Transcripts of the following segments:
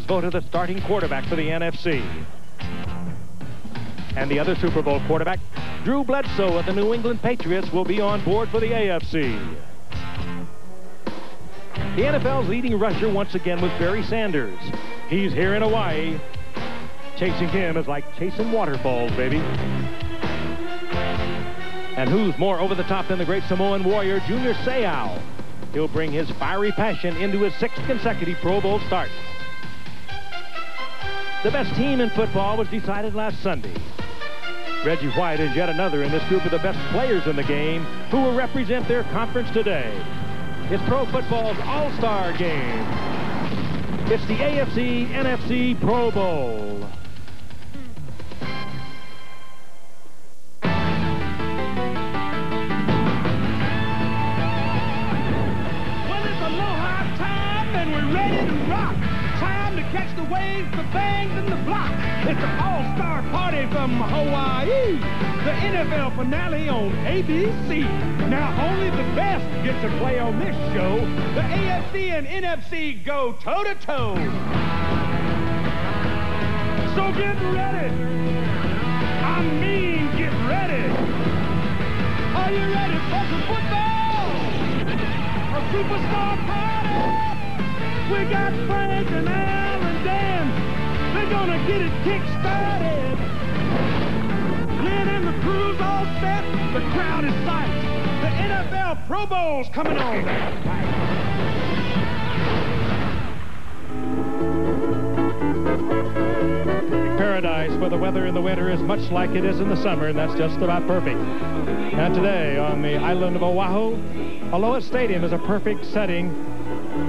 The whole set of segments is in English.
voted the starting quarterback for the NFC. And the other Super Bowl quarterback, Drew Bledsoe of the New England Patriots, will be on board for the AFC. The NFL's leading rusher once again was Barry Sanders. He's here in Hawaii. Chasing him is like chasing waterfalls, baby. And who's more over the top than the great Samoan warrior, Junior Seau? He'll bring his fiery passion into his 6th consecutive Pro Bowl start. The best team in football was decided last Sunday. Reggie White is yet another in this group of the best players in the game who will represent their conference today. It's pro football's all-star game. It's the AFC NFC Pro Bowl. Catch the waves, the bangs, and the blocks. It's an all-star party from Hawaii. The NFL finale on ABC. Now only the best get to play on this show. The AFC and NFC go toe-to-toe. So get ready. I mean, get ready. Are you ready for some football? A superstar party? We got Frank and Al and Dan. They're gonna get it kick-started. Lynn and the crew's all set. The crowd is psyched. The NFL Pro Bowl's coming on. Paradise for the weather in the winter is much like it is in the summer, and that's just about perfect. And today on the island of Oahu, Aloha Stadium is a perfect setting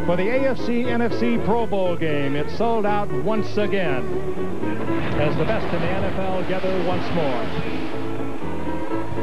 for the AFC-NFC Pro Bowl game. It's sold out once again as the best in the NFL gather once more.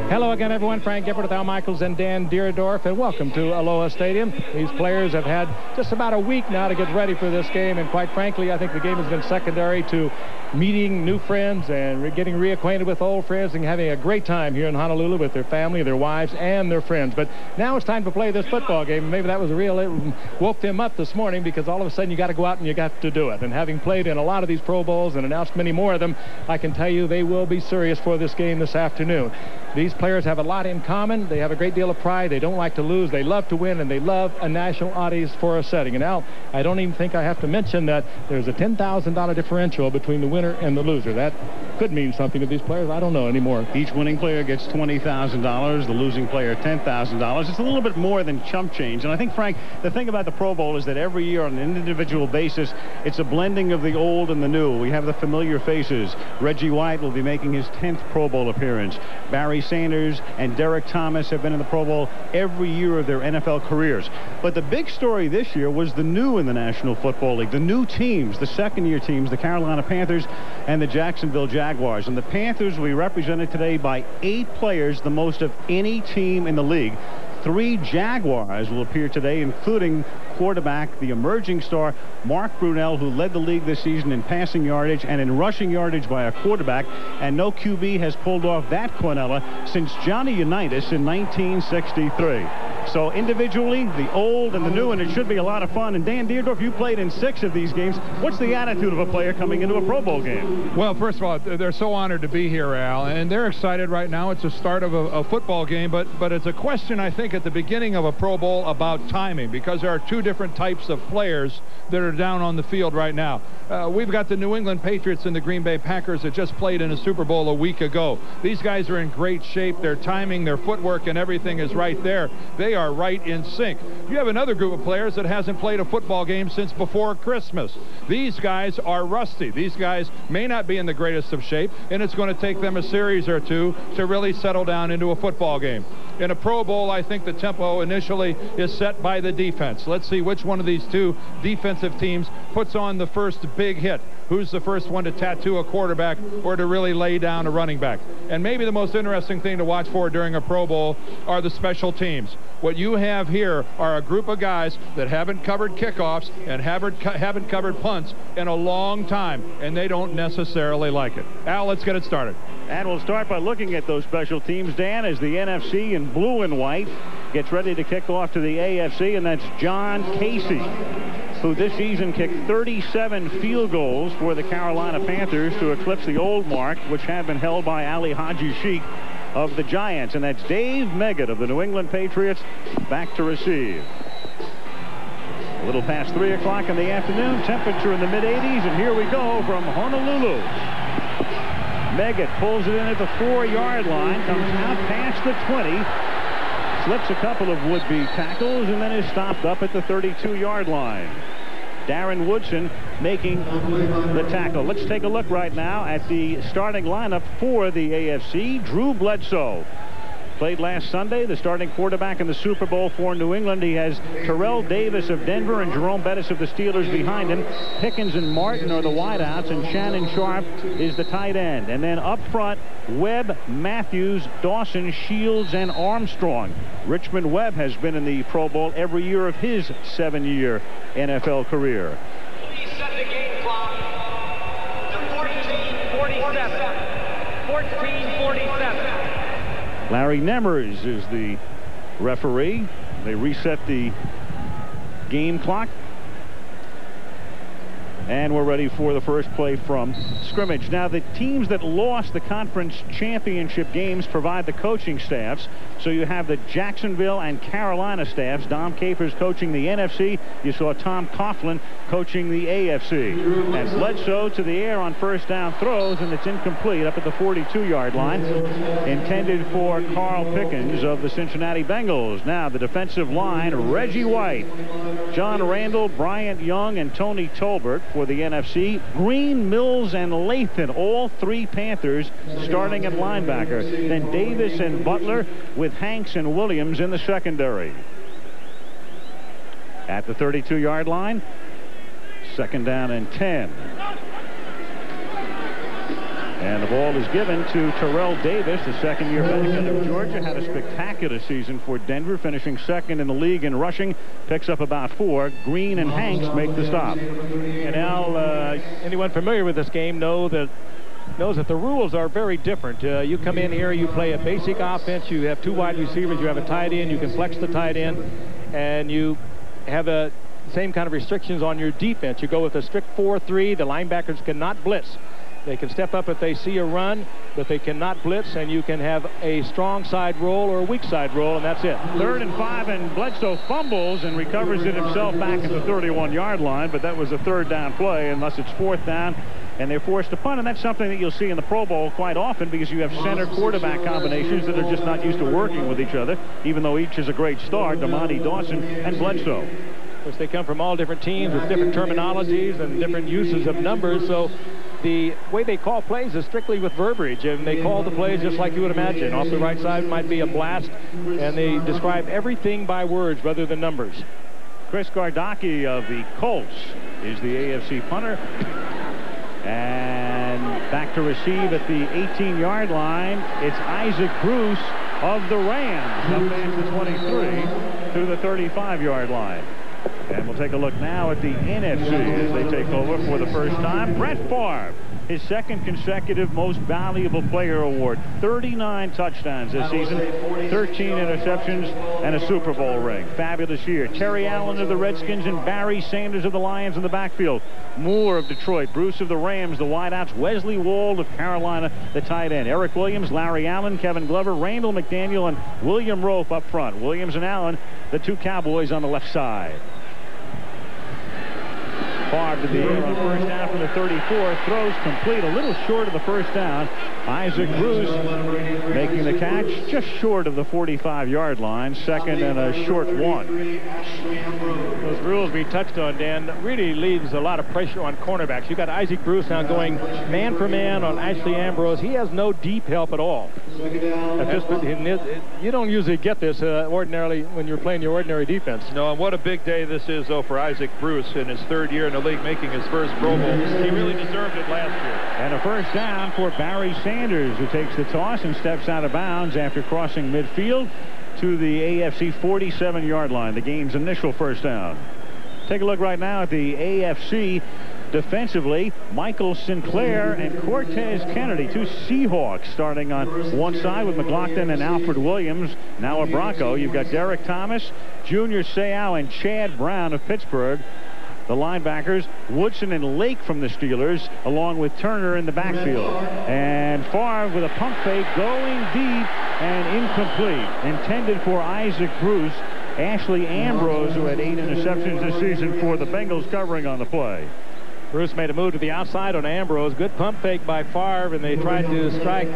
Hello again, everyone. Frank Gifford with Al Michaels and Dan Deerdorf, and welcome to Aloha Stadium. These players have had just about a week now to get ready for this game, and quite frankly, I think the game has been secondary to meeting new friends and getting reacquainted with old friends and having a great time here in Honolulu with their family, their wives, and their friends. But now it's time to play this football game. Maybe that was it woke them up this morning, because all of a sudden you got to go out and you got to do it. And having played in a lot of these Pro Bowls and announced many more of them, I can tell you they will be serious for this game this afternoon. These players have a lot in common. They have a great deal of pride. They don't like to lose. They love to win, and they love a national audience for a setting. And now, I don't even think I have to mention that there's a $10,000 differential between the winner and the loser. That could mean something to these players. I don't know anymore. Each winning player gets $20,000. The losing player, $10,000. It's a little bit more than chump change. And I think, Frank, the thing about the Pro Bowl is that every year on an individual basis, it's a blending of the old and the new. We have the familiar faces. Reggie White will be making his 10th Pro Bowl appearance. Barry Sanders and Derek Thomas have been in the Pro Bowl every year of their NFL careers. But the big story this year was the new in the National Football League, the new teams, the second-year teams, the Carolina Panthers and the Jacksonville Jaguars. And the Panthers will be represented today by 8 players, the most of any team in the league. 3 Jaguars will appear today, including quarterback, the emerging star, Mark Brunell, who led the league this season in passing yardage and in rushing yardage by a quarterback. And no QB has pulled off that quinella since Johnny Unitas in 1963. So individually, the old and the new, and it should be a lot of fun. And Dan Deerdorf, you played in 6 of these games. What's the attitude of a player coming into a Pro Bowl game? Well, first of all, they're so honored to be here, Al, and they're excited right now. It's the start of a football game, but it's a question, I think, at the beginning of a Pro Bowl about timing, because there are 2 different types of players that are down on the field right now. We've got the New England Patriots and the Green Bay Packers that just played in a Super Bowl a week ago. These guys are in great shape. Their timing, their footwork, and everything is right there. They are right in sync. You have another group of players that hasn't played a football game since before Christmas. These guys are rusty. These guys may not be in the greatest of shape, and it's going to take them a series or 2 to really settle down into a football game. In a Pro Bowl, I think the tempo initially is set by the defense. Let's see which one of these 2 defensive teams puts on the first big hit. Who's the first one to tattoo a quarterback or to really lay down a running back? And maybe the most interesting thing to watch for during a Pro Bowl are the special teams. What you have here are a group of guys that haven't covered kickoffs and haven't covered punts in a long time, and they don't necessarily like it. Al, let's get it started. And we'll start by looking at those special teams, Dan, as the NFC in blue and white gets ready to kick off to the AFC, and that's John Casey, who this season kicked 37 field goals for the Carolina Panthers to eclipse the old mark, which had been held by Ali Haji Sheikh of the Giants. And that's Dave Meggett of the New England Patriots back to receive. A little past 3 o'clock in the afternoon, temperature in the mid-80s, and here we go from Honolulu. Meggett pulls it in at the 4-yard line, comes out past the 20, slips a couple of would-be tackles, and then is stopped up at the 32-yard line. Darren Woodson making the tackle. Let's take a look right now at the starting lineup for the AFC. Drew Bledsoe played last Sunday, the starting quarterback in the Super Bowl for New England. He has Terrell Davis of Denver and Jerome Bettis of the Steelers behind him. Pickens and Martin are the wideouts, and Shannon Sharp is the tight end. And then up front, Webb, Matthews, Dawson, Shields, and Armstrong. Richmond Webb has been in the Pro Bowl every year of his 7-year NFL career. Please set the game clock to 14:47. 14:47. Larry Nemmers is the referee. They reset the game clock. And we're ready for the first play from scrimmage. Now, the teams that lost the conference championship games provide the coaching staffs. So you have the Jacksonville and Carolina staffs. Dom Capers coaching the NFC. You saw Tom Coughlin coaching the AFC. And Bledsoe to the air on first down throws, and it's incomplete up at the 42-yard line. Intended for Carl Pickens of the Cincinnati Bengals. Now the defensive line, Reggie White, John Randall, Bryant Young, and Tony Tolbert for the NFC. Green, Mills, and Lathan, all 3 Panthers starting at linebacker. Then Davis and Butler with Hanks and Williams in the secondary. At the 32-yard line, second down and 10. And the ball is given to Terrell Davis, the second-year veteran of Georgia. Had a spectacular season for Denver, finishing second in the league in rushing. Picks up about 4. Green and Hanks make the stop. And Al, anyone familiar with this game knows that the rules are very different. You come in here, you play a basic offense. You have 2 wide receivers. You have a tight end. You can flex the tight end. And you have the same kind of restrictions on your defense. You go with a strict 4-3. The linebackers cannot blitz. They can step up if they see a run, but they cannot blitz, and you can have a strong side roll or a weak side roll, and that's it. 3rd and 5, and Bledsoe fumbles and recovers it himself back at the 31-yard line, but that was a 3rd down play, and thus it's 4th down, and they're forced to punt, and that's something that you'll see in the Pro Bowl quite often because you have center quarterback combinations that are just not used to working with each other, even though each is a great star, Damani Dawson and Bledsoe. Of course, they come from all different teams with different terminologies and different uses of numbers, so the way they call plays is strictly with verbiage, and they call the plays just like you would imagine. Off the right side might be a blast, and they describe everything by words rather than numbers. Chris Gardocki of the Colts is the AFC punter. And back to receive at the 18-yard line. It's Isaac Bruce of the Rams up past the 23 to the 35-yard line. And we'll take a look now at the NFC as they take over for the first time. Brett Favre, his 2nd consecutive most valuable player award. 39 touchdowns this season, 13 interceptions, and a Super Bowl ring. Fabulous year. Terry Allen of the Redskins and Barry Sanders of the Lions in the backfield. Moore of Detroit, Bruce of the Rams, the wideouts, Wesley Wald of Carolina, the tight end. Eric Williams, Larry Allen, Kevin Glover, Randall McDaniel, and William Rope up front. Williams and Allen, the 2 Cowboys on the left side. Favre to the air on first down from the 34. Throws complete, a little short of the first down. Isaac Bruce making the catch just short of the 45-yard line. Second and a short 1. Those rules we touched on, Dan, really leaves a lot of pressure on cornerbacks. You got Isaac Bruce now going man for man on Ashley Ambrose. He has no deep help at all. You don't usually get this ordinarily when you're playing your ordinary defense. No, and what a big day this is, though, for Isaac Bruce in his 3rd year in the league, making his first Pro Bowl. He really deserved it last year. And a first down for Barry Sanders, who takes the toss and steps out of bounds after crossing midfield to the AFC 47-yard line, the game's initial first down. Take a look right now at the AFC defensively. Michael Sinclair and Cortez Kennedy, 2 Seahawks starting on one side with McLaughlin and Alfred Williams, now a Bronco. You've got Derek Thomas, Junior Seau, and Chad Brown of Pittsburgh The linebackers, Woodson and Lake from the Steelers, along with Turner in the backfield. And Favre with a pump fake going deep and incomplete. Intended for Isaac Bruce. Ashley Ambrose, who had 8 interceptions this season for the Bengals, covering on the play. Bruce made a move to the outside on Ambrose. Good pump fake by Favre, and they tried to strike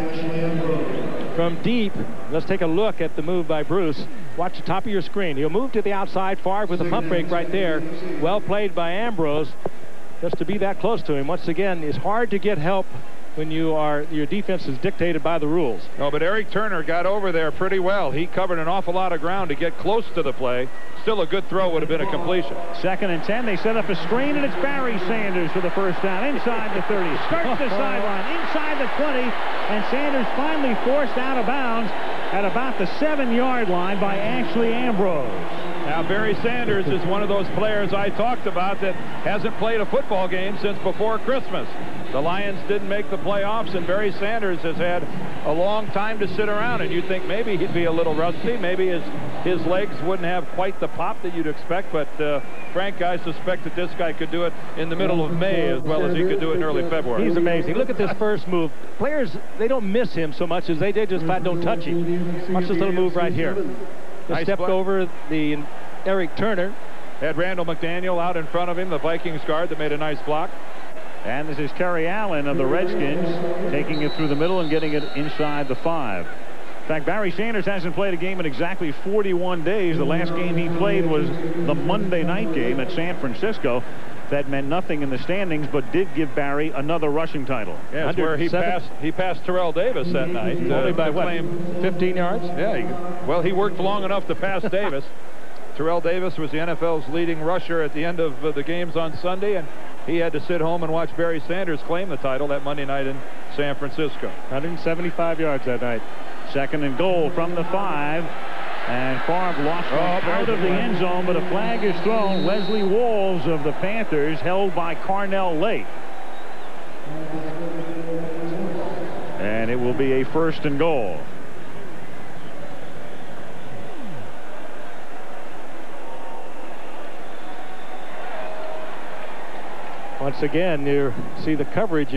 from deep. Let's take a look at the move by Bruce. Watch the top of your screen. He'll move to the outside. Favre with a pump fake right there. Well played by Ambrose. Just to be that close to him, once again, it's hard to get help when your defense is dictated by the rules. No, but Eric Turner got over there pretty well. He covered an awful lot of ground to get close to the play. Still a good throw would have been a completion. 2nd and 10. They set up a screen, and it's Barry Sanders for the first down. Inside the 30. Starts the sideline. Inside the 20. And Sanders finally forced out of bounds at about the 7-yard line by Ashley Ambrose. Now, Barry Sanders is one of those players I talked about that hasn't played a football game since before Christmas. The Lions didn't make the playoffs, and Barry Sanders has had a long time to sit around, and you'd think maybe he'd be a little rusty. Maybe his legs wouldn't have quite the pop that you'd expect, but Frank, I suspect that this guy could do it in the middle of May as well as he could do it in early February. He's amazing. Look at this first move. Players, they don't miss him so much as they did just flat don't touch him. Watch this little move right here. Just stepped over the Eric Turner. Had Randall McDaniel out in front of him, the Vikings guard that made a nice block. And this is Kerry Allen of the Redskins taking it through the middle and getting it inside the 5. In fact, Barry Sanders hasn't played a game in exactly 41 days. The last game he played was the Monday night game at San Francisco. That meant nothing in the standings, but did give Barry another rushing title. Yeah, it's where he passed Terrell Davis that night. Only by what, 15 yards? Yeah, well, he worked long enough to pass Davis. Terrell Davis was the NFL's leading rusher at the end of the games on Sunday, and he had to sit home and watch Barry Sanders claim the title that Monday night in San Francisco. 175 yards that night. 2nd and goal from the 5. And Favre lost out of the end zone, but a flag is thrown. Wesley Walls of the Panthers held by Carnell Lake. And it will be a 1st and goal. Once again, you see the coverage.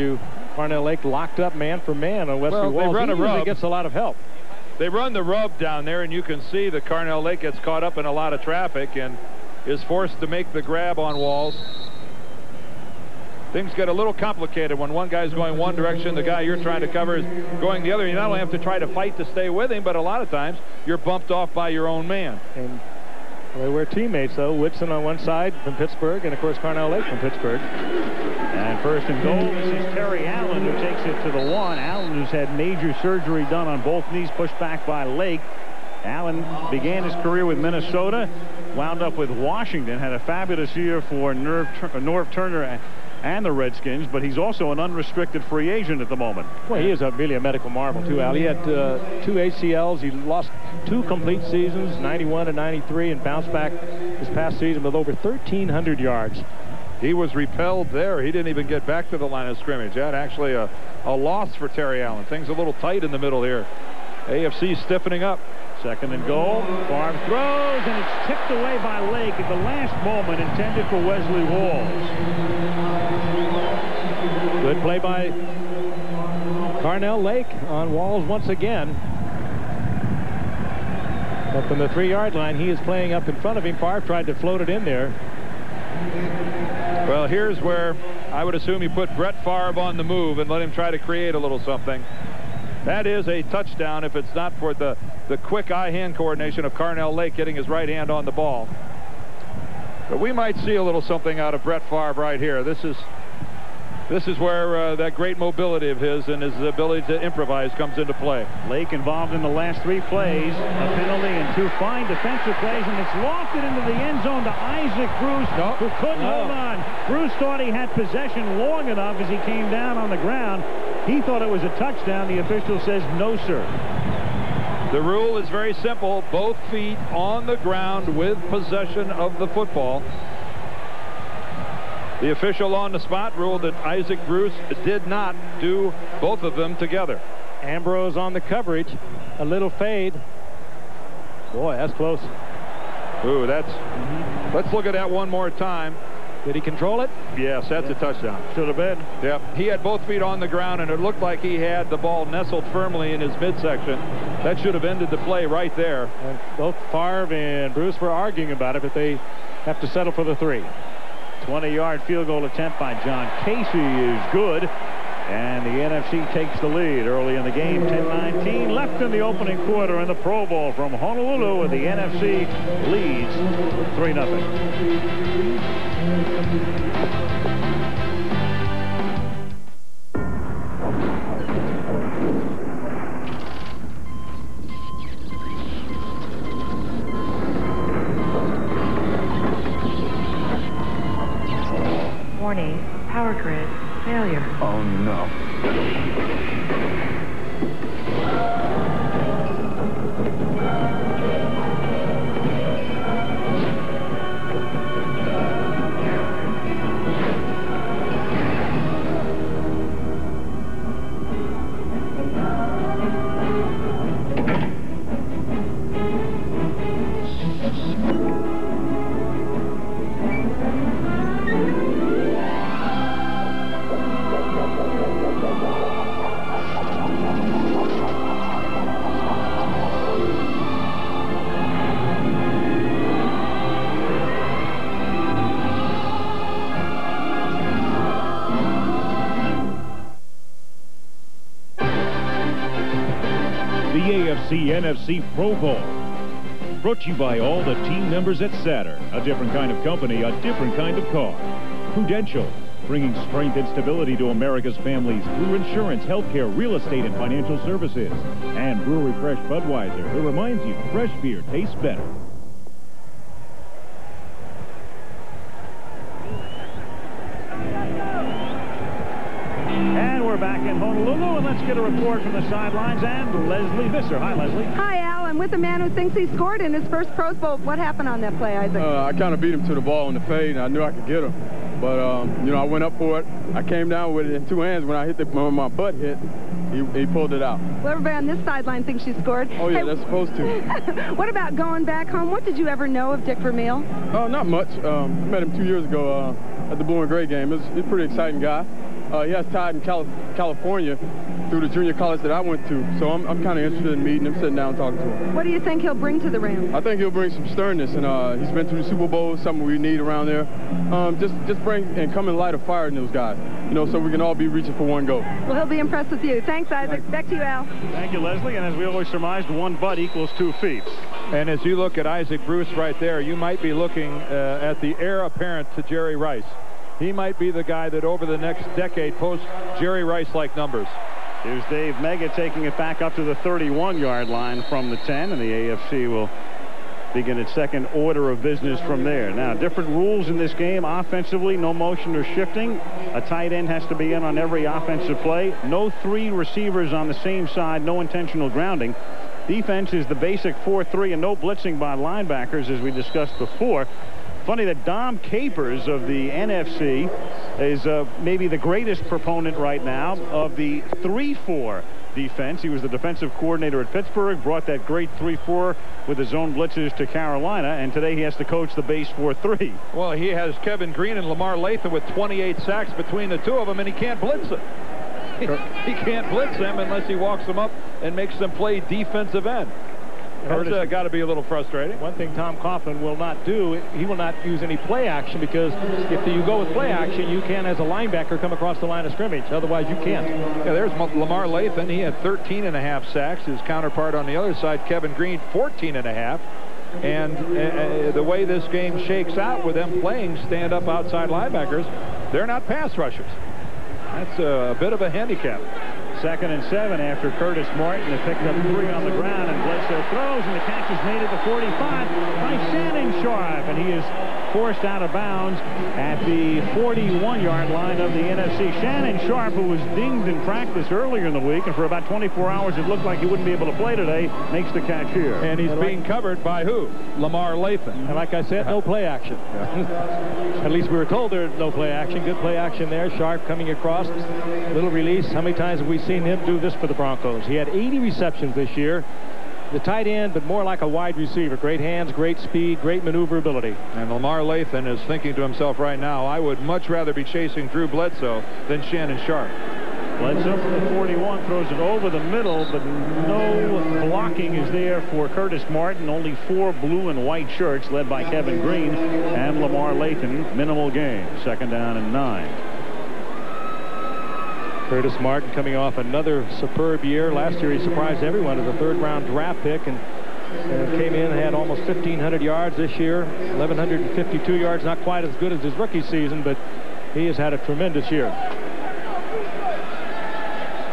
Carnell Lake locked up man for man on Wesley Walls. They run a rub. He gets a lot of help. They run the rub down there, and you can see that Carnell Lake gets caught up in a lot of traffic and is forced to make the grab on Walls. Things get a little complicated when one guy's going one direction, the guy you're trying to cover is going the other. You not only have to try to fight to stay with him, but a lot of times you're bumped off by your own man. And they were teammates, though. Whitson on one side from Pittsburgh, and of course Carnell Lake from Pittsburgh. And 1st and goal. This is Terry Allen who takes it to the 1. Allen, who's had major surgery done on both knees, pushed back by Lake. Allen began his career with Minnesota, wound up with Washington, had a fabulous year for Norv Turner and the Redskins, but he's also an unrestricted free agent at the moment. Well, he is really a medical marvel, too, Al. He had 2 ACLs. He lost 2 complete seasons, 91 and 93, and bounced back this past season with over 1,300 yards. He was repelled there. He didn't even get back to the line of scrimmage. That actually a loss for Terry Allen. Things a little tight in the middle here. AFC stiffening up. 2nd and goal. Favre throws, and it's tipped away by Lake at the last moment, intended for Wesley Walls. Good play by Carnell Lake on Walls once again. But from the 3-yard line, he is playing up in front of him. Favre tried to float it in there. Well, here's where I would assume you put Brett Favre on the move and let him try to create a little something. That is a touchdown if it's not for the quick eye-hand coordination of Carnell Lake getting his right hand on the ball. But we might see a little something out of Brett Favre right here. This is where that great mobility of his and his ability to improvise comes into play. Lake involved in the last 3 plays, a penalty and 2 fine defensive plays, and it's lofted into the end zone to Isaac Bruce, who couldn't hold on. Bruce thought he had possession long enough as he came down on the ground. He thought it was a touchdown. The official says no, sir. The rule is very simple. Both feet on the ground with possession of the football. The official on the spot ruled that Isaac Bruce did not do both of them together. Ambrose on the coverage. A little fade. Boy, that's close. Ooh, that's... Let's look at that one more time. Did he control it? Yes, that's a touchdown. Should have been. Yep. He had both feet on the ground, and it looked like he had the ball nestled firmly in his midsection. That should have ended the play right there. And both Favre and Bruce were arguing about it, but they have to settle for the 3. 20-yard field goal attempt by John Casey is good. And the NFC takes the lead early in the game. 10-19 left in the opening quarter in the Pro Bowl from Honolulu, where the NFC leads 3-0. Warning, power grid failure. Oh, no. NFC Pro Bowl. Brought to you by all the team members at Saturn. A different kind of company, a different kind of car. Prudential, bringing strength and stability to America's families through insurance, healthcare, real estate, and financial services. And Brewery Fresh Budweiser, who reminds you fresh beer tastes better. And we're back in Honolulu, and let's get a report from the sidelines and Leslie Visser. Hi, Leslie. Hi, Al. I'm with a man who thinks he scored in his first Pro Bowl. What happened on that play, Isaac? I kind of beat him to the ball in the fade, and I knew I could get him. But, you know, I went up for it. I came down with it in 2 hands. When I hit when my butt hit, he pulled it out. Well, everybody on this sideline thinks you scored. Oh, yeah, they're supposed to. What about going back home? What did you ever know of Dick Vermeil? Oh, not much. I met him 2 years ago at the Blue and Gray game. He's a pretty exciting guy. He has tied in California through the junior college that I went to, so I'm kind of interested in meeting him, sitting down and talking to him. What do you think he'll bring to the Rams? I think he'll bring some sternness, and he's been to the Super Bowl, something we need around there. Just bring and come and light a fire in those guys, you know, so we can all be reaching for one goal. Well, he'll be impressed with you. Thanks, Isaac. Back to you, Al. Thank you, Leslie. And as we always surmised, 1 butt equals 2 feet. And as you look at Isaac Bruce right there, you might be looking at the heir apparent to Jerry Rice. He might be the guy that over the next decade posts Jerry Rice-like numbers. Here's Dave Mega taking it back up to the 31-yard line from the 10, and the AFC will begin its second order of business from there. Now, different rules in this game. Offensively, no motion or shifting. A tight end has to be in on every offensive play. No 3 receivers on the same side. No intentional grounding. Defense is the basic 4-3 and no blitzing by linebackers, as we discussed before. Funny that Dom Capers of the NFC is maybe the greatest proponent right now of the 3-4 defense. He was the defensive coordinator at Pittsburgh, brought that great 3-4 with his own blitzes to Carolina, and today he has to coach the base 4-3. Well, he has Kevin Green and Lamar Latham with 28 sacks between the two of them, and he can't blitz them. He can't blitz them unless he walks them up and makes them play defensive end. That's got to be a little frustrating. One thing Tom Coughlin will not do, he will not use any play action, because if you go with play action, you can, as a linebacker, come across the line of scrimmage. Otherwise, you can't. Yeah, there's Lamar Latham. He had 13.5 sacks. His counterpart on the other side, Kevin Green, 14.5. And the way this game shakes out with them playing stand-up outside linebackers, they're not pass rushers. That's a bit of a handicap. 2nd and 7 after Curtis Martin has picked up 3 on the ground, and Bledsoe throws, and the catch is made at the 45 by Shannon Sharpe, and he is forced out of bounds at the 41-yard line of the NFC. Shannon Sharpe, who was dinged in practice earlier in the week, and for about 24 hours it looked like he wouldn't be able to play today, makes the catch here. And he's being covered by who? Lamar Latham. And like I said, no play action. At least we were told there's no play action. Good play action there. Sharpe coming across. Little release. How many times have we seen him do this for the Broncos? He had 80 receptions this year. the tight end, but more like a wide receiver. Great hands, great speed, great maneuverability. And Lamar Lathan is thinking to himself right now, I would much rather be chasing Drew Bledsoe than Shannon Sharpe. Bledsoe from the 41 throws it over the middle, but no blocking is there for Curtis Martin. Only 4 blue and white shirts led by Kevin Green and Lamar Lathan. Minimal gain. 2nd down and 9. Curtis Martin coming off another superb year. Last year he surprised everyone as a 3rd-round draft pick and came in and had almost 1,500 yards this year. 1,152 yards, not quite as good as his rookie season, but he has had a tremendous year.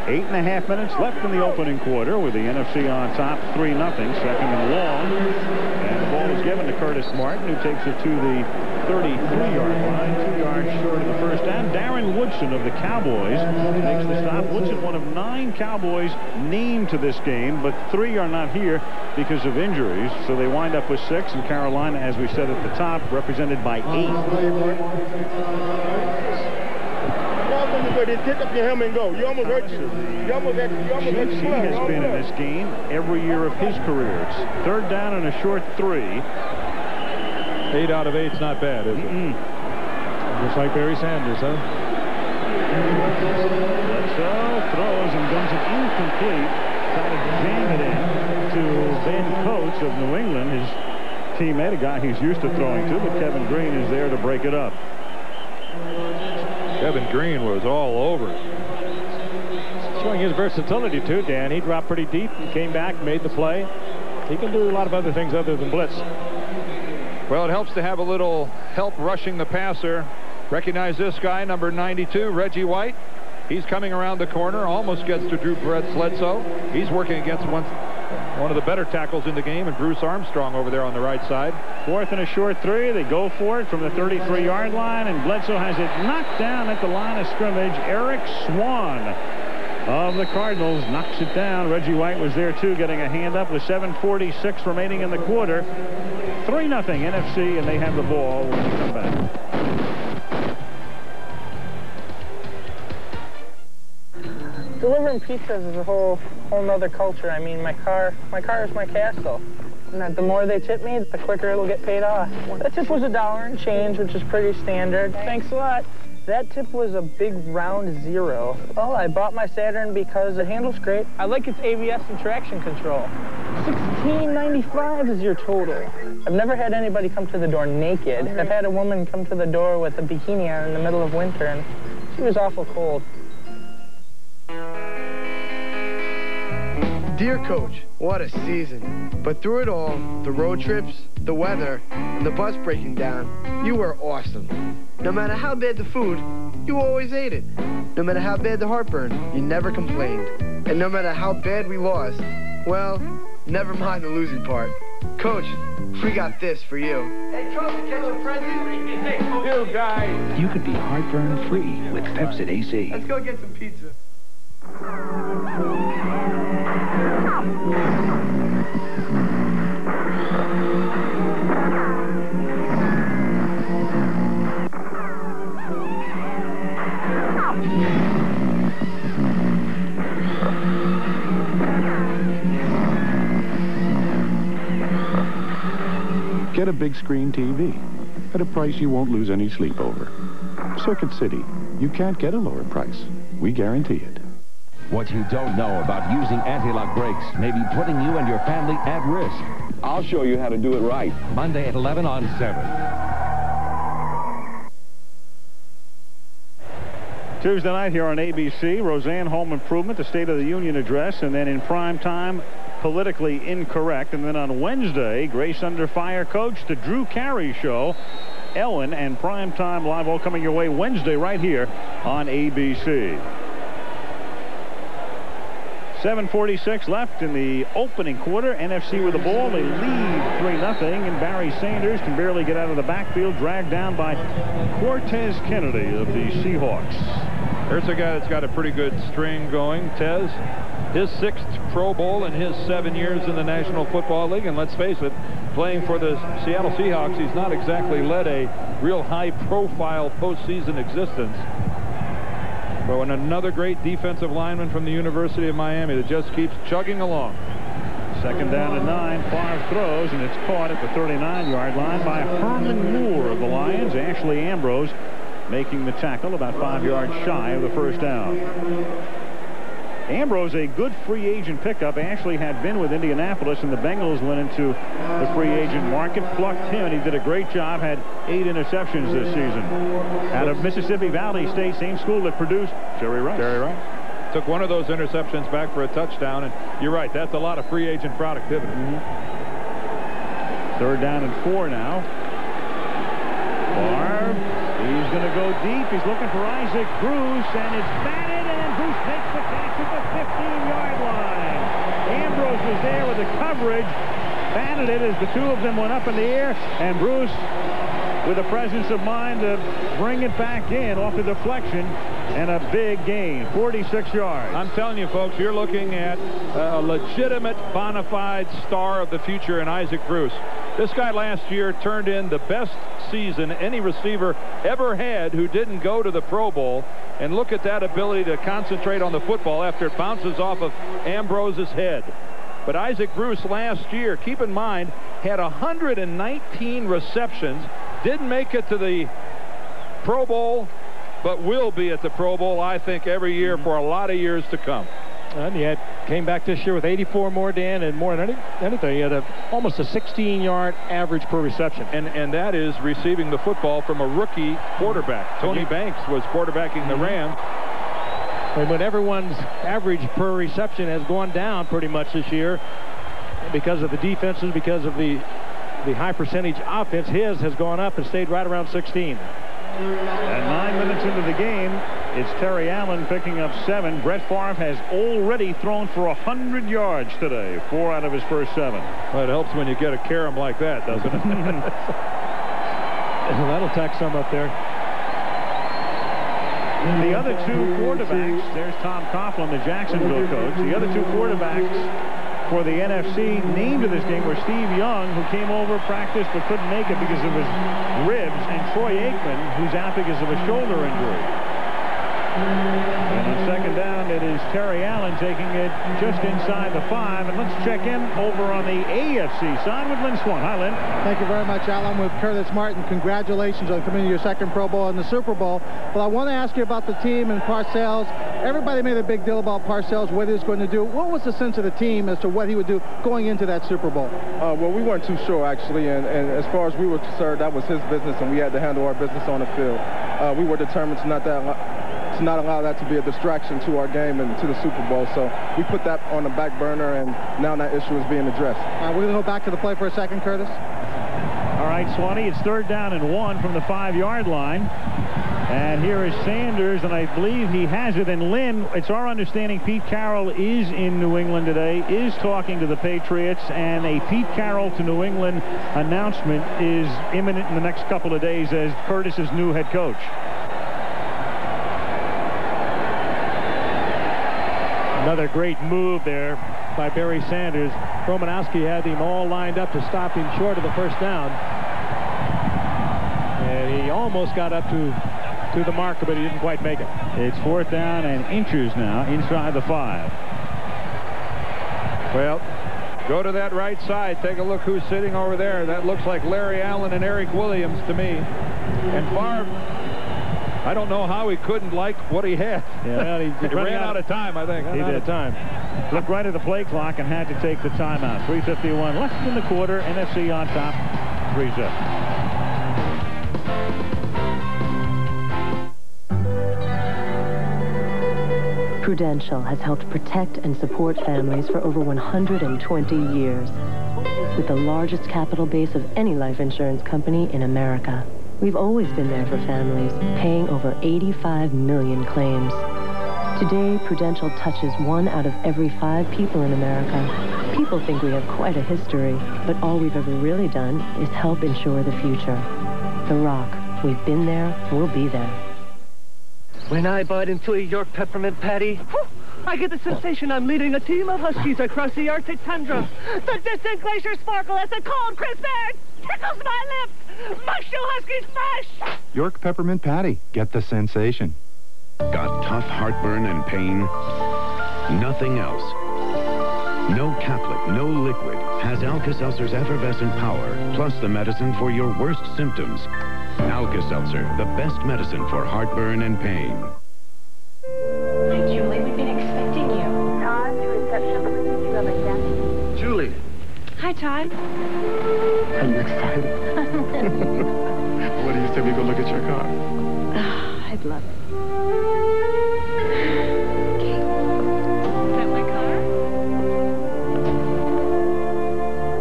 8.5 minutes left in the opening quarter with the NFC on top 3-0. 2nd and long. And the ball is given to Curtis Martin, who takes it to the 33-yard line, 2 yards short of the first down. Darren Woodson of the Cowboys makes the stop. Woodson, one of 9 Cowboys named to this game, but 3 are not here because of injuries. So they wind up with 6, and Carolina, as we said at the top, represented by 8. Pick up your helmet and go. You almost hurt you. You almost hurt He has been in this game every year of his career. It's 3rd down and a short 3. 8 out of 8 is not bad, is it? Just like Barry Sanders, huh? Bledsoe throws and guns it incomplete. Trying to jam it in to Ben Coates of New England. His teammate, a guy he's used to throwing to, but Kevin Green is there to break it up. Kevin Green was all over. Showing his versatility, too, Dan. He dropped pretty deep and came back, made the play. He can do a lot of other things other than blitz. Well, it helps to have a little help rushing the passer. Recognize this guy, number 92, Reggie White. He's coming around the corner, almost gets to Drew Bledsoe. He's working against one of the better tackles in the game, and Bruce Armstrong over there on the right side. 4th and a short 3. They go for it from the 33-yard line, and Bledsoe has it knocked down at the line of scrimmage. Eric Swan of the Cardinals knocks it down. Reggie White was there, too, getting a hand up with 7:46 remaining in the quarter. 3-0 NFC, and they have the ball when we come back. Delivering pizzas is a whole nother culture. I mean, my car is my castle. And the more they tip me, the quicker it'll get paid off. That tip was $1 and change, which is pretty standard. Thanks a lot. That tip was a big round 0. Well, I bought my Saturn because it handles great. I like its ABS and traction control. $16.95 is your total. I've never had anybody come to the door naked. I've had a woman come to the door with a bikini on in the middle of winter, and she was awful cold. Dear Coach, what a season. But through it all, the road trips, the weather, and the bus breaking down, you were awesome. No matter how bad the food, you always ate it. No matter how bad the heartburn, you never complained. And no matter how bad we lost, well, never mind the losing part. Coach, we got this for you. Hey, Coach, get your present. You guys. You could be heartburn-free with Pepcid AC. Let's go get some pizza. Get a big screen TV at a price you won't lose any sleep over. Circuit City. You can't get a lower price. We guarantee it. What you don't know about using anti-lock brakes may be putting you and your family at risk. I'll show you how to do it right. Monday at 11 on 7. Tuesday night here on ABC, Roseanne Home Improvement, the State of the Union address, and then in prime time, Politically Incorrect. And then on Wednesday, Grace Under Fire Coach, the Drew Carey Show, Ellen, and Primetime Live, all coming your way Wednesday right here on ABC. 7:46 left in the opening quarter. NFC with the ball. They lead 3-0, and Barry Sanders can barely get out of the backfield, dragged down by Cortez Kennedy of the Seahawks. There's a guy that's got a pretty good string going, Tez. His 6th Pro Bowl in his 7 years in the National Football League, and let's face it, playing for the Seattle Seahawks, he's not exactly led a real high-profile postseason existence. But another great defensive lineman from the University of Miami that just keeps chugging along. Second down and 9. Favre throws, and it's caught at the 39-yard line by Herman Moore of the Lions. Ashley Ambrose making the tackle about 5 yards shy of the first down. Ambrose, a good free agent pickup. Ashley had been with Indianapolis, and the Bengals went into the free agent market, plucked him, and he did a great job, had 8 interceptions this season. Out of Mississippi Valley State, same school that produced Jerry Rice. Jerry Rice. Took one of those interceptions back for a touchdown, and you're right, that's a lot of free agent productivity. Third down and 4 now. Favre, he's going to go deep. He's looking for Isaac Bruce, and it's batted, and Bruce makes the catch at the 15-yard line. Ambrose was there with the coverage, batted it as the two of them went up in the air, and Bruce, with the presence of mind to bring it back in off the deflection, and a big gain, 46 yards. I'm telling you, folks, you're looking at a legitimate bona fide star of the future in Isaac Bruce. This guy last year turned in the best season any receiver ever had who didn't go to the Pro Bowl. And look at that ability to concentrate on the football after it bounces off of Ambrose's head. But Isaac Bruce last year, keep in mind, had 119 receptions, didn't make it to the Pro Bowl, but will be at the Pro Bowl, I think, every year for a lot of years to come. And he came back this year with 84 more, Dan, and more than anything, he had almost a 16-yard average per reception. And that is receiving the football from a rookie quarterback. Tony Banks was quarterbacking the Rams. And when everyone's average per reception has gone down pretty much this year because of the defenses, because of the high percentage offense, his has gone up and stayed right around 16. And 9 minutes into the game, it's Terry Allen picking up 7. Brett Favre has already thrown for 100 yards today, 4 out of his first 7. Well, it helps when you get a carom like that, doesn't it? That'll tack some up there. The other two quarterbacks, there's Tom Coughlin, the Jacksonville coach. The other two quarterbacks for the NFC named to this game were Steve Young, who came over, practiced, but couldn't make it because of his ribs, and Troy Aikman, who's out because of a shoulder injury. And on second down, it is Terry Allen taking it just inside the 5. And let's check in over on the AFC side with Lynn Swann. Hi, Lynn. Thank you very much, Al. I'm with Curtis Martin. Congratulations on coming to your second Pro Bowl and the Super Bowl. But I want to ask you about the team and Parcells. Everybody made a big deal about Parcells, what he was going to do. What was the sense of the team as to what he would do going into that Super Bowl? Well, we weren't too sure, actually. And as far as we were concerned, that was his business, and we had to handle our business on the field. We were determined to not allow that to be a distraction to our game and to the Super Bowl. So we put that on the back burner, and now that issue is being addressed. We're going to go back to the play for a second, Curtis. All right, Swanee, it's third down and 1 from the 5-yard line. And here is Sanders, and I believe he has it. And Lynn, it's our understanding Pete Carroll is in New England today, is talking to the Patriots, and a Pete Carroll to New England announcement is imminent in the next couple of days as Curtis's new head coach. Another great move there by Barry Sanders. Romanowski had him all lined up to stop him short of the first down. And he almost got up to the marker, but he didn't quite make it. It's fourth down and inches now inside the 5. Well, go to that right side. Take a look who's sitting over there. That looks like Larry Allen and Eric Williams to me. And Favre, I don't know how he couldn't like what he had. Yeah, he ran out of time, I think. He did. Out of time. Looked right at the play clock and had to take the timeout. 3:51 left in the quarter. NFC on top, 3-zip. Prudential has helped protect and support families for over 120 years. With the largest capital base of any life insurance company in America. We've always been there for families, paying over 85 million claims. Today, Prudential touches 1 out of every 5 people in America. People think we have quite a history, but all we've ever really done is help insure the future. The Rock, we've been there, we'll be there. When I bite into a York peppermint patty, whew, I get the sensation I'm leading a team of huskies across the Arctic tundra. The distant glaciers sparkle as the cold, crisp air tickles my lips. Mush, you huskies, mush! York peppermint patty. Get the sensation. Got tough heartburn and pain? Nothing else. No caplet, no liquid. Has Alka-Seltzer's effervescent power, plus the medicine for your worst symptoms. Alka-Seltzer, the best medicine for heartburn and pain. Hi, Julie. We've been expecting you. Todd, to reception. You have a guest. Julie. Hi, Todd. Are you excited? What do you say we go look at your car? I'd love it. Okay. Is that my car?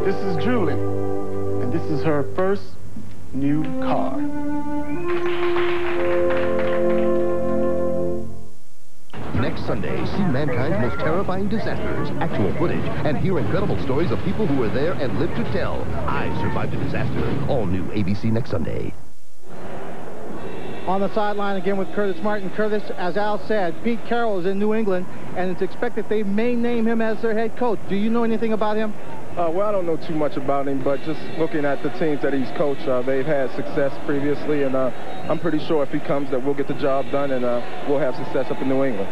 This is Julie, and this is her first new car. Next Sunday, see mankind's most terrifying disasters, actual footage, and hear incredible stories of people who were there and lived to tell. I Survived a Disaster. All new ABC next Sunday. On the sideline again with Curtis Martin. Curtis, as Al said, Pete Carroll is in New England, and it's expected they may name him as their head coach. Do you know anything about him? Well, I don't know too much about him, but just looking at the teams that he's coached, they've had success previously, and I'm pretty sure if he comes that we'll get the job done and we'll have success up in New England.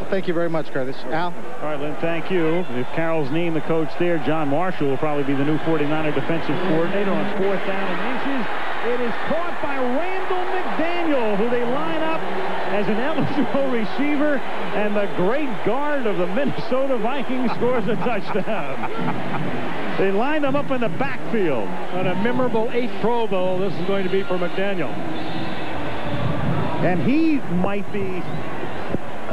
Thank you very much, Curtis. Al? All right, Lynn, thank you. If Carroll's named the coach there, John Marshall will probably be the new 49er defensive coordinator on 4th down and inches. It is caught by Randall McDaniel, who they line up as an eligible receiver, and the great guard of the Minnesota Vikings scores a touchdown. They lined him up in the backfield. On a memorable 8th Pro Bowl, this is going to be for McDaniel. And he might be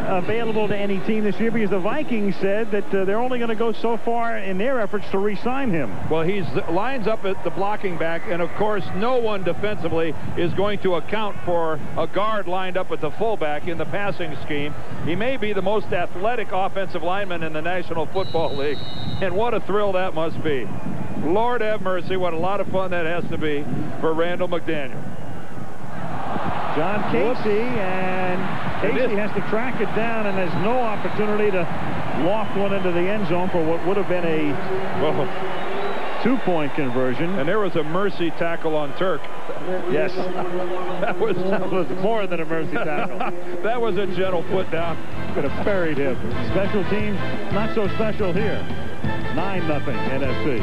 available to any team this year because the Vikings said that they're only going to go so far in their efforts to re-sign him. Well, he lines up at the blocking back, and of course no one defensively is going to account for a guard lined up at the fullback in the passing scheme. He may be the most athletic offensive lineman in the National Football League, and what a thrill that must be. Lord have mercy, what a lot of fun that has to be for Randall McDaniel. John Casey, and Casey has to track it down and has no opportunity to loft one into the end zone for what would have been a 2-point conversion. And there was a mercy tackle on Turk. Yes. that was more than a mercy tackle. That was a gentle put down. Could have buried him. Special teams, not so special here. 9-0 NFC.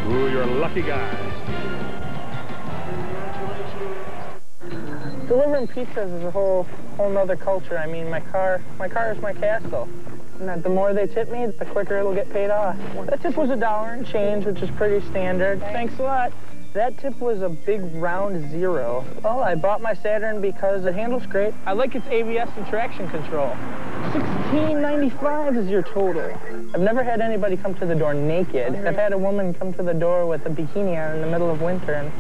Ooh, you're a lucky guy. Delivering pizzas is a whole nother culture. I mean, my car is my castle. And the more they tip me, the quicker it'll get paid off. That tip was $1 and change, which is pretty standard. Thanks a lot. That tip was a big round 0. Well, I bought my Saturn because it handles great. I like its ABS and traction control. $16.95 is your total. I've never had anybody come to the door naked. I've had a woman come to the door with a bikini on in the middle of winter, and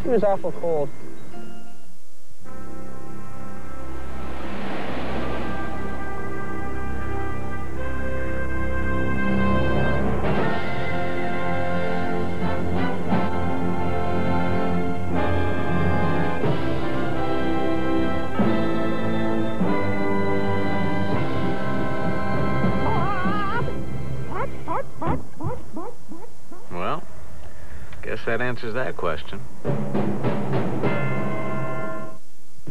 she was awful cold. Well, guess that answers that question.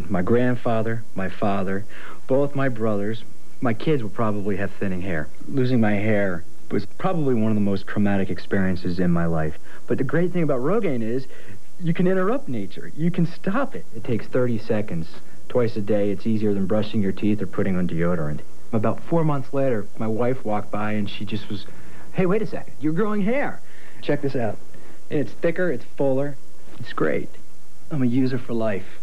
My grandfather, my father, both my brothers, my kids will probably have thinning hair. Losing my hair was probably one of the most traumatic experiences in my life. But the great thing about Rogaine is you can interrupt nature. You can stop it. It takes 30 seconds. Twice a day. It's easier than brushing your teeth or putting on deodorant. About 4 months later, my wife walked by and she just was, "Hey, wait a second. You're growing hair. Check this out." And it's thicker, it's fuller. It's great. I'm a user for life.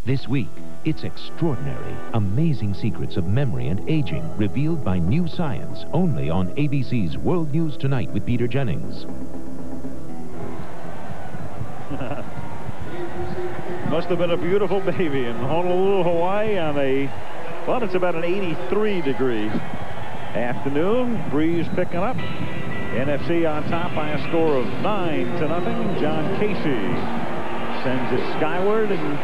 This week, it's extraordinary, amazing secrets of memory and aging revealed by new science only on ABC's World News Tonight with Peter Jennings. Must have been a beautiful baby in Honolulu, Hawaii on well, it's about an 83-degree afternoon. Breeze picking up. NFC on top by a score of 9-0. John Casey sends it skyward and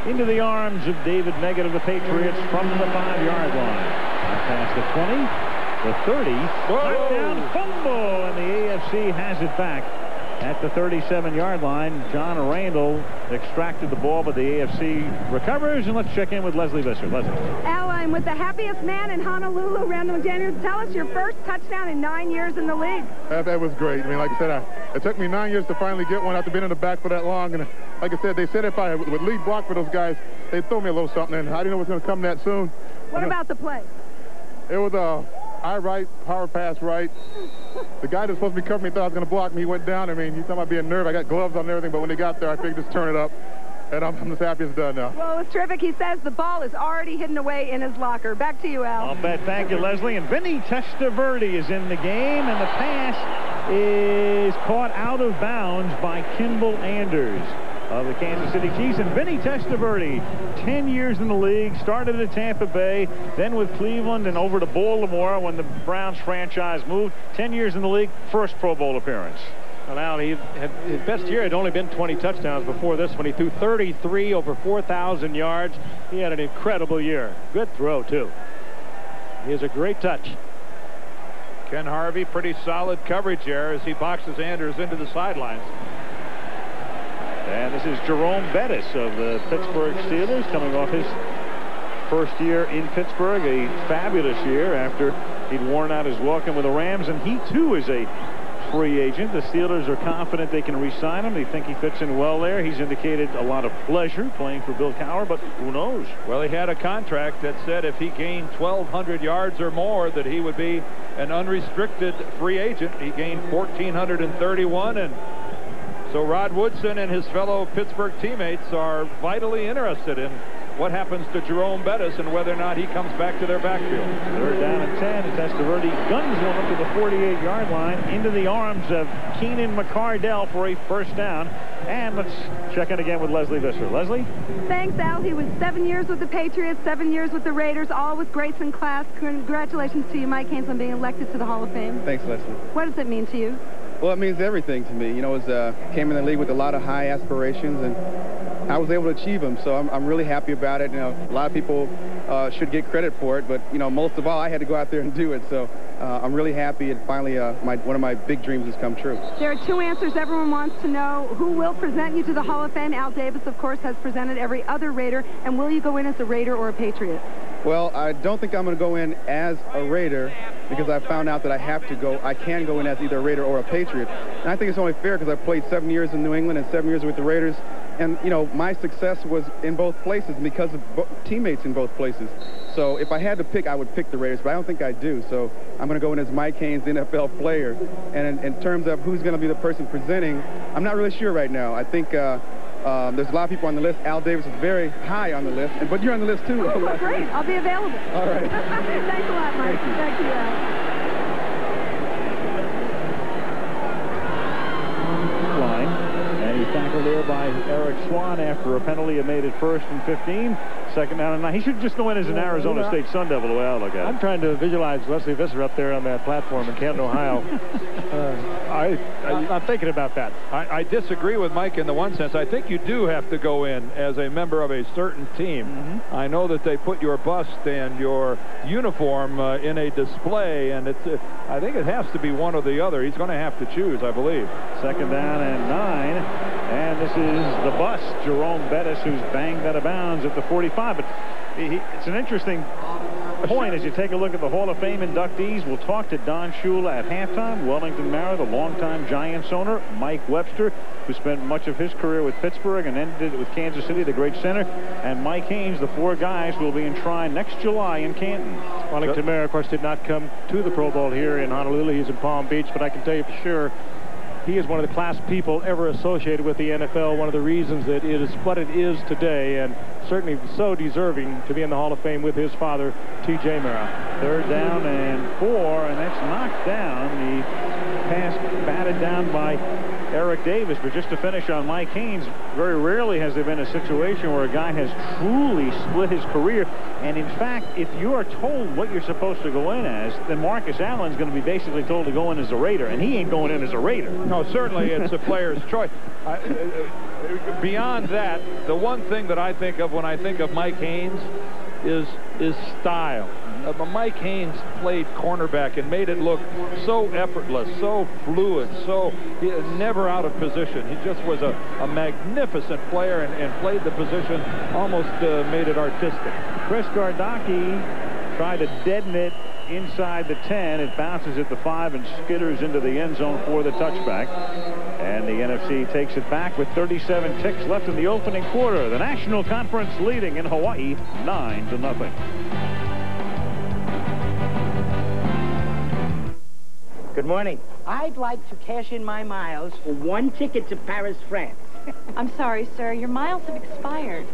into the arms of David Meggett of the Patriots from the 5-yard line. Past the 20, the 30, touchdown fumble, and the AFC has it back at the 37-yard line. John Randall extracted the ball, but the AFC recovers, and let's check in with Leslie Visser. Leslie. Al, I I'm with the happiest man in Honolulu, Randall McDaniel. Tell us your first touchdown in 9 years in the league. That was great. I mean, like I said, it took me 9 years to finally get one after being in the back for that long. And like I said, they said if I would lead block for those guys, they'd throw me a little something. And I didn't know it was going to come that soon. What about the play? It was eye right, power pass right. The guy that's supposed to be covering me thought I was going to block me. He went down. I mean, you talking about being nervous. I got gloves on and everything, but when they got there, I figured just turn it up. And I'm just happy it's done now. Well, it was terrific. He says the ball is already hidden away in his locker. Back to you, Al. I'll bet. Thank you, Leslie. And Vinny Testaverde is in the game, and the pass is caught out of bounds by Kimball Anders of the Kansas City Chiefs. And Vinny Testaverde, 10 years in the league, started at Tampa Bay, then with Cleveland and over to Baltimore when the Browns franchise moved. 10 years in the league, first Pro Bowl appearance. Well, now, his best year had only been 20 touchdowns before this when he threw 33 over 4,000 yards. He had an incredible year. Good throw, too. He has a great touch. Ken Harvey, pretty solid coverage there as he boxes Anders into the sidelines. And this is Jerome Bettis of the Pittsburgh Steelers coming off his first year in Pittsburgh. A fabulous year after he'd worn out his welcome with the Rams. And he, too, is a free agent. The Steelers are confident they can re-sign him. They think he fits in well there. He's indicated a lot of pleasure playing for Bill Cowher, but who knows? Well, he had a contract that said if he gained 1,200 yards or more that he would be an unrestricted free agent. He gained 1,431, and so Rod Woodson and his fellow Pittsburgh teammates are vitally interested in what happens to Jerome Bettis and whether or not he comes back to their backfield. Third down and 10. Testaverde guns one up to the 48-yard line into the arms of Keenan McCardell for a first down. And let's check in again with Leslie Visser. Leslie? Thanks, Al. He was 7 years with the Patriots, 7 years with the Raiders, all with Grace in class. Congratulations to you, Mike Haynes, on being elected to the Hall of Fame. Thanks, Leslie. What does it mean to you? Well, it means everything to me. You know, came in the league with a lot of high aspirations, and I was able to achieve them, so I'm really happy about it. You know, a lot of people should get credit for it, but, you know, most of all, I had to go out there and do it, so I'm really happy, and finally one of my big dreams has come true. There are two answers everyone wants to know. Who will present you to the Hall of Fame? Al Davis, of course, has presented every other Raider, and will you go in as a Raider or a Patriot? Well, I don't think I'm going to go in as a Raider because I found out that I can go in as either a Raider or a Patriot. And I think it's only fair because I played 7 years in New England and 7 years with the Raiders. And, you know, my success was in both places because of teammates in both places. So if I had to pick, I would pick the Raiders, but I don't think I do. So I'm going to go in as Mike Haynes, the NFL player. And in terms of who's going to be the person presenting, I'm not really sure right now. I think there's a lot of people on the list. Al Davis is very high on the list, but you're on the list too. Oh, great. I'll be available. All right. Thanks a lot, Mike. Thank you, Al. Tackled there by Eric Swan after a penalty had made it 1st and 15. Second down and 9. He should just go in as an Arizona State Sun Devil, the way I look at it. I'm trying to visualize Leslie Visser up there on that platform in Canton, Ohio. I'm thinking about that. I disagree with Mike in the one sense. I think you do have to go in as a member of a certain team. Mm-hmm. I know that they put your bust and your uniform in a display, and I think it has to be one or the other. He's going to have to choose, I believe. Second down and 9. And this is the bust, Jerome Bettis, who's banged out of bounds at the 45. But it's an interesting point as you take a look at the Hall of Fame inductees. We'll talk to Don Shula at halftime. Wellington Mara, the longtime Giants owner. Mike Webster, who spent much of his career with Pittsburgh and ended it with Kansas City, the great center. And Mike Haynes, the 4 guys, will be enshrined next July in Canton. Wellington Mara, of course, did not come to the Pro Bowl here in Honolulu. He's in Palm Beach, but I can tell you for sure he is one of the class people ever associated with the NFL, one of the reasons that it is what it is today, and certainly so deserving to be in the Hall of Fame with his father, T.J. Mara. Third down and 4, and that's knocked down. The pass batted down by Eric Davis. But just to finish on Mike Haynes, very rarely has there been a situation where a guy has truly split his career. And in fact, if you are told what you're supposed to go in as, then Marcus Allen's going to be basically told to go in as a Raider, and he ain't going in as a Raider. No, certainly it's a player's choice. Beyond that, the one thing that I think of when I think of Mike Haynes is style. Mike Haynes played cornerback and made it look so effortless, so fluid, so never out of position. He just was a magnificent player and played the position, almost made it artistic. Chris Gardocki tried to deaden it inside the 10. It bounces at the 5 and skitters into the end zone for the touchback. And the NFC takes it back with 37 ticks left in the opening quarter. The National Conference leading in Hawaii 9-0. Good morning. I'd like to cash in my miles for 1 ticket to Paris, France. I'm sorry, sir. Your miles have expired.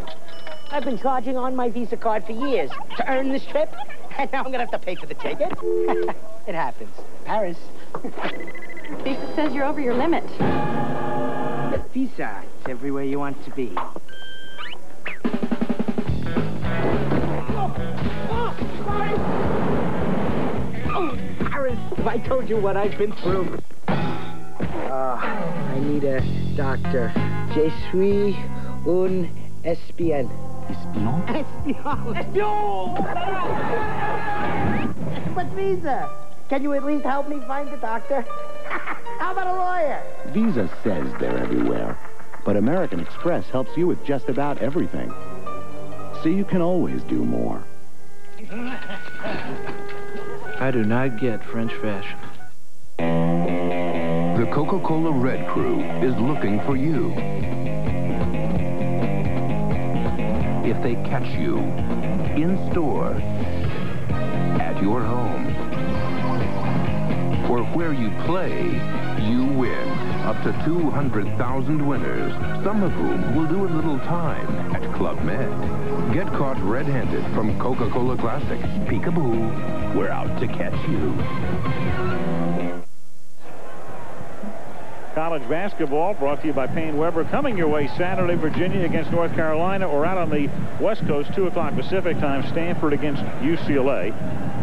I've been charging on my Visa card for years to earn this trip, and now I'm going to have to pay for the ticket. It happens. Paris. Visa says you're over your limit. Visa is everywhere you want to be. Oh, Paris, if I told you what I've been through. I need a doctor. Je suis un espion. Espion? Espion! Espion! But Visa, can you at least help me find the doctor? How about a lawyer? Visa says they're everywhere, but American Express helps you with just about everything. So you can always do more. I do not get French fashion. The Coca-Cola Red Crew is looking for you. If they catch you in store, at your home, or where you play, you win. Up to 200,000 winners, some of whom will do a little time at Club Med. Get caught red-handed from Coca-Cola Classic. Peekaboo, we're out to catch you. College basketball brought to you by Payne Weber. Coming your way Saturday, Virginia against North Carolina, or out on the West Coast, 2 o'clock Pacific time, Stanford against UCLA.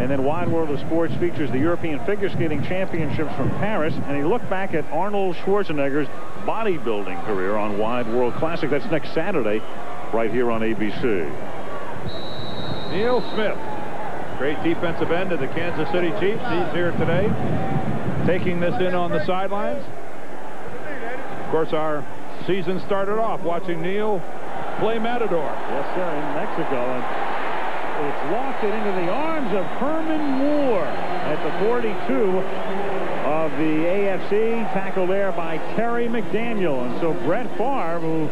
And then Wide World of Sports features the European Figure Skating Championships from Paris. And he looked back at Arnold Schwarzenegger's bodybuilding career on Wide World Classic. That's next Saturday, right here on ABC. Neil Smith, great defensive end of the Kansas City Chiefs. He's here today, taking this in on the sidelines. Of course, our season started off watching Neil play Matador. Yes, sir, in Mexico. And it's lofted into the arms of Herman Moore at the 42 of the AFC, tackled there by Terry McDaniel. And so Brett Favre, who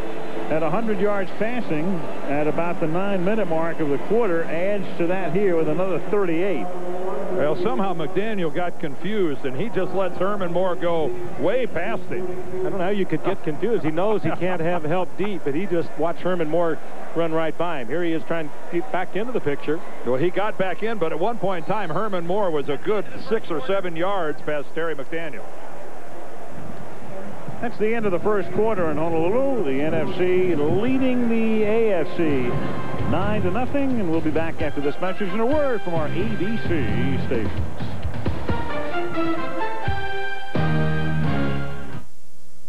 had 100 yards passing at about the 9-minute mark of the quarter, adds to that here with another 38. Well, somehow McDaniel got confused, and he just lets Herman Moore go way past him. I don't know how you could get confused. He knows he can't have help deep, but he just watched Herman Moore run right by him. Here he is trying to get back into the picture. Well, he got back in, but at one point in time, Herman Moore was a good 6 or 7 yards past Terry McDaniel. That's the end of the first quarter in Honolulu. The NFC leading the AFC 9-0, and we'll be back after this message and a word from our ABC stations.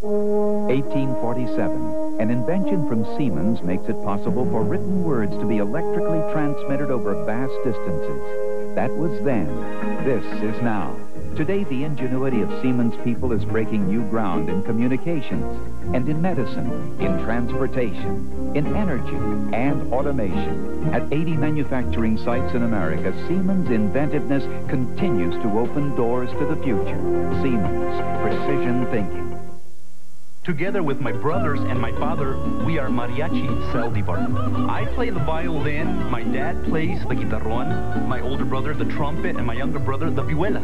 (1847). An invention from Siemens makes it possible for written words to be electrically transmitted over vast distances. That was then. This is now. Today, the ingenuity of Siemens people is breaking new ground in communications and in medicine, in transportation, in energy, and automation. At 80 manufacturing sites in America, Siemens' inventiveness continues to open doors to the future. Siemens, precision thinking. Together with my brothers and my father, we are Mariachi Saldivar. I play the violin, my dad plays the guitarron, my older brother the trumpet, and my younger brother the vihuela.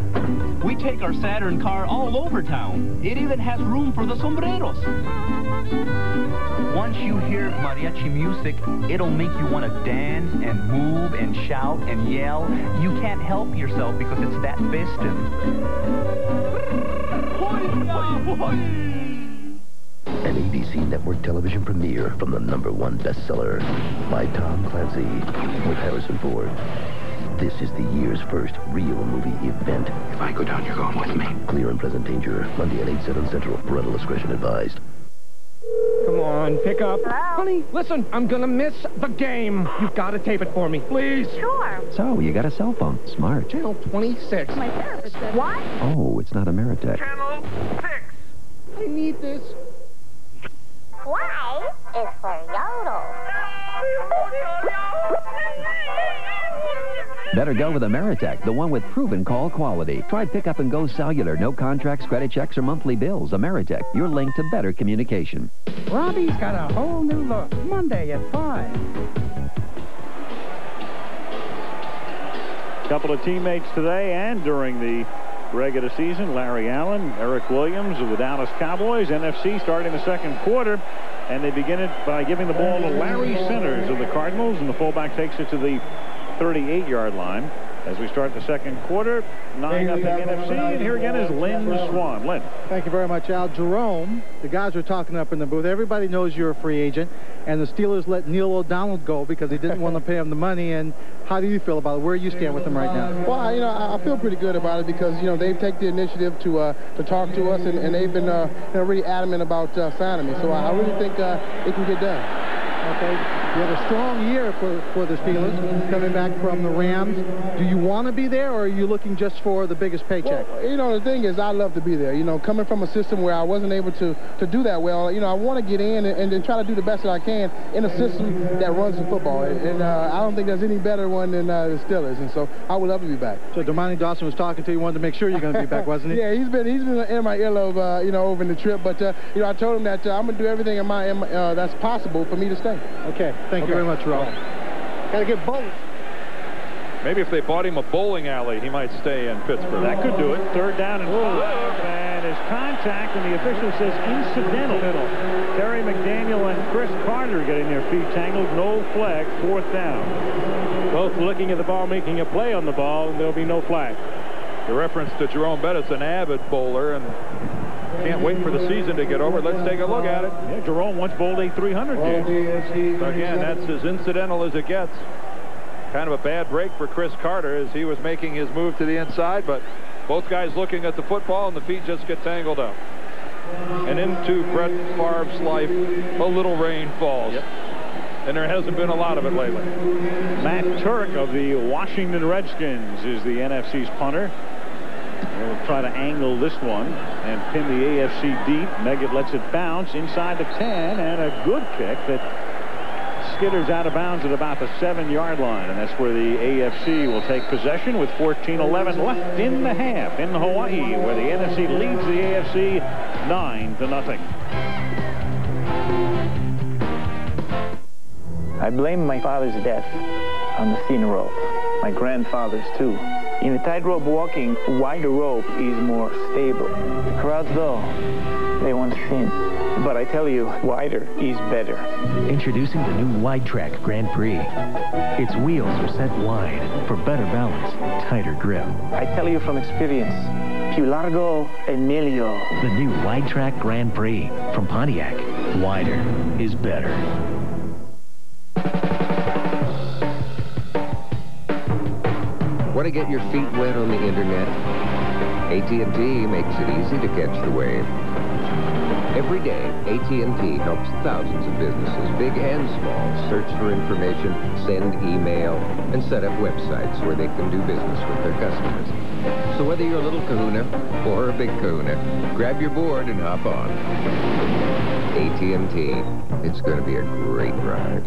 We take our Saturn car all over town. It even has room for the sombreros. Once you hear mariachi music, it'll make you want to dance and move and shout and yell. You can't help yourself because it's that festive. An ABC network television premiere from the #1 bestseller by Tom Clancy with Harrison Ford. This is the year's first real movie event. If I go down, you're going with me. Clear and present danger. Monday at 8/7 Central. Parental discretion advised. Come on, pick up. Hello? Honey, listen, I'm gonna miss the game. You've got to tape it for me, please. Sure. So, you got a cell phone. Smart. Channel 26. My therapist said... What? Oh, it's not Ameritech. Channel 6. I need this. Y is for yodel. Better go with Ameritech, the one with proven call quality. Try Pick Up and Go Cellular. No contracts, credit checks, or monthly bills. Ameritech, your link to better communication. Robbie's got a whole new look. Monday at 5. Couple of teammates today and during the regular season. Larry Allen, Eric Williams of the Dallas Cowboys. NFC starting the second quarter. And they begin it by giving the ball to Larry Centers of the Cardinals. And the fullback takes it to the 38-yard line. As we start the second quarter, 9-0 NFC, and here again is Lynn Swan. Lynn. Thank you very much, Al. Jerome, the guys were talking up in the booth. Everybody knows you're a free agent, and the Steelers let Neil O'Donnell go because they didn't want to pay him the money. And how do you feel about it? Where you stand with him right now? Well, I feel pretty good about it because, they've taken the initiative to talk to us, and they've been really adamant about signing me. So I really think it can get done. Okay, you had a strong year for the Steelers, coming back from the Rams. Do you want to be there, or are you looking just for the biggest paycheck? Well, the thing is, I love to be there. Coming from a system where I wasn't able to do that well, I want to get in and then try to do the best that I can in a system that runs the football. And I don't think there's any better one than the Steelers, and so I would love to be back. So Damani Dawson was talking to you, wanted to make sure you're going to be back, wasn't he? Yeah, he's been in my earlobe, over in the trip, but I told him that I'm going to do everything in my that's possible for me to stay. Okay, thank you very much, Ron. Got to get bowling. Maybe if they bought him a bowling alley, he might stay in Pittsburgh. That could do it. Third down and 5, and his contact, and the official says incidental. Terry McDaniel and Chris Carter getting their feet tangled. No flag. Fourth down. Both looking at the ball, making a play on the ball, and there'll be no flag. The reference to Jerome Bettis, an avid bowler, and can't wait for the season to get over. Let's take a look at it. Yeah, Jerome once bowled a 300 game. So again, that's as incidental as it gets. Kind of a bad break for Chris Carter as he was making his move to the inside, but both guys looking at the football, and the feet just get tangled up. And into Brett Favre's life, a little rain falls. Yep. And there hasn't been a lot of it lately. Matt Turk of the Washington Redskins is the NFC's punter. We'll try to angle this one and pin the AFC deep. Meggett lets it bounce inside the 10, and a good kick that skitters out of bounds at about the 7-yard line. And that's where the AFC will take possession with 14:11 left in the half in Hawaii, where the NFC leads the AFC 9-0. I blame my father's death on the thin rope. My grandfather's too. In a tightrope walking, wider rope is more stable. The crowds, though, they want thin. But I tell you, wider is better. Introducing the new Wide Track Grand Prix. Its wheels are set wide for better balance, tighter grip. I tell you from experience, più largo e meglio. The new Wide Track Grand Prix from Pontiac. Wider is better. Want to get your feet wet on the internet? AT&T makes it easy to catch the wave. Every day, AT&T helps thousands of businesses, big and small, search for information, send email, and set up websites where they can do business with their customers. So whether you're a little kahuna or a big kahuna, grab your board and hop on. AT&T. It's going to be a great ride.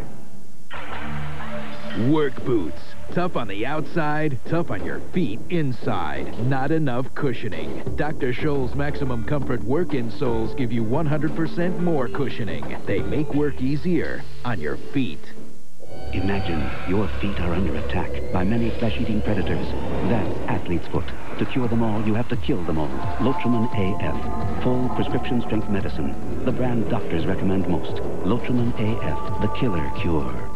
Work boots. Tough on the outside, tough on your feet inside. Not enough cushioning. Dr. Scholl's Maximum Comfort work insoles give you 100% more cushioning. They make work easier on your feet. Imagine your feet are under attack by many flesh-eating predators. That's athlete's foot. To cure them all, you have to kill them all. Lotrimin AF. Full prescription strength medicine. The brand doctors recommend most. Lotrimin AF, the killer cure.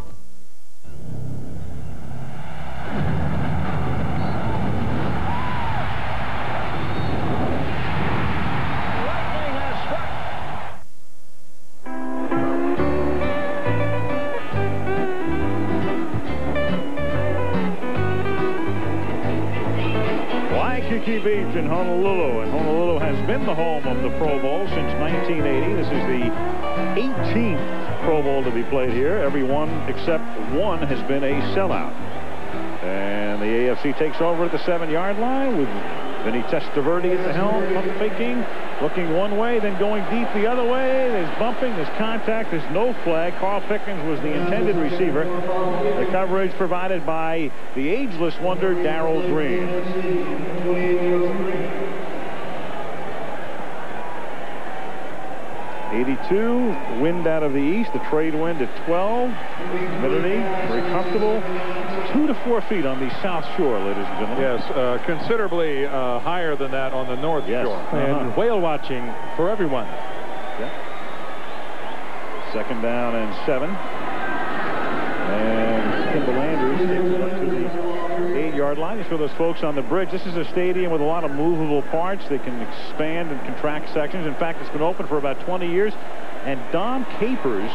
Waikiki Beach in Honolulu, and Honolulu has been the home of the Pro Bowl since 1980. This is the 18th Pro Bowl to be played here. Every one except one has been a sellout. And the AFC takes over at the 7-yard line with Vinny Testaverde at the helm, pump faking, looking one way, then going deep the other way. There's bumping, there's contact, there's no flag. Carl Pickens was the intended receiver. The coverage provided by the ageless wonder, Darrell Green. 82, wind out of the east, the trade wind at 12. Humidity, very comfortable. 2 to 4 feet on the south shore, ladies and gentlemen. Yes, considerably higher than that on the north shore. And whale watching for everyone. Yep. 2nd down and 7. And Kimball Andrews takes it up to the 8-yard line. Just for those folks on the bridge, this is a stadium with a lot of movable parts. They can expand and contract sections. In fact, it's been open for about 20 years. And Don Capers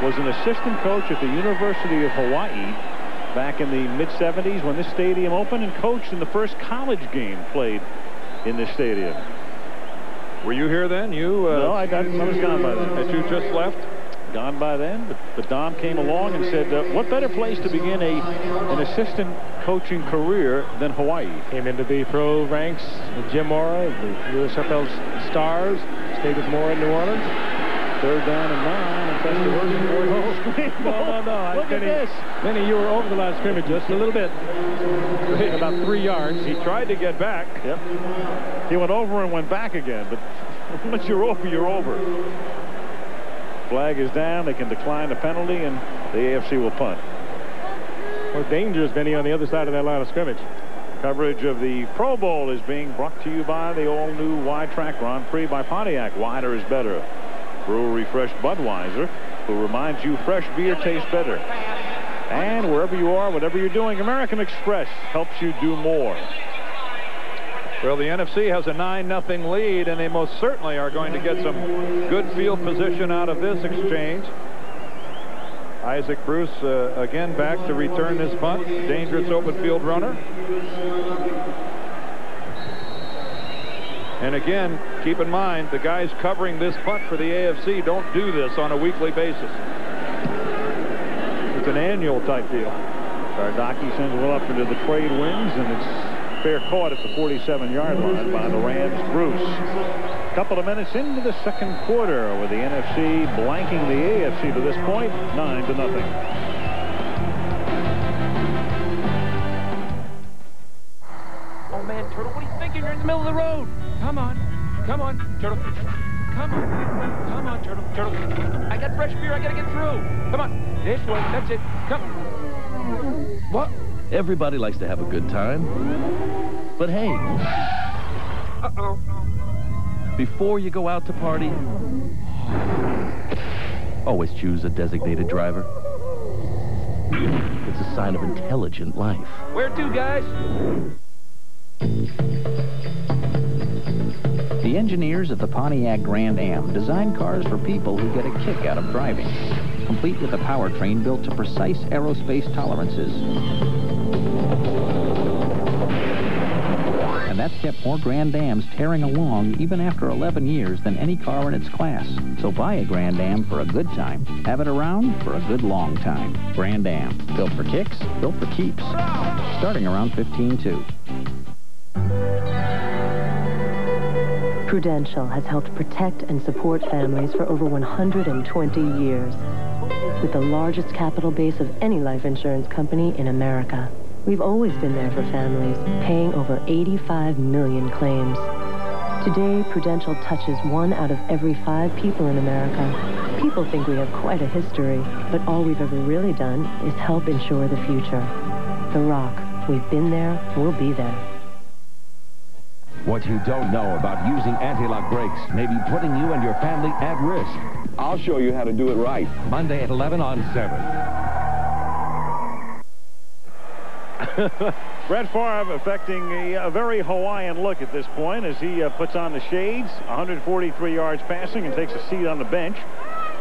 was an assistant coach at the University of Hawaii back in the mid-70s when this stadium opened, and coached in the first college game played in this stadium. Were you here then? No, I was gone by then. That you just left? Gone by then, but Don came along and said, what better place to begin an assistant coaching career than Hawaii? Came into the pro ranks with Jim Mora, the USFL Stars, stayed with Mora in New Orleans. 3rd down and 9, and Testaverde. No. Look at this. Vinny, you were over the line of scrimmage just a little bit. About 3 yards. He tried to get back. Yep. He went over and went back again, but once you're over, you're over. Flag is down. They can decline the penalty, and the AFC will punt. Well, dangerous, Vinny, on the other side of that line of scrimmage. Coverage of the Pro Bowl is being brought to you by the all-new Wide Track Grand Prix by Pontiac. Wider is better. Brewery Fresh Budweiser, who reminds you fresh beer tastes better. And wherever you are, whatever you're doing, American Express helps you do more. Well, the NFC has a 9-0 lead, and they most certainly are going to get some good field position out of this exchange. Isaac Bruce again back to return this punt. Dangerous open field runner. And again, keep in mind, the guys covering this punt for the AFC don't do this on a weekly basis. It's an annual type deal. Sardaki sends one up into the trade winds, and it's fair caught at the 47-yard line by the Rams' Bruce. A couple of minutes into the 2nd quarter, with the NFC blanking the AFC to this point, 9-0. Oh man, Turtle, what are you thinking? You're in the middle of the road. Come on, Turtle. Come on, Turtle. I got fresh beer. I gotta get through. Come on, this way. That's it. Come. What? Everybody likes to have a good time. But hey, before you go out to party, always choose a designated driver. It's a sign of intelligent life. Where to, guys? The engineers at the Pontiac Grand Am design cars for people who get a kick out of driving, complete with a powertrain built to precise aerospace tolerances. And that's kept more Grand Ams tearing along even after 11 years than any car in its class. So buy a Grand Am for a good time. Have it around for a good long time. Grand Am. Built for kicks, built for keeps. Starting around 15.2. Prudential has helped protect and support families for over 120 years. With the largest capital base of any life insurance company in America. We've always been there for families, paying over 85 million claims. Today, Prudential touches 1 out of every 5 people in America. People think we have quite a history, but all we've ever really done is help insure the future. The Rock, we've been there, we'll be there. What you don't know about using anti-lock brakes may be putting you and your family at risk. I'll show you how to do it right. Monday at 11 on 7. Brett Favre affecting a very Hawaiian look at this point as he puts on the shades, 143 yards passing, and takes a seat on the bench,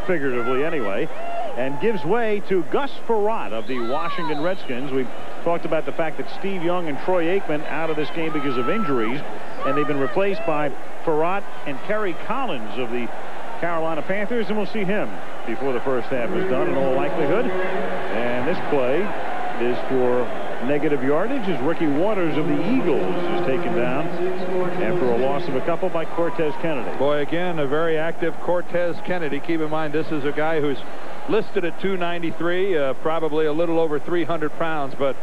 figuratively anyway, and gives way to Gus Frerotte of the Washington Redskins. We've talked about the fact that Steve Young and Troy Aikman out of this game because of injuries, and they've been replaced by Frerotte and Kerry Collins of the Carolina Panthers, and we'll see him before the first half is done in all likelihood. And this play is for negative yardage as Ricky Waters of the Eagles is taken down after a loss of a couple by Cortez Kennedy. Boy, again, a very active Cortez Kennedy. Keep in mind, this is a guy who's listed at 293, probably a little over 300 pounds, but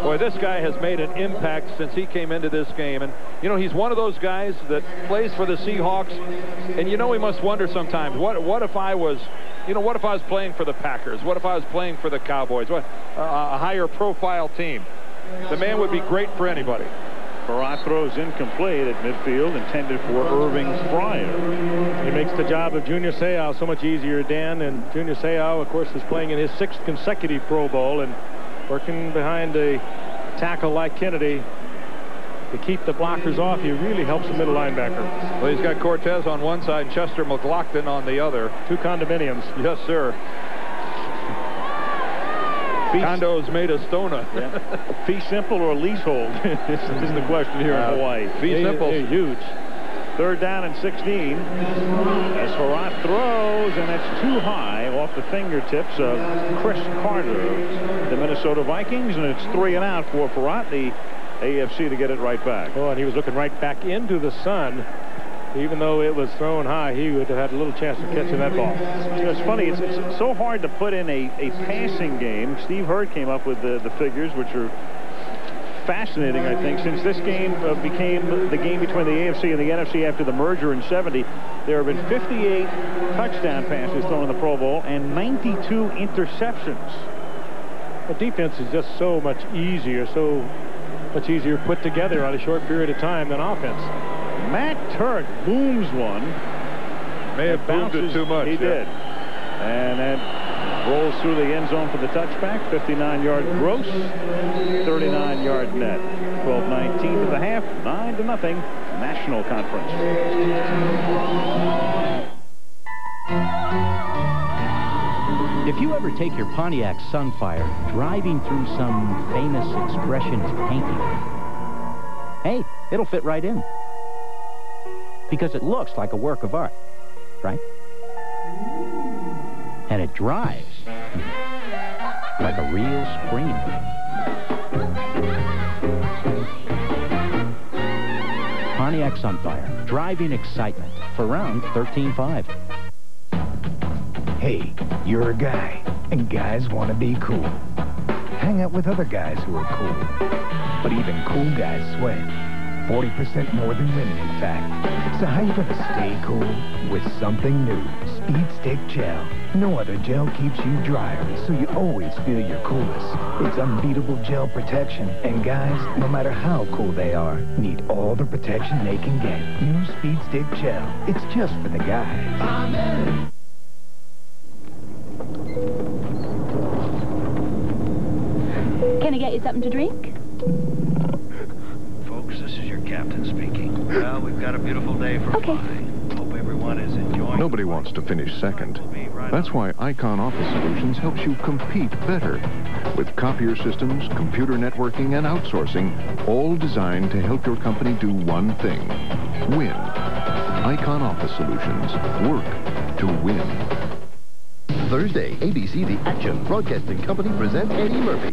boy, this guy has made an impact since he came into this game. And, you know, he's one of those guys that plays for the Seahawks. And, you know, we must wonder sometimes, what if I was, you know, what if I was playing for the Packers? What if I was playing for the Cowboys? What, a higher profile team? The man would be great for anybody. Farrat throws incomplete at midfield, intended for Irving Fryer. He makes the job of Junior Seau so much easier, Dan. And Junior Seau, of course, is playing in his 6th consecutive Pro Bowl and working behind a tackle like Kennedy to keep the blockers off. He really helps the middle linebacker. Well, he's got Cortez on one side and Chester McLaughlin on the other. 2 condominiums. Yes, sir. Condos made of Stona. Yeah. Fee simple or leasehold is the question here in Hawaii. Fee simple. Huge. 3rd down and 16 as Farrat throws, and it's too high off the fingertips of Chris Carter of the Minnesota Vikings, and it's 3 and out for Farrat, the AFC, to get it right back. Oh, and he was looking right back into the sun. Even though it was thrown high, he would have had a little chance of catching that ball. You know, it's funny. It's so hard to put in a passing game. Steve Hurd came up with the figures, which are fascinating, I think, since this game became the game between the AFC and the NFC after the merger in '70. There have been 58 touchdown passes thrown in the Pro Bowl and 92 interceptions. The defense is just so much easier put together on a short period of time than offense. Matt Turk booms one. May have boomed it too much. He did. And that rolls through the end zone for the touchback. 59-yard gross, 39-yard net. 12-19 to the half, 9-0, National Conference. If you ever take your Pontiac Sunfire driving through some famous expressionist painting, hey, it'll fit right in. Because it looks like a work of art, right? And it drives like a real scream. Pontiac Sunfire, driving excitement for round 13.5. Hey, you're a guy, and guys want to be cool. Hang out with other guys who are cool. But even cool guys sweat. 40% more than women, in fact. So how you gonna stay cool? With something new. Speed Stick Gel. No other gel keeps you drier, so you always feel your coolest. It's unbeatable gel protection, and guys, no matter how cool they are, need all the protection they can get. New Speed Stick Gel. It's just for the guys. Can I get you something to drink? Folks, this is your captain speaking. Well, we've got a beautiful day for flying. Hope everyone is enjoying. Nobody wants to finish second. That's why Icon Office Solutions helps you compete better. With copier systems, computer networking, and outsourcing, all designed to help your company do one thing: win. Icon Office Solutions. Work to win. Thursday, ABC The Action Broadcasting Company presents Eddie Murphy.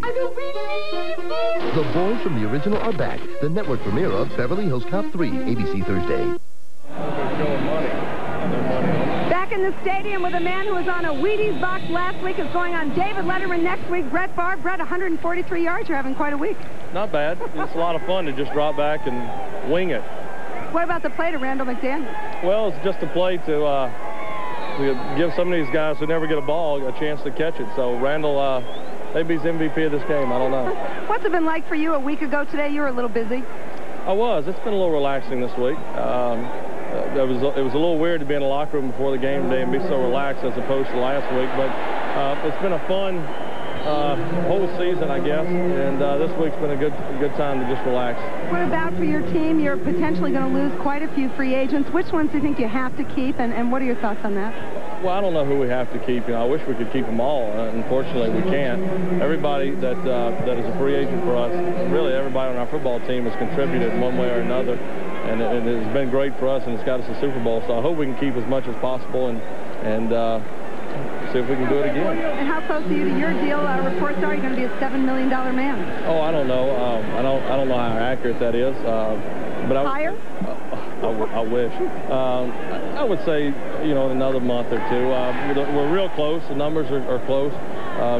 The boys from the original are back. The network premiere of Beverly Hills Cop 3, ABC Thursday. Back in the stadium with a man who was on a Wheaties box last week is going on David Letterman next week. Brett Favre. Brett, 143 yards. You're having quite a week. Not bad. It's a lot of fun to just drop back and wing it. What about the play to Randall McDaniel? Well, it's just a play to give some of these guys who never get a ball a chance to catch it. So Randall, maybe he's MVP of this game. I don't know. What's it been like for you a week ago today? You were a little busy. I was. It's been a little relaxing this week. It was a little weird to be in the locker room before the game today and be so relaxed as opposed to last week. But it's been a fun whole season, I guess. And this week's been a good time to just relax. What about for your team? You're potentially going to lose quite a few free agents. Which ones do you think you have to keep, and what are your thoughts on that? Well, I don't know who we have to keep. I wish we could keep them all. Unfortunately, we can't. Everybody that is a free agent for us, really everybody on our football team has contributed in one way or another, and it's been great for us, and it's got us a Super Bowl. So I hope we can keep as much as possible and see if we can do it again. And how close are you to your deal? Reports are you're going to be a $7 million man. Oh, I don't know. I don't know how accurate that is. But higher? I wish. I would say, in another month or two. We're real close. The numbers are close.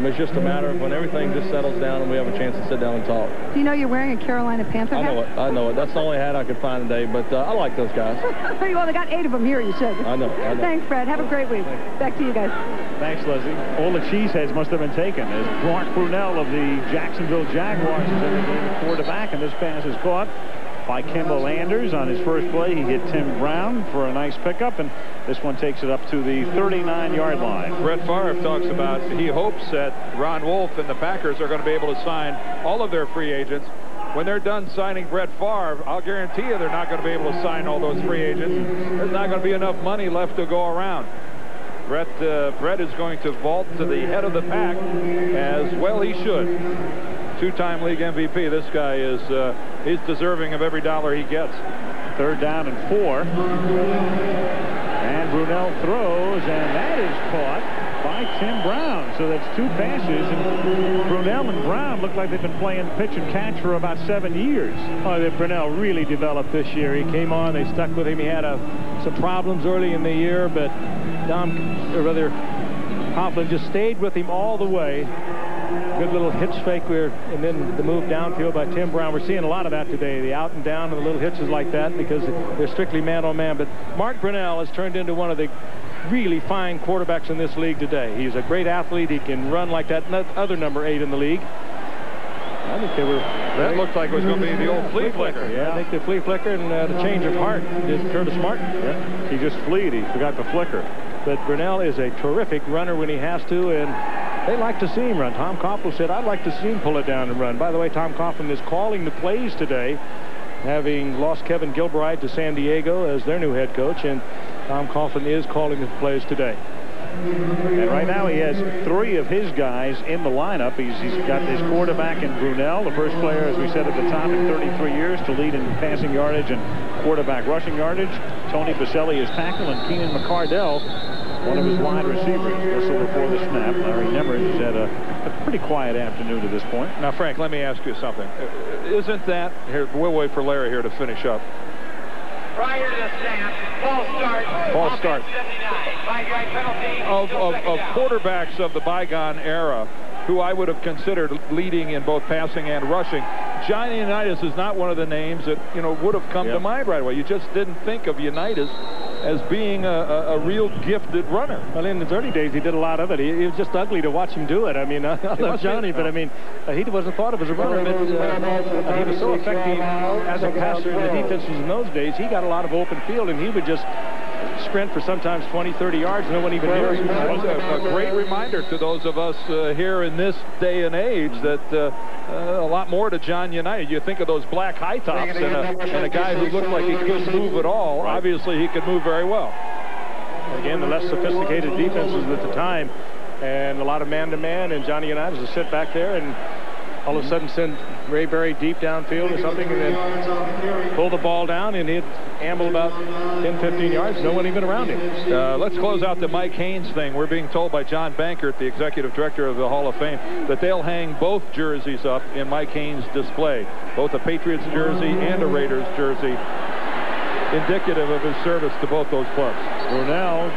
It's just a matter of when everything just settles down and we have a chance to sit down and talk. Do you know you're wearing a Carolina Panther hat? I know it. That's the only hat I could find today, but I like those guys. Well, they got 8 of them here, you should. I know. Thanks, Fred. Have a great week. Back to you guys. Thanks, Leslie. All the cheeseheads must have been taken as Mark Brunell of the Jacksonville Jaguars is in the game at quarterback, and this pass is caught by Kimball Anders on his first play. He hit Tim Brown for a nice pickup, and this one takes it up to the 39-yard line. Brett Favre talks about he hopes that Ron Wolf and the Packers are going to be able to sign all of their free agents. When they're done signing Brett Favre, I'll guarantee you they're not going to be able to sign all those free agents. There's not going to be enough money left to go around. Brett is going to vault to the head of the pack, as well he should. Two-time league MVP. This guy is he's deserving of every dollar he gets. 3rd down and 4. And Brunell throws, and that is caught by Tim Brown. So that's 2 passes, and Brunell and Brown look like they've been playing pitch and catch for about 7 years. Oh, Brunell really developed this year. He came on, they stuck with him. He had some problems early in the year, but Coughlin just stayed with him all the way. Good little hitch fake and then the move downfield by Tim Brown. We're seeing a lot of that today, the out and down and the little hitches like that, because they're strictly man-on-man. But Mark Brunell has turned into one of the really fine quarterbacks in this league today. He's a great athlete. He can run like that other number 8 in the league. I think that looked like it was going to be the old flea flicker. Yeah, I think the flea flicker and the change of heart did Curtis Martin. Yeah. He just fleed. He forgot the flicker. But Brunell is a terrific runner when he has to, and they like to see him run. Tom Coughlin said, I'd like to see him pull it down and run. By the way, Tom Coughlin is calling the plays today, having lost Kevin Gilbride to San Diego as their new head coach, and Tom Coughlin is calling the plays today. And right now he has 3 of his guys in the lineup. He's got his quarterback in Brunell, the first player, as we said at the top, in 33 years to lead in passing yardage and quarterback rushing yardage. Tony Baselli is tackle, and Keenan McCardell, one of his wide receivers, whistle before the snap. Larry Nemers has had a pretty quiet afternoon to this point. Now, Frank, let me ask you something. Isn't that, here, we'll wait for Larry here to finish up. Prior to the snap, false start. Of quarterbacks of the bygone era, who I would have considered leading in both passing and rushing, Johnny Unitas is not one of the names that would have come to mind right away. You just didn't think of Unitas as being a real gifted runner. Well, in his early days, he did a lot of it. He was just ugly to watch him do it. I mean, I love Johnny, but I mean, he wasn't thought of as a runner. But, he was so effective as a passer in the defenses in those days. He got a lot of open field, and he would just sprint for sometimes 20, 30 yards. No one even knew him. That was a great reminder to those of us here in this day and age that a lot more to John Unitas. You think of those black high tops and a guy who looked like he couldn't move at all. Right. Obviously, he could move very well. Again, the less sophisticated defenses at the time, and a lot of man-to-man, and Johnny Unitas would sit back there and all of a sudden send Ray Berry deep downfield or something, and then pull the ball down, and he'd amble about 10, 15 yards, no one even around him. Let's close out the Mike Haynes thing. We're being told by John Bankert, the executive director of the Hall of Fame, that they'll hang both jerseys up in Mike Haynes' display, both a Patriots jersey and a Raiders jersey, indicative of his service to both those clubs. Brunell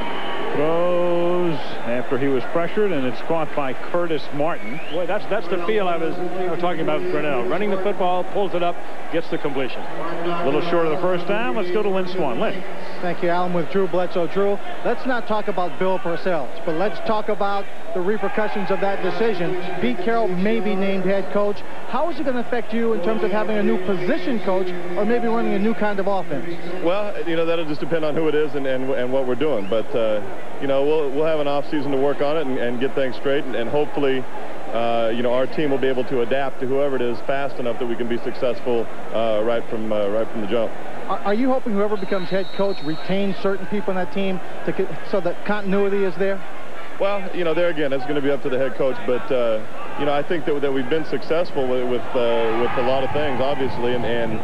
throws after he was pressured, and it's caught by Curtis Martin. Boy, that's the feel I was talking about with Brunell. Running the football, pulls it up, gets the completion. A little short of the first down. Let's go to Lynn Swann. Lynn. Thank you, Alan, with Drew Bledsoe. Drew, let's not talk about Bill Parcells, but let's talk about the repercussions of that decision. Pete Carroll may be named head coach. How is it going to affect you in terms of having a new position coach or maybe running a new kind of offense? Well, that'll just depend on who it is and what we're doing. But, we'll have an off season to work on it and get things straight. And hopefully, our team will be able to adapt to whoever it is fast enough that we can be successful right from the jump. Are you hoping whoever becomes head coach retains certain people in that team so that continuity is there? Well, there again, it's going to be up to the head coach, but I think that we've been successful with a lot of things, obviously, and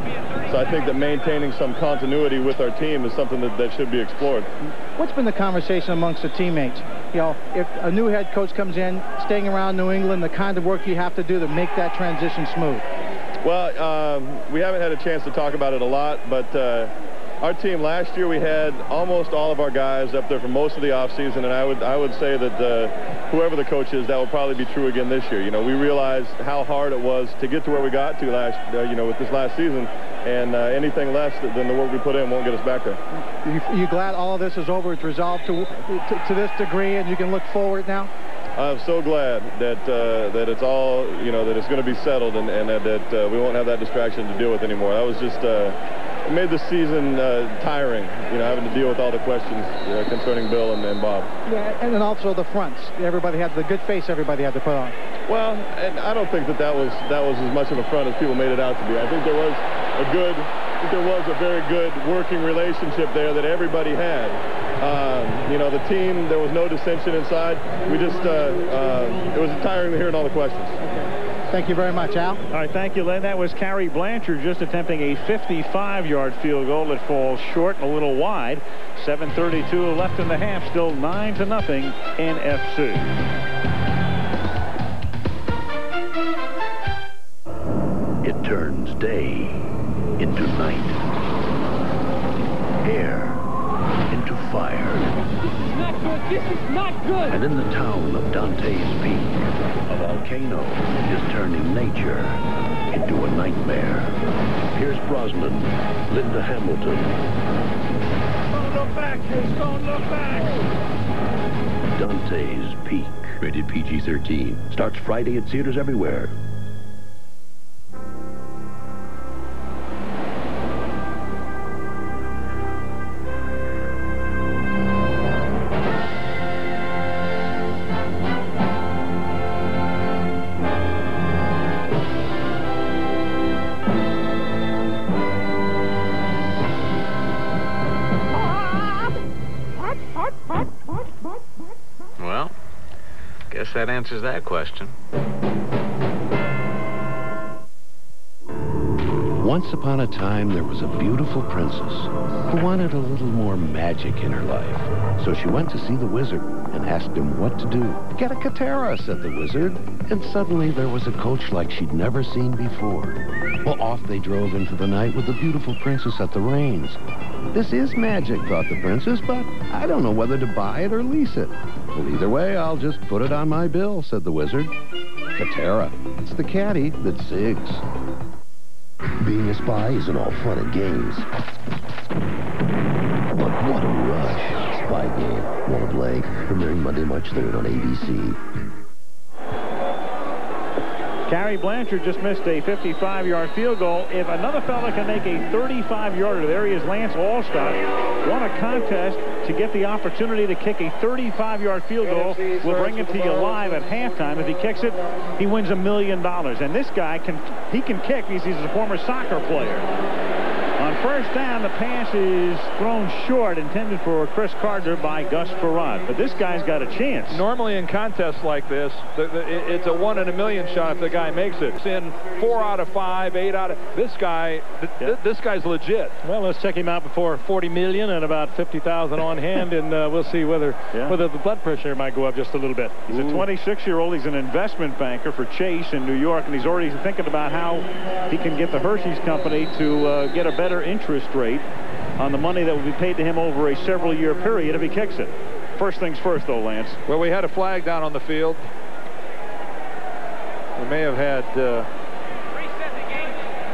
so I think that maintaining some continuity with our team is something that should be explored. What's been the conversation amongst the teammates? If a new head coach comes in, staying around New England, the kind of work you have to do to make that transition smooth. Well, we haven't had a chance to talk about it a lot, but our team last year, we had almost all of our guys up there for most of the offseason, and I would say that whoever the coach is, that will probably be true again this year. We realized how hard it was to get to where we got to with this last season, and anything less than the work we put in won't get us back there. You glad all of this is over? It's resolved to this degree, and you can look forward now? I'm so glad that it's all, that it's going to be settled, and that we won't have that distraction to deal with anymore. That was just it made the season tiring, having to deal with all the questions concerning Bill and Bob. Yeah, and then also the fronts. Everybody had the good face everybody had to put on. Well, and I don't think that was as much of a front as people made it out to be. I think there was a very good working relationship there that everybody had. The team, there was no dissension inside. We just, it was tiring to hear all the questions. Okay. Thank you very much, Al. All right, thank you, Len. That was Carrie Blanchard just attempting a 55-yard field goal that falls short and a little wide. 7:32 left in the half, still 9-0 NFC. It turns day into night, air into fire. This is not good. This is not good. And in the town of Dante's Peak, a volcano is turning nature into a nightmare. Pierce Brosnan, Linda Hamilton. Don't look back, kids. Don't look back. Dante's Peak. Rated PG-13. Starts Friday at theaters everywhere. Well, guess that answers that question. Once upon a time, there was a beautiful princess who wanted a little more magic in her life. So she went to see the wizard and asked him what to do. Get a Katera, said the wizard. And suddenly there was a coach like she'd never seen before. Well, off they drove into the night with the beautiful princess at the reins. This is magic, thought the princess, but I don't know whether to buy it or lease it. Well, either way, I'll just put it on my bill, said the wizard. Katera, it's the caddy that zigs. Being a spy isn't all fun and games. But what a rush. Spy Game. Want to play? Premiering Monday, March 3rd on ABC. Carrie Blanchard just missed a 55-yard field goal. If another fella can make a 35-yarder, there he is, Lance Alstott, won a contest to get the opportunity to kick a 35-yard field goal. We'll bring it to you live at halftime. If he kicks it, he wins $1 million. And this guy can kick because he's a former soccer player. On first down, the pass is thrown short, intended for Chris Gardner by Gus Frerotte. But this guy's got a chance. Normally in contests like this, it's a 1 in a million shot if the guy makes it. It's in 4 out of 5, 8 out of... This guy, this guy's legit. Well, let's check him out before $40 million and about $50,000 on hand, and we'll see whether the blood pressure might go up just a little bit. He's a 26-year-old. He's an investment banker for Chase in New York, and he's already thinking about how he can get the Hershey's company to get a better interest rate on the money that will be paid to him over a several-year period if he kicks it. First things first, though, Lance. Well, we had a flag down on the field. We may have had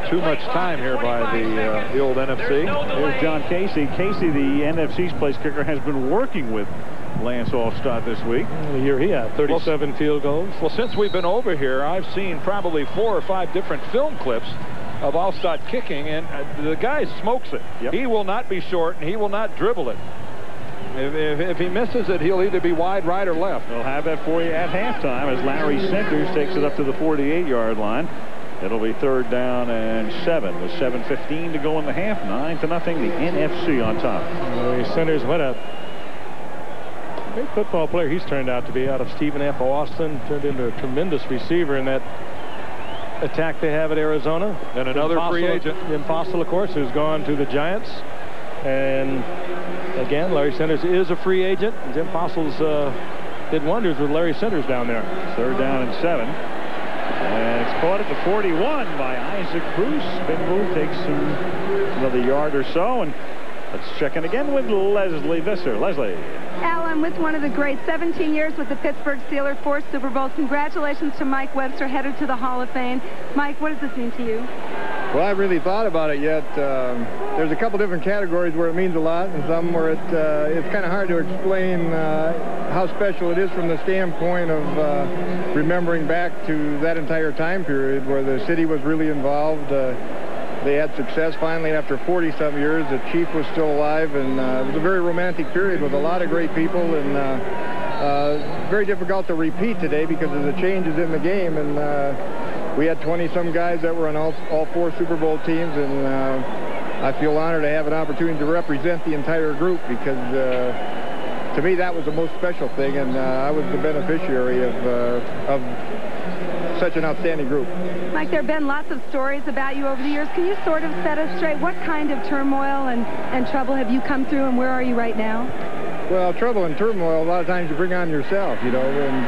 too much time here by the old NFC. There's John Casey. Casey, the NFC's place kicker, has been working with Lance Alstott this week. The year he had 37 field goals. Well, since we've been over here, I've seen probably 4 or 5 different film clips of Alstott kicking, and the guy smokes it. Yep. He will not be short, and he will not dribble it. If he misses it, he'll either be wide right or left. We'll have that for you at halftime as Larry Senters takes it up to the 48-yard line. It'll be 3rd down and 7 with 7:15 to go in the half. 9-0. The NFC on top. Larry Centers, what a great football player he's turned out to be, out of Stephen F. Austin. Turned into a tremendous receiver in that attack they have at Arizona. And another free agent. Jim Fossil, of course, who's gone to the Giants. And again, Larry Centers is a free agent. Jim Fossil's did wonders with Larry Centers down there. 3rd down and 7. And it's caught at the 41 by Isaac Bruce. Big move, takes another yard or so. And let's check in again with Leslie Visser. Leslie. Alan, with one of the great 17 years with the Pittsburgh Steelers, 4 Super Bowls. Congratulations to Mike Webster, headed to the Hall of Fame. Mike, what does this mean to you? Well, I haven't really thought about it yet. There's a couple different categories where it means a lot, and some where it's kind of hard to explain how special it is from the standpoint of remembering back to that entire time period where the city was really involved. They had success finally after 40-some years. The chief was still alive, and it was a very romantic period with a lot of great people, and very difficult to repeat today because of the changes in the game. And we had 20-some guys that were on all 4 Super Bowl teams, and I feel honored to have an opportunity to represent the entire group because to me that was the most special thing, and I was the beneficiary of such an outstanding group. Mike, there have been lots of stories about you over the years. Can you sort of set us straight? What kind of turmoil and trouble have you come through, and where are you right now? Well, trouble and turmoil, a lot of times you bring on yourself, you know, and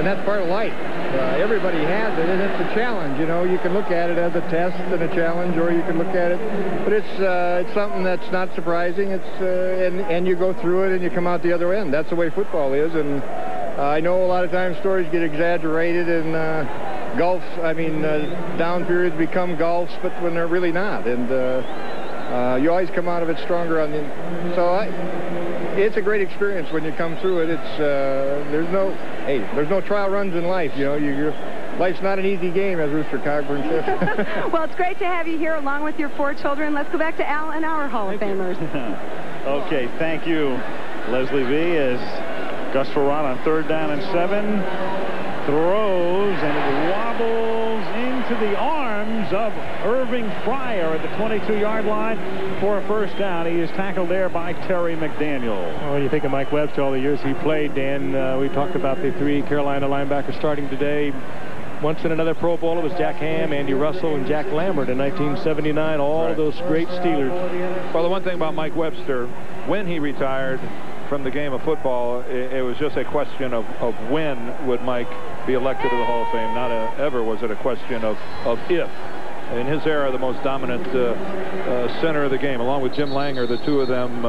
that's part of life. Everybody has it, and it's a challenge, you know. You can look at it as a test and a challenge, or you can look at it, but it's something that's not surprising. It's and you go through it and you come out the other end. That's the way football is, and I know a lot of times stories get exaggerated, and down periods become gulfs, but when they're really not, and you always come out of it stronger on the. It's a great experience when you come through it. It's there's no trial runs in life. You know, life's not an easy game, as Rooster Cogburn said. Well, it's great to have you here along with your 4 children. Let's go back to Al and our Hall of Famers. Okay, thank you, Leslie V. As Gus Frerotte on 3rd down and 7 throws, and it wobbles into the arms of Irving Fryer at the 22-yard line for a 1st down. He is tackled there by Terry McDaniel. Well, when you think of Mike Webster, all the years he played, Dan, we talked about the 3 Carolina linebackers starting today. Once in another Pro Bowl, it was Jack Ham, Andy Russell, and Jack Lambert in 1979. All of those great Steelers. Well, the one thing about Mike Webster, when he retired from the game of football, it was just a question of when would Mike be elected to the Hall of Fame. Not ever was it a question of if. In his era, the most dominant center of the game, along with Jim Langer, the two of them,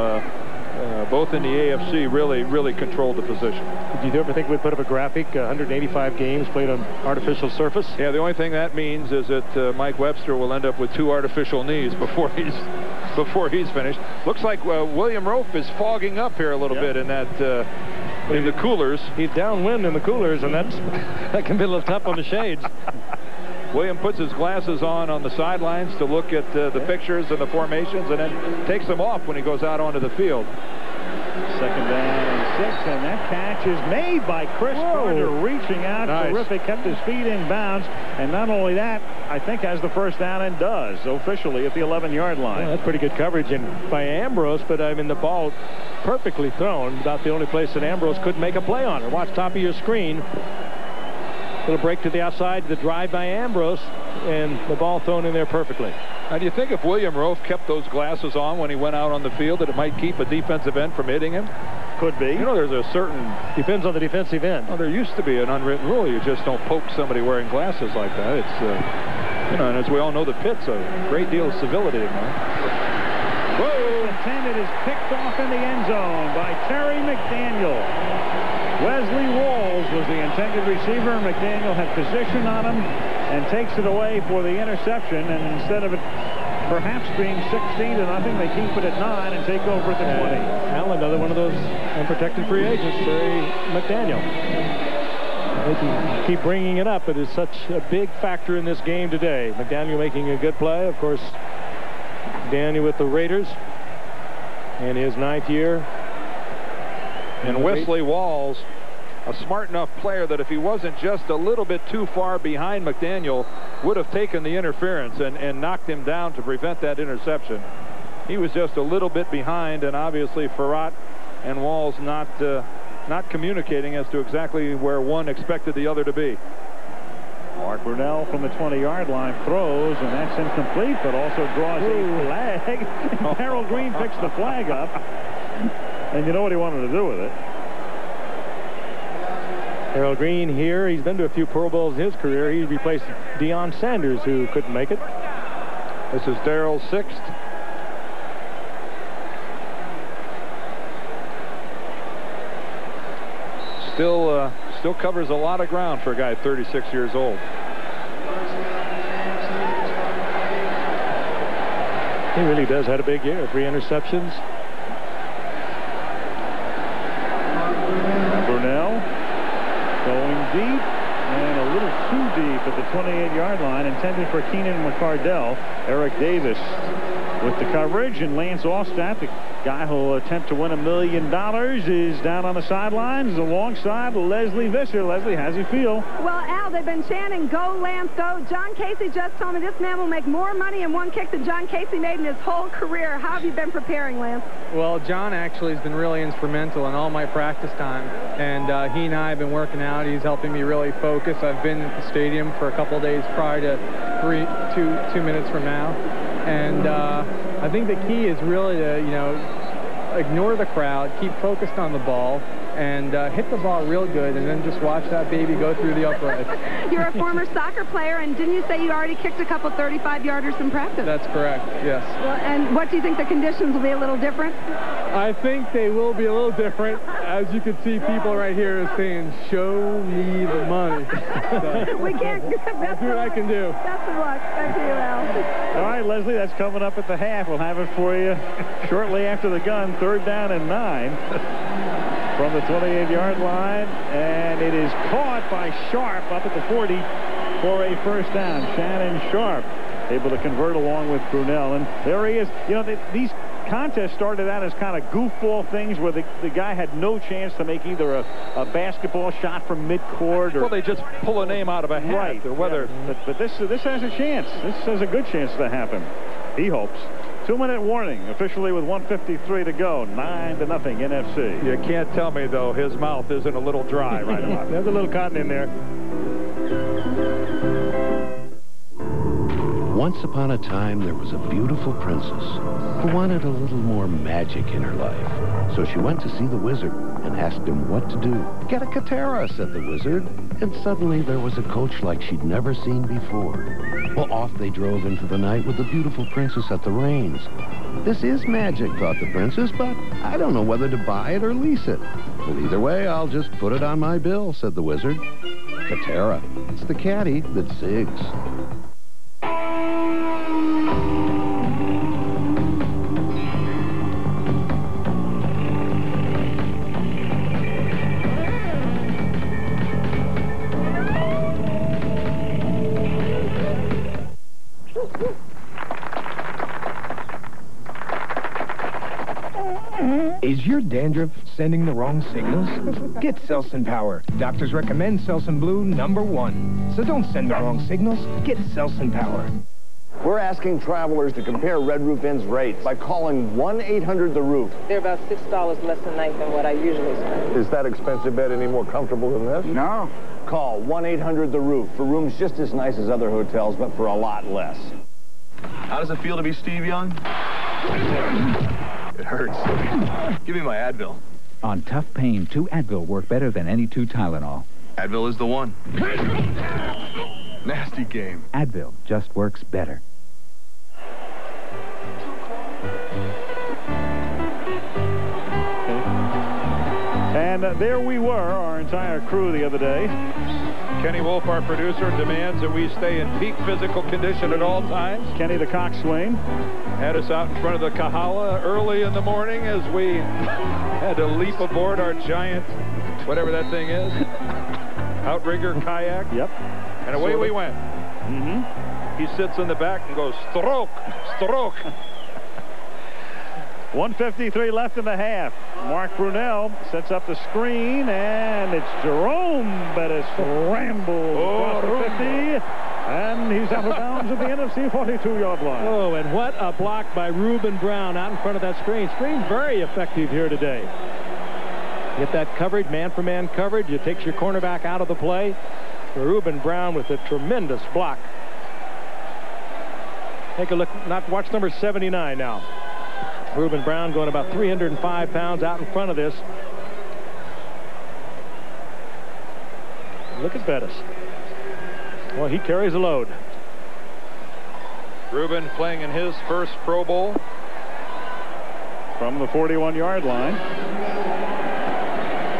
both in the AFC, really controlled the position. Did you ever think we'd put up a graphic, 185 games played on artificial surface? Yeah, the only thing that means is that Mike Webster will end up with 2 artificial knees before he's finished. Looks like William Rofe is fogging up here a little bit in that in the coolers. He's downwind in the coolers, and that can be a little tough on the shades. William puts his glasses on the sidelines to look at the pictures and the formations, and then takes them off when he goes out onto the field. 2nd down and 6, and that catch is made by Chris Carter, reaching out. Nice. Terrific, kept his feet in bounds, and not only that, I think has the 1st down and does officially at the 11-yard line. Well, that's pretty good coverage by Ambrose, but I mean the ball perfectly thrown. About the only place that Ambrose could make a play on it. Watch top of your screen. Little break to the outside, the drive by Ambrose, and the ball thrown in there perfectly. Now, do you think if William Rofe kept those glasses on when he went out on the field that it might keep a defensive end from hitting him? Could be. You know, there's a certain... Depends on the defensive end. Well, there used to be an unwritten rule. You just don't poke somebody wearing glasses like that. It's, you know, and as we all know, the pit's a great deal of civility in there. Whoa! Intended is picked off in the end zone by Terry McDaniel. Wesley Walls was the intended receiver. McDaniel had position on him and takes it away for the interception. And instead of it perhaps being 16-0, they keep it at 9 and take over at the 20. Allen, another one of those unprotected free agents, Terry McDaniel. They can keep bringing it up, but it's such a big factor in this game today. McDaniel making a good play. Of course, McDaniel with the Raiders in his 9th year. And Wesley Walls a smart enough player that if he wasn't just a little bit too far behind McDaniel, would have taken the interference and knocked him down to prevent that interception. He was just a little bit behind, and obviously Farrat and Walls not communicating as to exactly where one expected the other to be. Mark Brunell from the 20-yard line throws, and that's incomplete, but also draws a flag. Harold Green picks the flag up, and you know what he wanted to do with it. Harold Green here, he's been to a few Pro Bowls in his career. He replaced Deion Sanders, who couldn't make it. This is Darrell's 6th. Still covers a lot of ground for a guy 36 years old. He really does have a big year. 3 interceptions. Brunell going deep and a little too deep at the 28-yard line, intended for Keenan McCardell. Eric Davis with the coverage, and Lance Ostap, the guy who will attempt to win $1 million, is down on the sidelines alongside Leslie Visser. Leslie, how's he feel? Well, Al, they've been chanting, "Go, Lance, go." John Casey just told me this man will make more money in one kick than John Casey made in his whole career. How have you been preparing, Lance? Well, John actually has been really instrumental in all my practice time, and he and I have been working out. He's helping me really focus. I've been at the stadium for a couple of days prior to 2 minutes from now, and I think the key is really to, ignore the crowd, keep focused on the ball, and hit the ball real good, and then just watch that baby go through the uprights. You're a former soccer player, and didn't you say you already kicked a couple 35-yarders in practice? That's correct, yes. Well, and what do you think, the conditions will be a little different? I think they will be a little different. As you can see, people right here are saying, "Show me the money." So, we can't. I'll do what I can do. Best of luck. Thank you, Al. All right, Leslie, that's coming up at the half. We'll have it for you shortly after the gun. 3rd down and 9 from the 28-yard line, and it is caught by Sharp up at the 40 for a first down. Shannon Sharp able to convert along with Brunell, and there he is. These contests started out as kind of goofball things where the guy had no chance to make either a basketball shot from midcourt, or they just pull a name out of a hat, right, or whether. Yeah. But this has a chance. This has a good chance to happen. He hopes. 2-minute warning, officially with 1:53 to go. 9-0 NFC. You can't tell me, though, his mouth isn't a little dry right now. There's a little cotton in there. Once upon a time, there was a beautiful princess who wanted a little more magic in her life. So she went to see the wizard and asked him what to do. Get a Katera, said the wizard. And suddenly there was a coach like she'd never seen before. Well, off they drove into the night with the beautiful princess at the reins. This is magic, thought the princess, but I don't know whether to buy it or lease it. Well, either way, I'll just put it on my bill, said the wizard. Katera. It's the caddy that zigs. Is your dandruff sending the wrong signals? Get Selsun Power. Doctors recommend Selsun Blue #1. So don't send the wrong signals. Get Selsun Power. We're asking travelers to compare Red Roof Inn's rates by calling 1-800-THE-ROOF. They're about $6 less a night than what I usually spend. Is that expensive bed any more comfortable than this? No. Call 1-800-THE-ROOF for rooms just as nice as other hotels, but for a lot less. How does it feel to be Steve Young? It hurts. Give me my Advil. On tough pain, 2 Advil work better than any 2 Tylenol. Advil is the one. Nasty game. Advil just works better. And there we were, our entire crew the other day. Kenny Wolf, our producer, demands that we stay in peak physical condition at all times. Kenny the coxswain had us out in front of the Kahala early in the morning as we had to leap aboard our giant, whatever that thing is, outrigger kayak. Yep. And away we went. He sits in the back and goes, stroke, stroke. 1:53 left in the half. Mark Brunell sets up the screen, and it's Jerome Bettis rambles across the 50, and he's out of bounds at the NFC 42-yard line. Oh, and what a block by Reuben Brown out in front of that screen. Screen's very effective here today. Get that coverage, man-for-man coverage. It takes your cornerback out of the play. Reuben Brown with a tremendous block. Take a look. Watch number 79 now. Reuben Brown going about 305 pounds out in front of this. Look at Bettis. Well, he carries a load. Reuben playing in his first Pro Bowl. From the 41-yard line.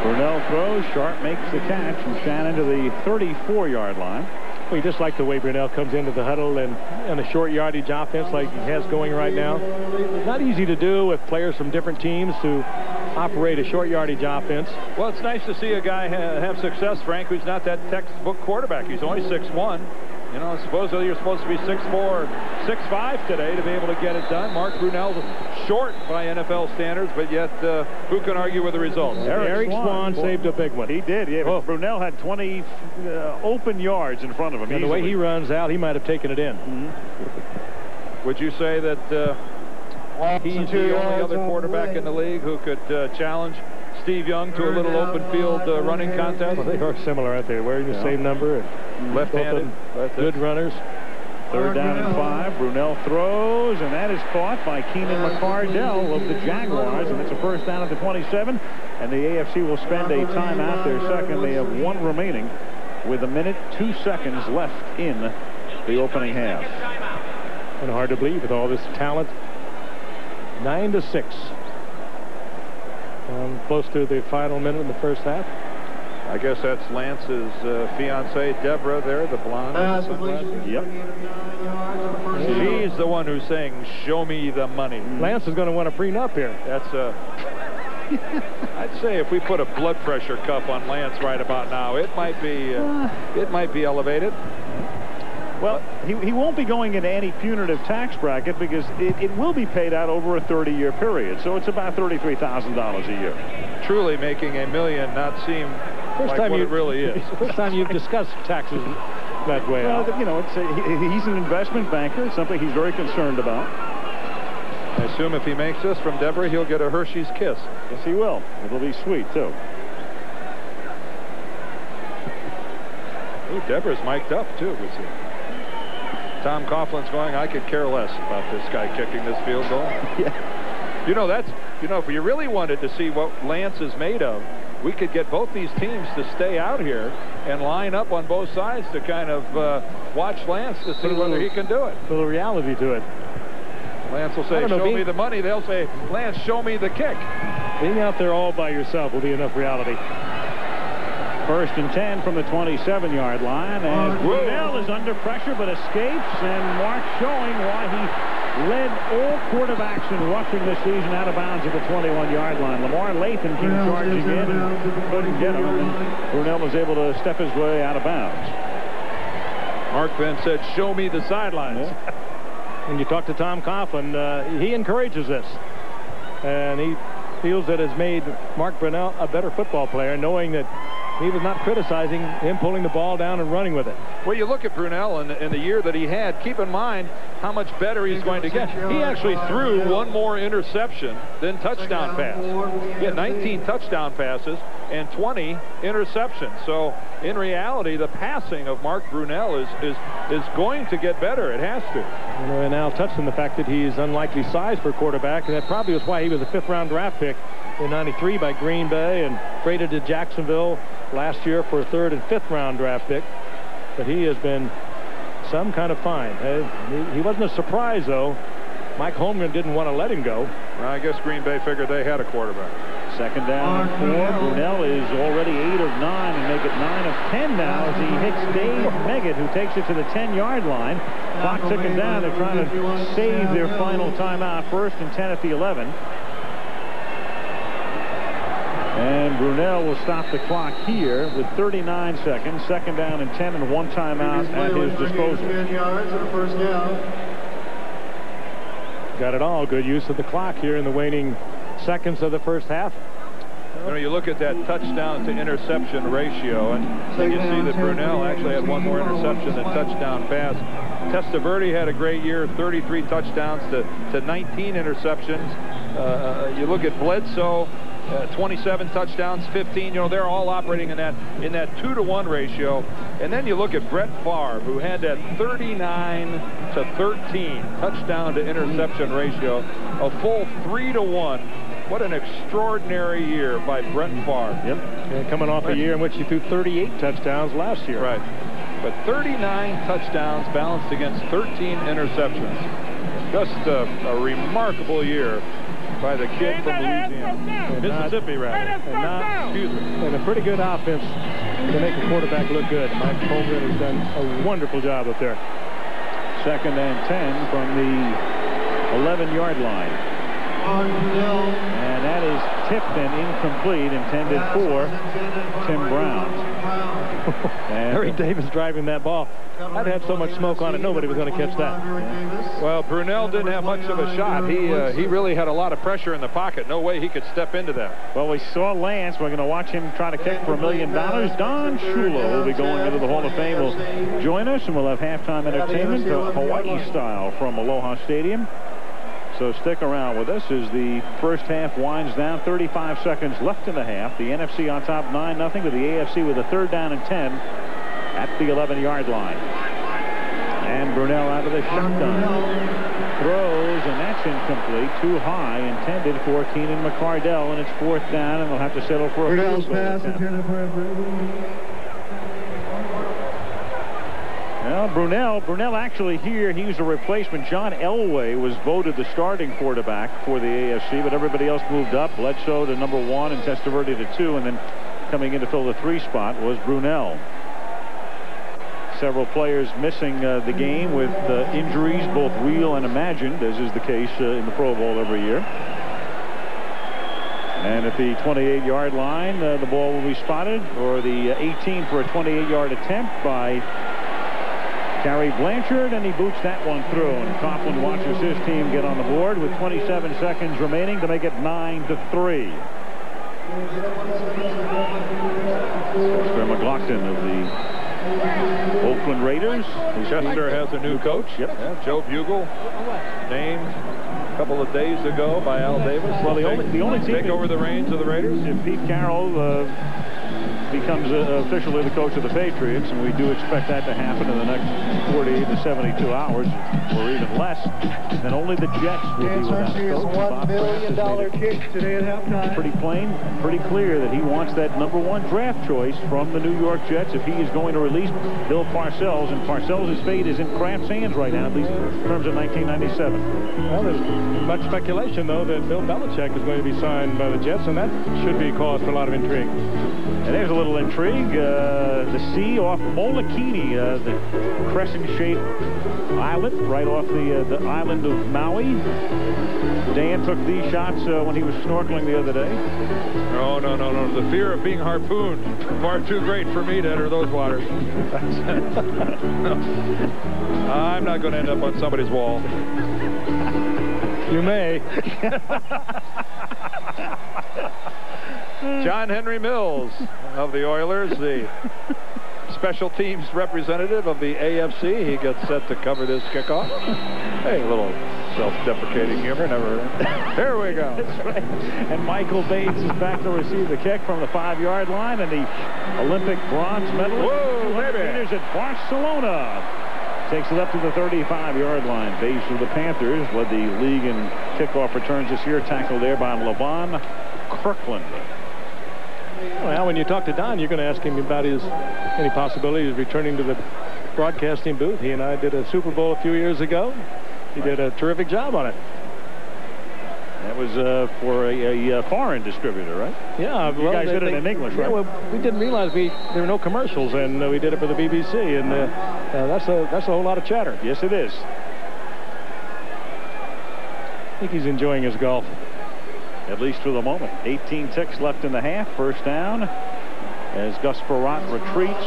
Brunell throws. Sharp makes the catch, and Shannon to the 34-yard line. We just like the way Brunell comes into the huddle and a short yardage offense like he has going right now. Not easy to do with players from different teams to operate a short yardage offense. Well, it's nice to see a guy have success, Frank, who's not that textbook quarterback. He's only 6'1". You know, supposedly you're supposed to be 6'4", 6'5" today to be able to get it done. Mark Brunell's short by NFL standards, but yet who can argue with the results? Eric Swan saved a big one. He did, yeah. But Brunell had 20 open yards in front of him. And the way he runs out, he might have taken it in. Mm-hmm. Would you say that he's the only other quarterback in the league who could challenge Steve Young to a little open field running contest? Well, they are similar, aren't they? Wearing the same number. And left-handed. Good runners. Third down and 5. Brunell throws, and that is caught by Keenan McCardell of the Jaguars, and it's a first down at the 27. And the AFC will spend a timeout. Their second. They have 1 remaining with 1 minute 2 seconds left in the opening half. And hard to believe with all this talent. 9-6. Close to the final minute in the first half. I guess that's Lance's fiancée, Deborah, there, the blonde. Yep. She's the one who's saying, "Show me the money." Lance is going to want a prenup here. That's I'd say if we put a blood pressure cuff on Lance right about now, it might be elevated. Well, he won't be going into any punitive tax bracket because it will be paid out over a 30-year period. So it's about $33,000 a year. Truly making $1 million not seem like what it really is. First time you've discussed taxes that way. Well, you know, he's an investment banker, something he's very concerned about. I assume if he makes this from Deborah, he'll get a Hershey's Kiss. Yes, he will. It'll be sweet, too. Ooh, Deborah's mic'd up, too. We see. Tom Coughlin's going, I could care less about this guy kicking this field goal. Yeah. You know, if you really wanted to see what Lance is made of, we could get both these teams to stay out here and line up on both sides to kind of watch Lance to see whether he can do it. A little reality to it. Lance will say, show me the money. They'll say, Lance, show me the kick. Being out there all by yourself will be enough reality. First and 10 from the 27-yard line, and Brunell is under pressure but escapes, and Mark showing why he led all quarterbacks in rushing this season out of bounds at the 21-yard line. Lamar Lathan came charging in and couldn't get him, and Brunell was able to step his way out of bounds. Mark then said, show me the sidelines. Yeah. When you talk to Tom Coughlin, he encourages this, and he feels that has made Mark Brunell a better football player, knowing that he was not criticizing him pulling the ball down and running with it. Well, you look at Brunell in the year that he had, keep in mind how much better he's going to get. He actually threw 1 more interception than touchdown pass. He had 19 touchdown passes and 20 interceptions. So in reality, the passing of Mark Brunell is going to get better. It has to. You know, and Al touched on the fact that he's unlikely size for a quarterback, and that probably was why he was a 5th-round draft pick in '93 by Green Bay and traded to Jacksonville last year for a 3rd and 5th round draft pick. But he has been some kind of find. He wasn't a surprise, though. Mike Holmgren didn't want to let him go. Well, I guess Green Bay figured they had a quarterback. Second down and 4. Brunell is already 8 of 9 and make it 9 of 10 now as he hits Dave Meggett, who takes it to the 10-yard line. Clock ticking down. They're trying to save their final timeout. First and 10 at the 11. And Brunell will stop the clock here with 39 seconds. Second down and 10 and 1 timeout at his disposal. got it all. Good use of the clock here in the waning seconds of the first half. You know, you look at that touchdown to interception ratio, and you see that Brunel actually had one more interception than touchdown pass. Testaverde had a great year, 33 touchdowns to 19 interceptions. You look at Bledsoe, 27 touchdowns, 15. You know, they're all operating in that 2-to-1 ratio. And then you look at Brett Favre, who had that 39 to 13 touchdown to interception ratio, a full 3-to-1. What an extraordinary year by Brett Favre. Yep. And coming off a year in which he threw 38 touchdowns last year. Right. But 39 touchdowns balanced against 13 interceptions. Just a remarkable year by the kid from Louisiana. Mississippi, rather. And a pretty good offense to make a quarterback look good. Mike Holmgren has done a wonderful job up there. 2nd and 10 from the 11-yard line. And that is tipped and incomplete, intended for Tim Brown. Harry Davis driving that ball. That had so much smoke on it, nobody was going to catch that. Well, Brunel didn't have much of a shot. He really had a lot of pressure in the pocket. No way he could step into that. Well, we saw Lance. We're going to watch him try to kick for $1 million. Don Shula will be going into the Hall of Fame. Will join us, and we'll have halftime entertainment, Hawaii style, from Aloha Stadium. So stick around with us as the first half winds down. 35 seconds left in the half. The NFC on top 9-0 to the AFC with a 3rd down and 10 at the 11-yard line. And Brunel out of the shotgun. Throws, and that's incomplete. Too high, intended for Keenan McCardell, and it's 4th down, and they'll have to settle for a field goal attempt. Well, Brunel actually here, he was a replacement. John Elway was voted the starting quarterback for the AFC, but everybody else moved up. Bledsoe to number 1 and Testaverde to 2, and then coming in to fill the 3 spot was Brunel. Several players missing the game with injuries, both real and imagined, as is the case in the Pro Bowl every year. And at the 28-yard line, the ball will be spotted, or the 18 for a 28-yard attempt by Gary Blanchard, and he boots that one through. And Coughlin watches his team get on the board with 27 seconds remaining to make it 9-3. Chester McLaughlin of the Oakland Raiders. Chester has a new coach. Yep. Yeah, Joe Bugle, named a couple of days ago by Al Davis. Well, the only team take over the reins of the Raiders. If Pete Carroll becomes officially the coach of the Patriots, and we do expect that to happen in the next 48 to 72 hours, or even less, then only the Jets will be without a coach. $1 million kick today at halftime. Pretty plain, pretty clear that he wants that number 1 draft choice from the New York Jets if he is going to release Bill Parcells, and Parcells' fate is in Kraft's hands right now, at least in terms of 1997. Well, there's much speculation, though, that Bill Belichick is going to be signed by the Jets, and that should be cause for a lot of intrigue. And there's a little intrigue. The sea off Molokini, the crescent-shaped island right off the island of Maui. Dan took these shots when he was snorkeling the other day. No. The fear of being harpooned, far too great for me to enter those waters. I'm not going to end up on somebody's wall. You may. John Henry Mills of the Oilers, the special teams representative of the AFC. He gets set to cover this kickoff. Hey, a little self-deprecating humor. Never. There we go. That's right. And Michael Bates is back to receive the kick from the 5-yard line, and the Olympic bronze medalist, 200 meters at Barcelona, takes it up to the 35-yard line. Bates of the Panthers led the league in kickoff returns this year, tackled there by Levon Kirkland. Well, when you talk to Don, you're going to ask him about any possibility of returning to the broadcasting booth. He and I did a Super Bowl a few years ago. He did a terrific job on it. That was for a foreign distributor, right? Yeah. You guys did it in English, right? Yeah, well, we didn't realize there were no commercials, and we did it for the BBC, and that's a whole lot of chatter. Yes, it is. I think he's enjoying his golf. At least for the moment. 18 ticks left in the half. First down as Gus Frerotte retreats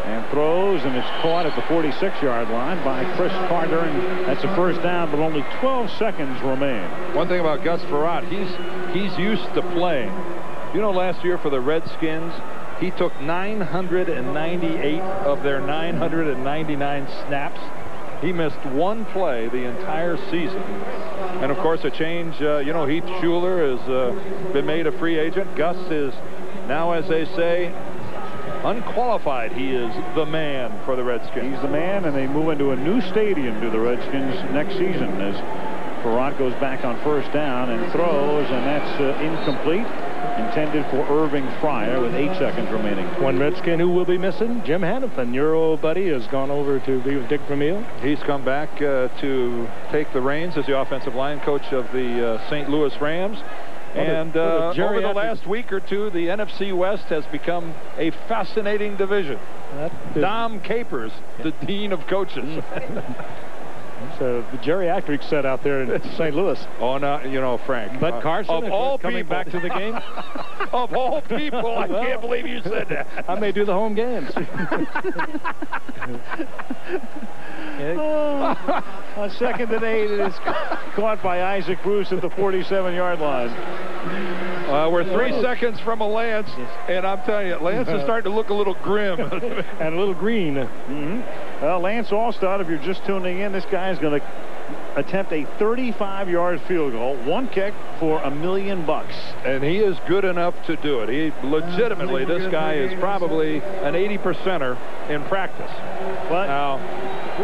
And throws, and it's caught at the 46-yard line by Chris Carter, and that's a first down, but only 12 seconds remain. One thing about Gus Frerotte, he's used to playing. You know, last year for the Redskins, he took 998 of their 999 snaps. He missed one play the entire season. And, of course, a change. You know, Heath Schuler has been made a free agent. Gus is now, as they say, unqualified. He is the man for the Redskins. He's the man, and they move into a new stadium to the Redskins next season as Frerotte goes back on first down and throws, and that's incomplete. Intended for Irving Fryer with 8 seconds remaining. One Redskin who will be missing, Jim Hannafin. Your old buddy has gone over to be with Dick Vermeil. He's come back to take the reins as the offensive line coach of the St. Louis Rams. And over the last week or two, the NFC West has become a fascinating division. Dom Capers, the dean of coaches. So the geriatric set out there in St. Louis. Oh, no, you know, Frank. Bud Carson, of all coming people, back to the game. Of all people, I can't believe you said that. I may do the home games. On 2nd and 8, it is caught by Isaac Bruce at the 47-yard line. We're 3 seconds from a Lance, and I'm telling you, Lance is starting to look a little grim. And a little green. Well, Lance Alstott, if you're just tuning in, this guy is going to attempt a 35-yard field goal. One kick for $1 million. And he is good enough to do it. He legitimately, this guy is probably an 80%er in practice. But now,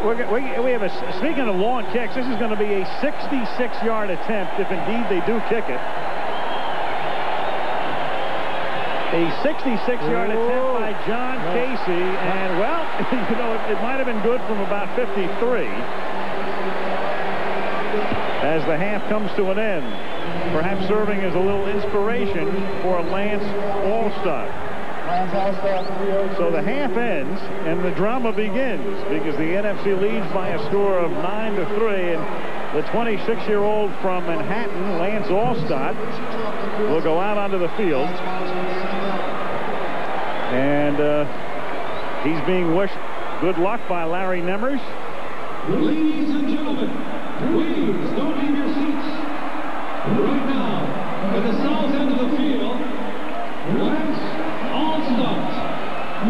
we have a, speaking of long kicks, this is going to be a 66-yard attempt if indeed they do kick it. A 66-yard attempt by John Casey, and well, you know, it might have been good from about 53 as the half comes to an end, perhaps serving as a little inspiration for Lance Alstott. So the half ends and the drama begins because the NFC leads by a score of 9-3, and the 26-year-old from Manhattan, Lance Alstott, will go out onto the field. And he's being wished good luck by Larry Nemmers. Ladies and gentlemen, please don't leave your seats. Right now, at the south end of the field, Lance Alstott,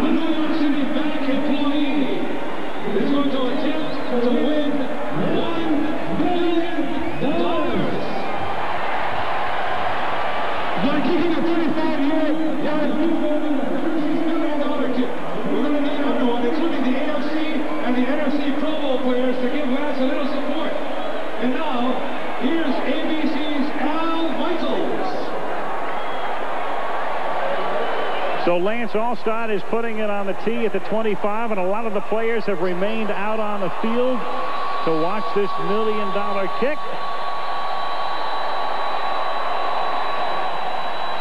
the New York City Bank employee, is going to attempt to win $1 million. By kicking a 35-yard field goal in the $13 million kick. We're going to need everyone, including the AFC and the NFC Pro Bowl players, to give Lance a little support. And now, here's ABC's Al Michaels. So Lance Alstott is putting it on the tee at the 25, and a lot of the players have remained out on the field to watch this $1 million kick.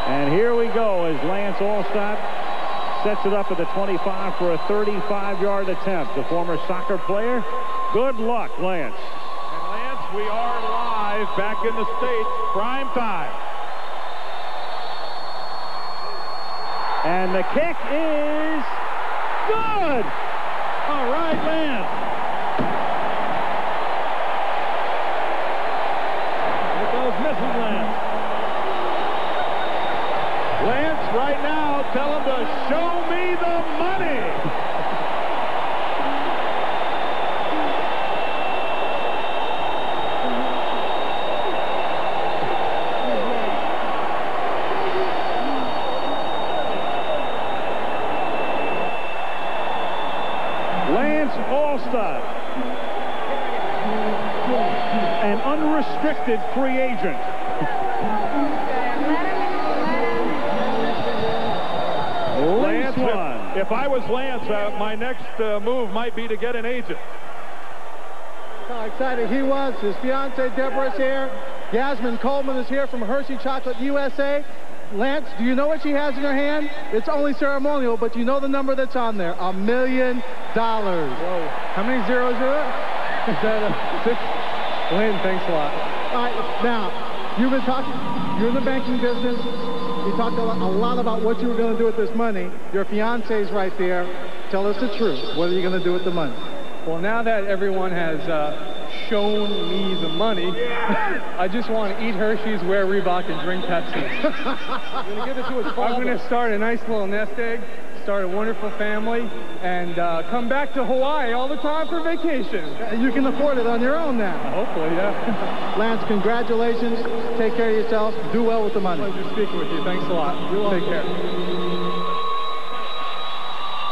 And here we go as Lance Alstott sets it up at the 25 for a 35-yard attempt. The former soccer player. Good luck, Lance. And Lance, we are live back in the States, prime time. And the kick is good. All right, Lance. Here goes Mrs. Lance. Lance, right now, tell him to show me the money. Lance Alstott, an unrestricted free agent. Lance, if I was Lance, my next move might be to get an agent. How excited he was. His fiancée Deborah's here. Yasmin Coleman is here from Hershey Chocolate USA. Lance, do you know what she has in her hand? It's only ceremonial, but you know the number that's on there. $1 million. Whoa. How many zeros are it? Is that 6? Lynn, thanks a lot. All right, now, you've been talking, you're in the banking business. You talked a lot about what you were going to do with this money. Your fiance's right there. Tell us the truth. What are you going to do with the money? Well, now that everyone has shown me the money, I just want to eat Hershey's, wear Reebok, and drink Pepsi. I'm going to give it to his father. I'm going to start a nice little nest egg, start a wonderful family, and come back to Hawaii all the time for vacation. You can afford it on your own now. Hopefully, yeah. Lance, congratulations. Take care of yourself. Do well with the money. Pleasure speaking with you. Thanks a lot. Take care.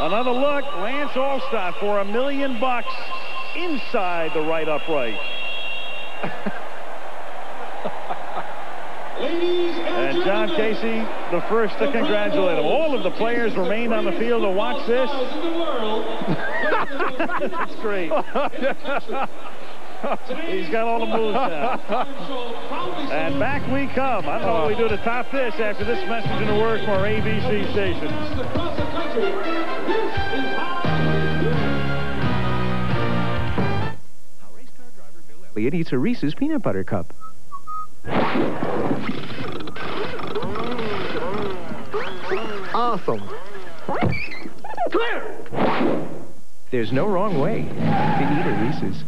Another look, Lance Alstott for $1 million inside the right upright. And John Casey, the first to congratulate him. All of the players remained on the field to watch this. That's great. He's got all the moves now. And back we come. I don't know what we do to top this after this message in the word from our ABC stations. Elliott eats a Reese's Peanut Butter Cup. Awesome. Clear! There's no wrong way to eat a Reese's.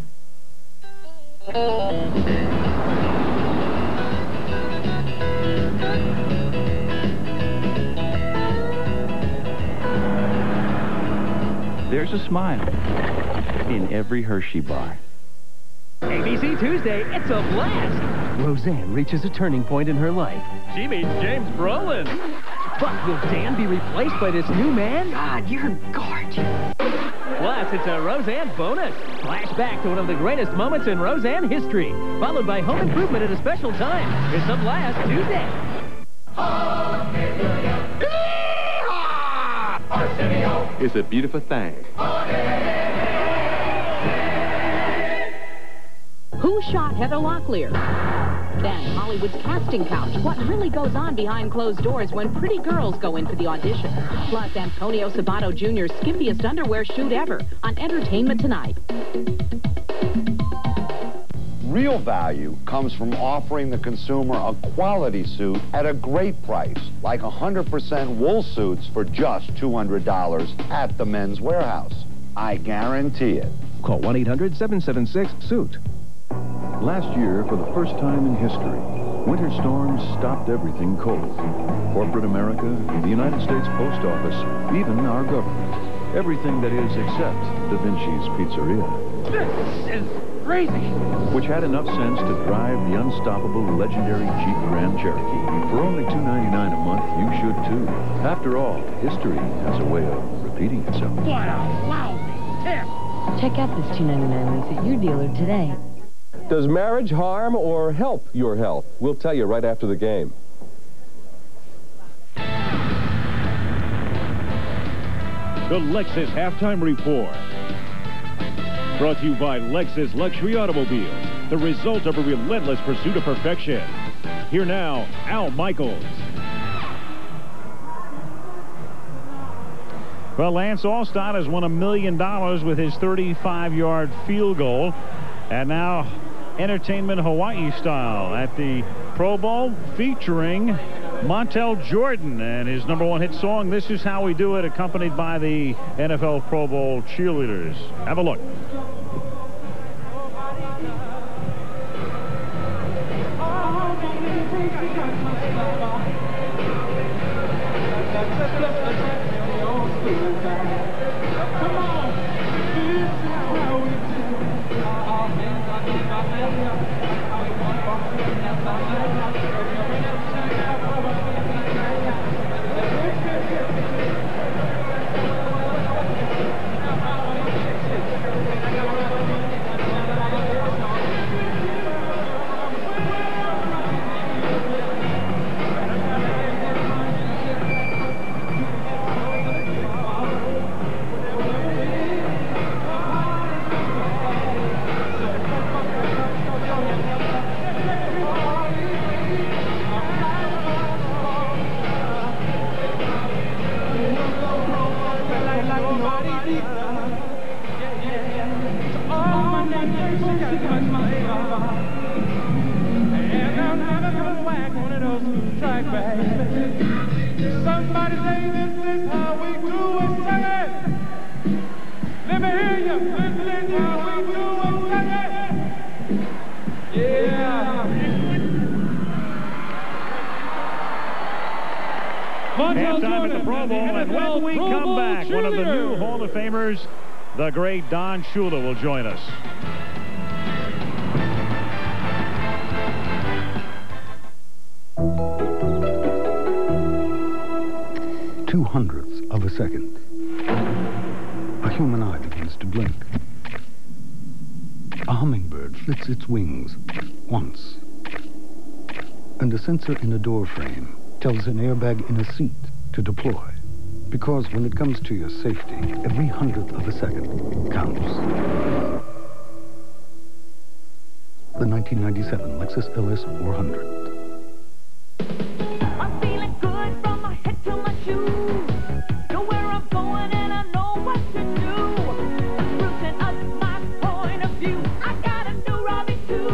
There's a smile in every Hershey bar. ABC Tuesday, it's a blast! Roseanne reaches a turning point in her life. She meets James Brolin. But will Dan be replaced by this new man? God, you're gorgeous. Plus, it's a Roseanne bonus. Flashback to one of the greatest moments in Roseanne history, followed by Home Improvement at a special time. It's a blast Tuesday. It's a beautiful thing. Who shot Heather Locklear? Then Hollywood's casting couch. What really goes on behind closed doors when pretty girls go in for the audition? Plus, Antonio Sabato Jr.'s skimpiest underwear shoot ever on Entertainment Tonight. Real value comes from offering the consumer a quality suit at a great price, like 100% wool suits for just $200 at the Men's Warehouse. I guarantee it. Call 1-800-776-SUIT. Last year, for the first time in history, winter storms stopped everything cold. Corporate America, the United States Post Office, even our government. Everything that is except Da Vinci's Pizzeria. This is crazy. Which had enough sense to drive the unstoppable legendary Jeep Grand Cherokee. For only $2.99 a month, you should too. After all, history has a way of repeating itself. What a lousy tip! Check out this $2.99 lease at your dealer today. Does marriage harm or help your health? We'll tell you right after the game. The Lexus Halftime Report. Brought to you by Lexus Luxury Automobiles, the result of a relentless pursuit of perfection. Here now, Al Michaels. Well, Lance Alstott has won $1 million with his 35-yard field goal. And now, Entertainment Hawaii style at the Pro Bowl featuring Montel Jordan and his #1 hit song, This Is How We Do It, accompanied by the NFL Pro Bowl cheerleaders. Have a look. Somebody say this is how we do it. Sing it. Pro Bowl, and when we come back, one of the new Hall of Famers, the great Don Shula, will join us. 2/100ths of a second. A human eye begins to blink. A hummingbird flits its wings once. And a sensor in a door frame tells an airbag in a seat to deploy. Because when it comes to your safety, every 100th of a second counts. The 1997 Lexus LS 400. I'm feeling good from my head to my shoes. Know where I'm going and I know what to do. Sprucing up my point of view. I got a new Robbie too.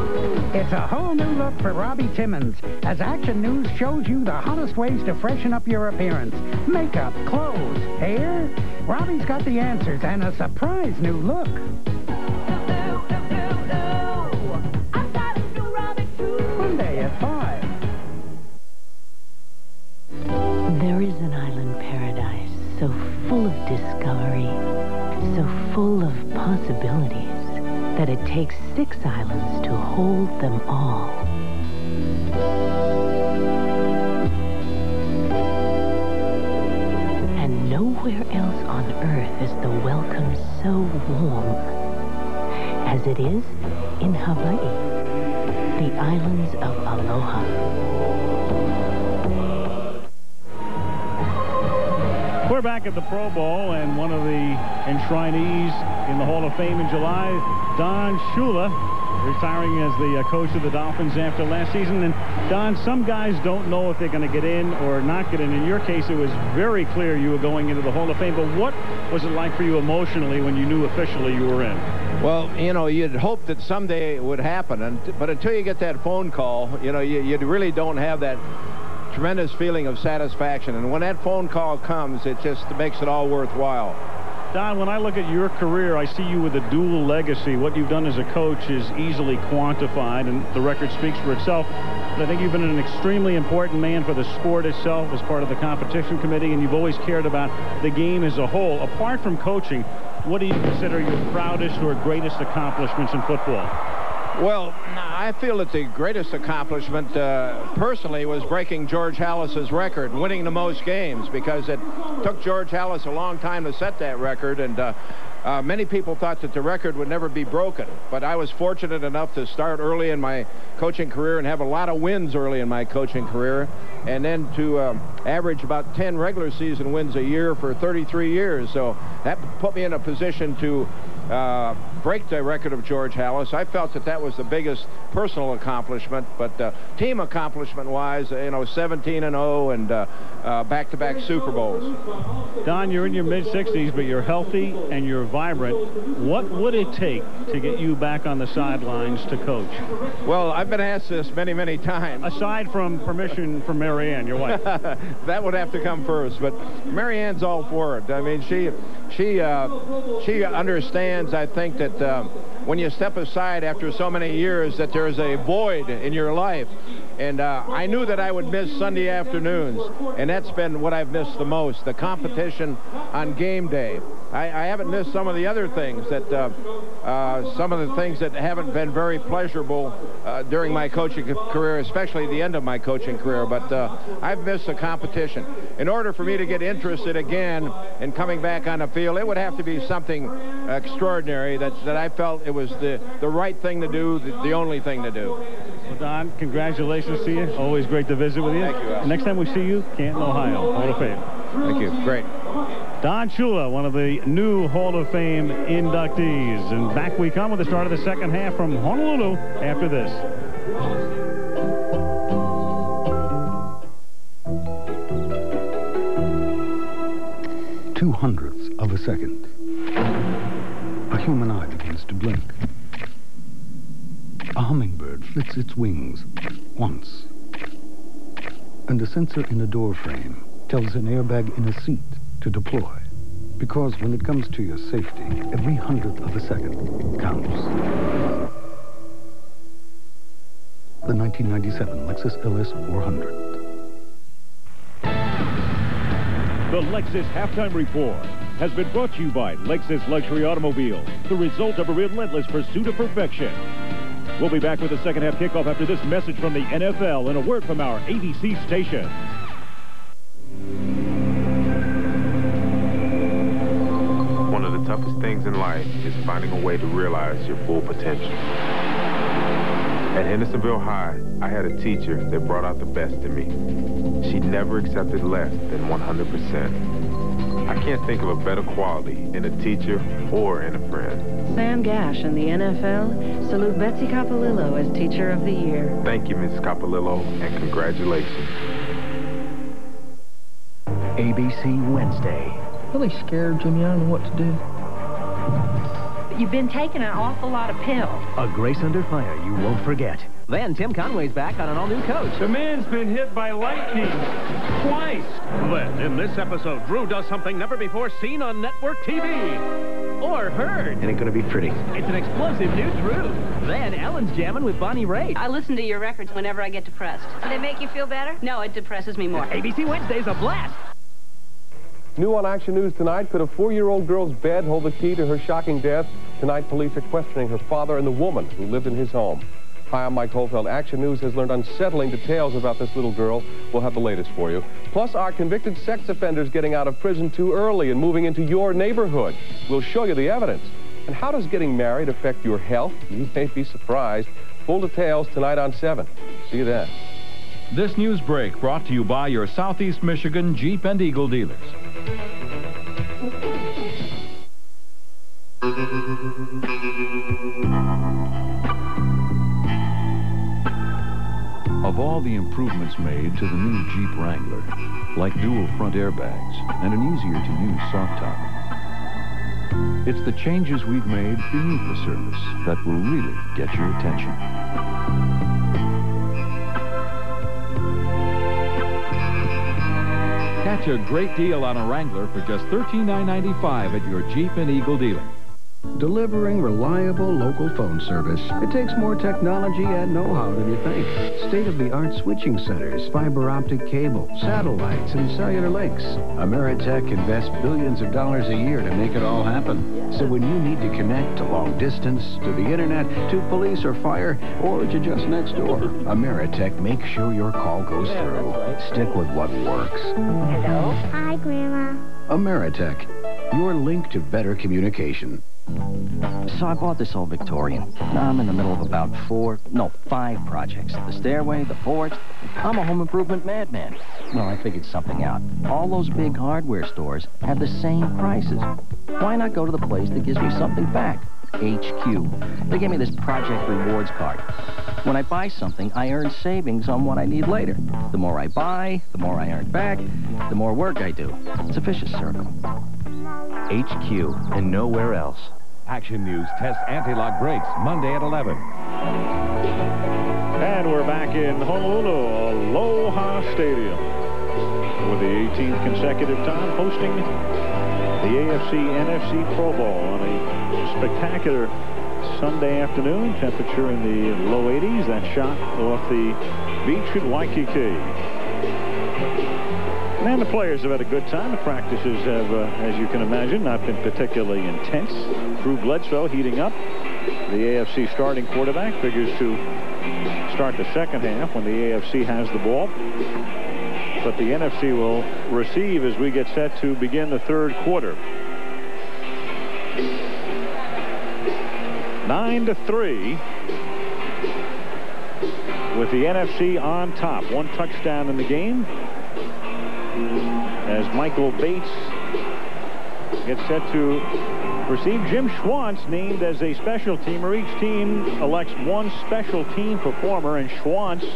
It's a whole new look for Robbie Timmons, as Action News shows you the hottest ways to freshen up your appearance. Makeup, clothes, hair. Robbie's got the answers and a surprise new look. Monday at 5. There is an island paradise so full of discovery, so full of possibilities, that it takes 6 islands to hold them all. And nowhere else on Earth is the welcome so warm as it is in Hawaii, the islands of Aloha. We're back at the Pro Bowl, and one of the enshrinees in the Hall of Fame in July, Don Shula, retiring as the coach of the Dolphins after last season. And Don, some guys don't know if they're going to get in or not get in. In your case, it was very clear you were going into the Hall of Fame. But what was it like for you emotionally when you knew officially you were in? Well, you know, you'd hope that someday it would happen, but until you get that phone call, you know, you really don't have that tremendous feeling of satisfaction. And when that phone call comes, it just makes it all worthwhile. Don, when I look at your career, I see you with a dual legacy. What you've done as a coach is easily quantified, and the record speaks for itself. But I think you've been an extremely important man for the sport itself as part of the competition committee, and you've always cared about the game as a whole. Apart from coaching, what do you consider your proudest or greatest accomplishments in football? Well, I feel that the greatest accomplishment personally was breaking George Halas's record, winning the most games, because it took George Halas a long time to set that record, and many people thought that the record would never be broken. But I was fortunate enough to start early in my coaching career and have a lot of wins early in my coaching career, and then to average about 10 regular season wins a year for 33 years. So that put me in a position to break the record of George Halas. I felt that that was the biggest personal accomplishment, but team accomplishment-wise, you know, 17-0 and back-to-back Super Bowls. Don, you're in your mid-60s, but you're healthy and you're vibrant. What would it take to get you back on the sidelines to coach? Well, I've been asked this many, many times. Aside from permission from Mary Ann, your wife. That would have to come first, but Mary Ann's all for it. I mean, she understands, I think, that when you step aside after so many years, that there's a void in your life. And I knew that I would miss Sunday afternoons, and that's been what I've missed the most, the competition on game day. I haven't missed some of the other things that some of the things that haven't been very pleasurable during my coaching career, especially the end of my coaching career, but I've missed the competition. In order for me to get interested again in coming back on the field, it would have to be something extraordinary that I felt it was the right thing to do, the only thing to do. Well, Don, congratulations to you. Always great to visit with you. Thank you, Al. Next time we see you, Canton, Ohio, Hall of Fame. Thank you. Great. Don Shula, one of the new Hall of Fame inductees. And back we come with the start of the second half from Honolulu after this. 2/100ths of a second. A human eye begins to blink. A hummingbird flits its wings once. And a sensor in a door frame tells an airbag in a seat to deploy. Because when it comes to your safety, every 100th of a second counts. The 1997 Lexus LS 400. The Lexus Halftime Report has been brought to you by Lexus Luxury Automobiles, the result of a relentless pursuit of perfection. We'll be back with the second half kickoff after this message from the NFL and a word from our ABC station. One of the toughest things in life is finding a way to realize your full potential. At Hendersonville High, I had a teacher that brought out the best in me. She never accepted less than 100%. I can't think of a better quality in a teacher or in a friend. Sam Gash in the NFL. Salute Betsy Coppolillo as Teacher of the Year. Thank you, Ms. Coppolillo, and congratulations. ABC Wednesday. Really scared, Jimmy. I don't know what to do. You've been taking an awful lot of pills. A Grace Under Fire you won't forget. Then Tim Conway's back on an all-new coach. The man's been hit by lightning twice. Then, in this episode, Drew does something never before seen on network TV. Or heard. It ain't gonna be pretty. It's an explosive new Drew. Then Ellen's jamming with Bonnie Raitt. I listen to your records whenever I get depressed. Do they make you feel better? No, it depresses me more. ABC Wednesday's a blast. New on Action News tonight, could a 4-year-old girl's bed hold the key to her shocking death? Tonight, police are questioning her father and the woman who lived in his home. Hi, I'm Mike Holfeld. Action News has learned unsettling details about this little girl. We'll have the latest for you. Plus, are convicted sex offenders getting out of prison too early and moving into your neighborhood? We'll show you the evidence. And how does getting married affect your health? You may be surprised. Full details tonight on 7. See you then. This news break brought to you by your Southeast Michigan Jeep and Eagle dealers. Of all the improvements made to the new Jeep Wrangler, like dual front airbags and an easier-to-use soft top, it's the changes we've made beneath the surface that will really get your attention. Catch a great deal on a Wrangler for just $13,995 at your Jeep and Eagle dealer. Delivering reliable local phone service. It takes more technology and know-how than you think. State-of-the-art switching centers, fiber optic cable, satellites, and cellular links. Ameritech invests billions of dollars a year to make it all happen. So when you need to connect to long distance, to the internet, to police or fire, or to just next door, Ameritech makes sure your call goes through. Stick with what works. Hello? Hi, Grandma. Ameritech, your link to better communication. So I bought this old Victorian. Now I'm in the middle of about 5 projects. The stairway, the porch. I'm a home improvement madman. Well, I figured something out. All those big hardware stores have the same prices. Why not go to the place that gives me something back? HQ. They gave me this project rewards card. When I buy something, I earn savings on what I need later. The more I buy, the more I earn back, the more work I do. It's a vicious circle. HQ and nowhere else. Action News tests anti-lock brakes Monday at 11. And we're back in Honolulu, Aloha Stadium, with the 18th consecutive time hosting the AFC-NFC Pro Bowl on a spectacular Sunday afternoon. Temperature in the low 80s. That shot off the beach at Waikiki. And the players have had a good time. The practices have, as you can imagine, not been particularly intense. Drew Bledsoe heating up. The AFC starting quarterback figures to start the second half when the AFC has the ball. But the NFC will receive as we get set to begin the third quarter. 9-3 with the NFC on top. One touchdown in the game as Michael Bates gets set to receive. Jim Schwantz named as a special teamer. Each team elects one special team performer, and Schwantz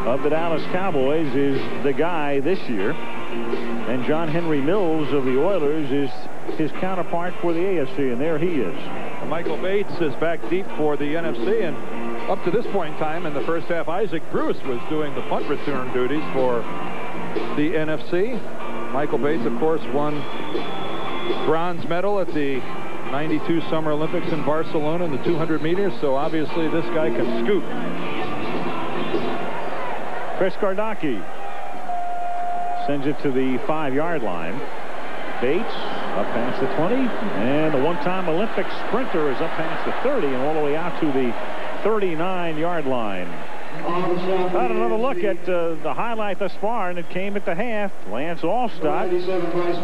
of the Dallas Cowboys is the guy this year. And John Henry Mills of the Oilers is his counterpart for the AFC, and there he is. Michael Bates is back deep for the NFC, and up to this point in time in the first half, Isaac Bruce was doing the punt return duties for the NFC. Michael Bates, of course, won bronze medal at the 92 Summer Olympics in Barcelona in the 200 meters, so obviously this guy can scoot. Chris Gardocki sends it to the 5-yard line. Bates up past the 20, and the one-time Olympic sprinter is up past the 30 and all the way out to the 39-yard line. Got another look at the highlight thus far, and it came at the half. Lance Alstott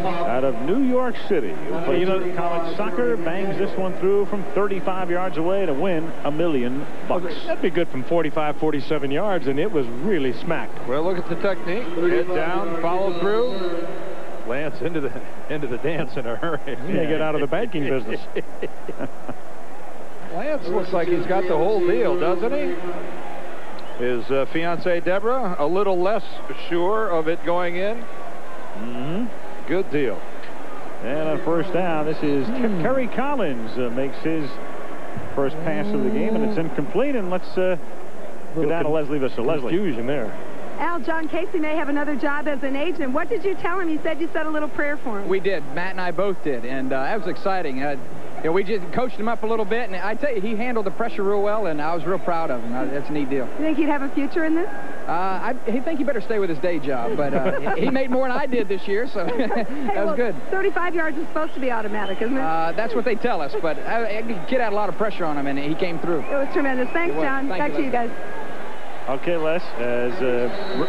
out of New York City. But you know, college soccer bangs this one through from 35 yards away to win $1 million. That'd be good from 45, 47 yards, and it was really smacked. Well, look at the technique. Head down, follow through. Lance into the dance in a hurry. He may get out of the banking business. Lance looks like he's got the whole deal, doesn't he? His fiancée, Deborah, a little less sure of it going in. Mm-hmm. Good deal. And on first down, this is Kerry Collins makes his first pass of the game, and it's incomplete. And let's go down to Leslie Visser. Leslie. Confusion there. Al, John Casey may have another job as an agent. What did you tell him? You said you said a little prayer for him. We did. Matt and I both did, and that was exciting. We just coached him up a little bit, and I tell you, he handled the pressure real well, and I was real proud of him. That's a neat deal. You think he'd have a future in this? I think he better stay with his day job, but he made more than I did this year, so that was good. 35 yards is supposed to be automatic, isn't it? That's what they tell us, but the kid had a lot of pressure on him, and he came through. It was tremendous. Thanks, John. Back to you guys. Okay, Les, as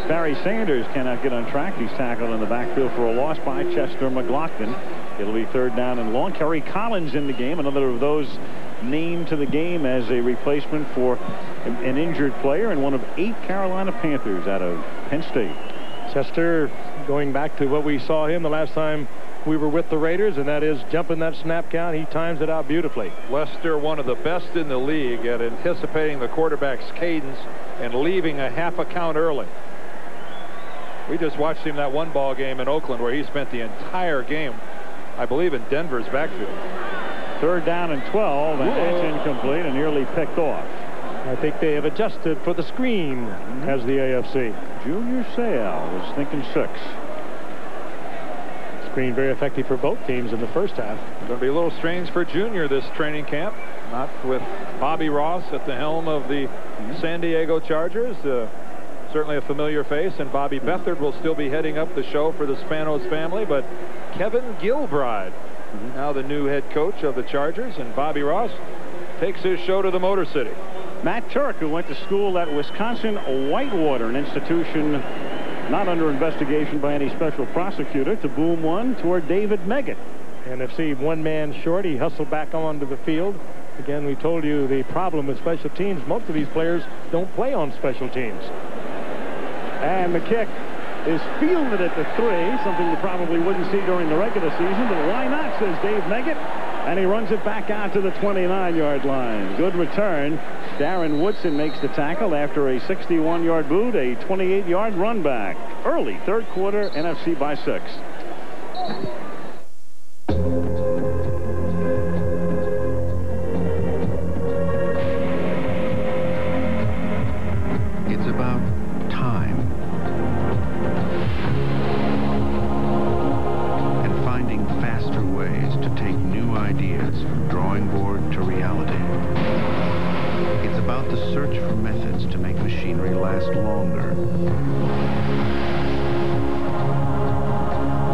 Barry Sanders cannot get on track, he's tackled in the backfield for a loss by Chester McLaughlin. It'll be third down and long. Kerry Collins in the game, another of those named to the game as a replacement for an injured player, and one of 8 Carolina Panthers out of Penn State. Chester, going back to what we saw him the last time we were with the Raiders, and that is jumping that snap count. He times it out beautifully. Lester, one of the best in the league at anticipating the quarterback's cadence and leaving a half a count early. We just watched him that one ball game in Oakland where he spent the entire game, I believe, in Denver's backfield. Third down and 12, and that's incomplete and nearly picked off. I think they have adjusted for the screen as the AFC. Junior Seau was thinking 6. Screen very effective for both teams in the first half. Going to be a little strange for Junior this training camp, not with Bobby Ross at the helm of the San Diego Chargers. Certainly a familiar face, and Bobby Beathard will still be heading up the show for the Spanos family, but Kevin Gilbride, now the new head coach of the Chargers, and Bobby Ross takes his show to the Motor City. Matt Turk, who went to school at Wisconsin Whitewater, an institution not under investigation by any special prosecutor, to boom one toward David Meggett. NFC one man short, he hustled back onto the field. Again, we told you the problem with special teams, most of these players don't play on special teams. And the kick is fielded at the 3, something you probably wouldn't see during the regular season, but why not, says Dave Meggett, and he runs it back out to the 29-yard line. Good return. Darren Woodson makes the tackle after a 61-yard boot, a 28-yard run back. Early third quarter, NFC by 6. It's about time and finding faster ways to take new ideas from drawing board to reality. It's about the search for methods to make machinery last longer,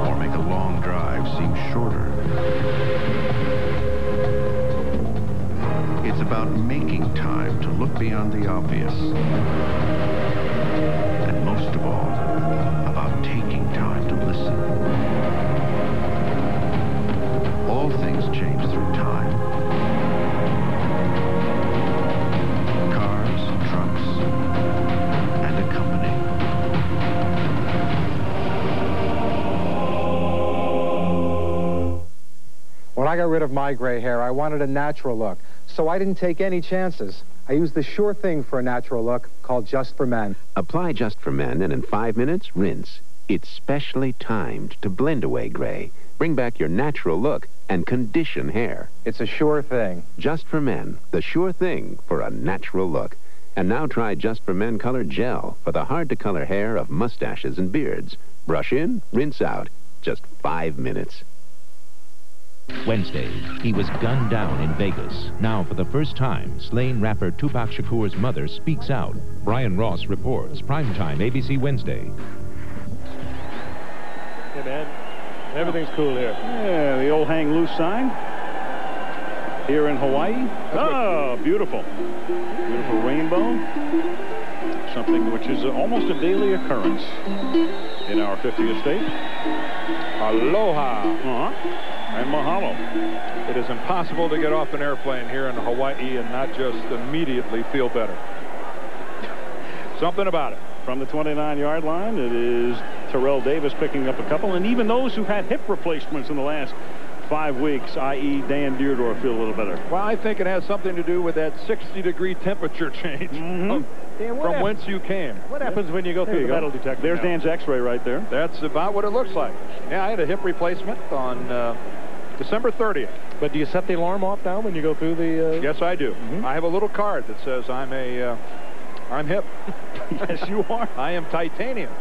or make a long drive seem shorter. It's about making time to look beyond the obvious. And most of all, about taking time to listen. All things change through time. Cars, trucks, and a company. When I got rid of my gray hair, I wanted a natural look, so I didn't take any chances. I used the sure thing for a natural look called Just for Men. Apply Just for Men, and in 5 minutes, rinse. It's specially timed to blend away gray, bring back your natural look, and condition hair. It's a sure thing. Just for Men, the sure thing for a natural look. And now try Just for Men Color Gel for the hard-to-color hair of mustaches and beards. Brush in, rinse out. Just 5 minutes. Wednesday, he was gunned down in Vegas. Now, for the first time, slain rapper Tupac Shakur's mother speaks out. Brian Ross reports. Primetime, ABC Wednesday. man. Everything's cool here. Yeah, the old hang loose sign here in Hawaii. Oh, beautiful. Beautiful rainbow. Something which is almost a daily occurrence in our 50th state. Aloha. And mahalo. It is impossible to get off an airplane here in Hawaii and not just immediately feel better. Something about it. From the 29-yard line, it is Terrell Davis picking up a couple. And even those who had hip replacements in the last 5 weeks, i.e. Dan Deardorff, feel a little better. Well, I think it has something to do with that 60-degree temperature change from whence you came. What happens when you go through the metal detector? There's Dan's X-ray right there. That's about what it looks like. Yeah, I had a hip replacement on December 30th. But do you set the alarm off now when you go through the... Yes, I do. I have a little card that says I'm hip. Yes, you are. I am titanium.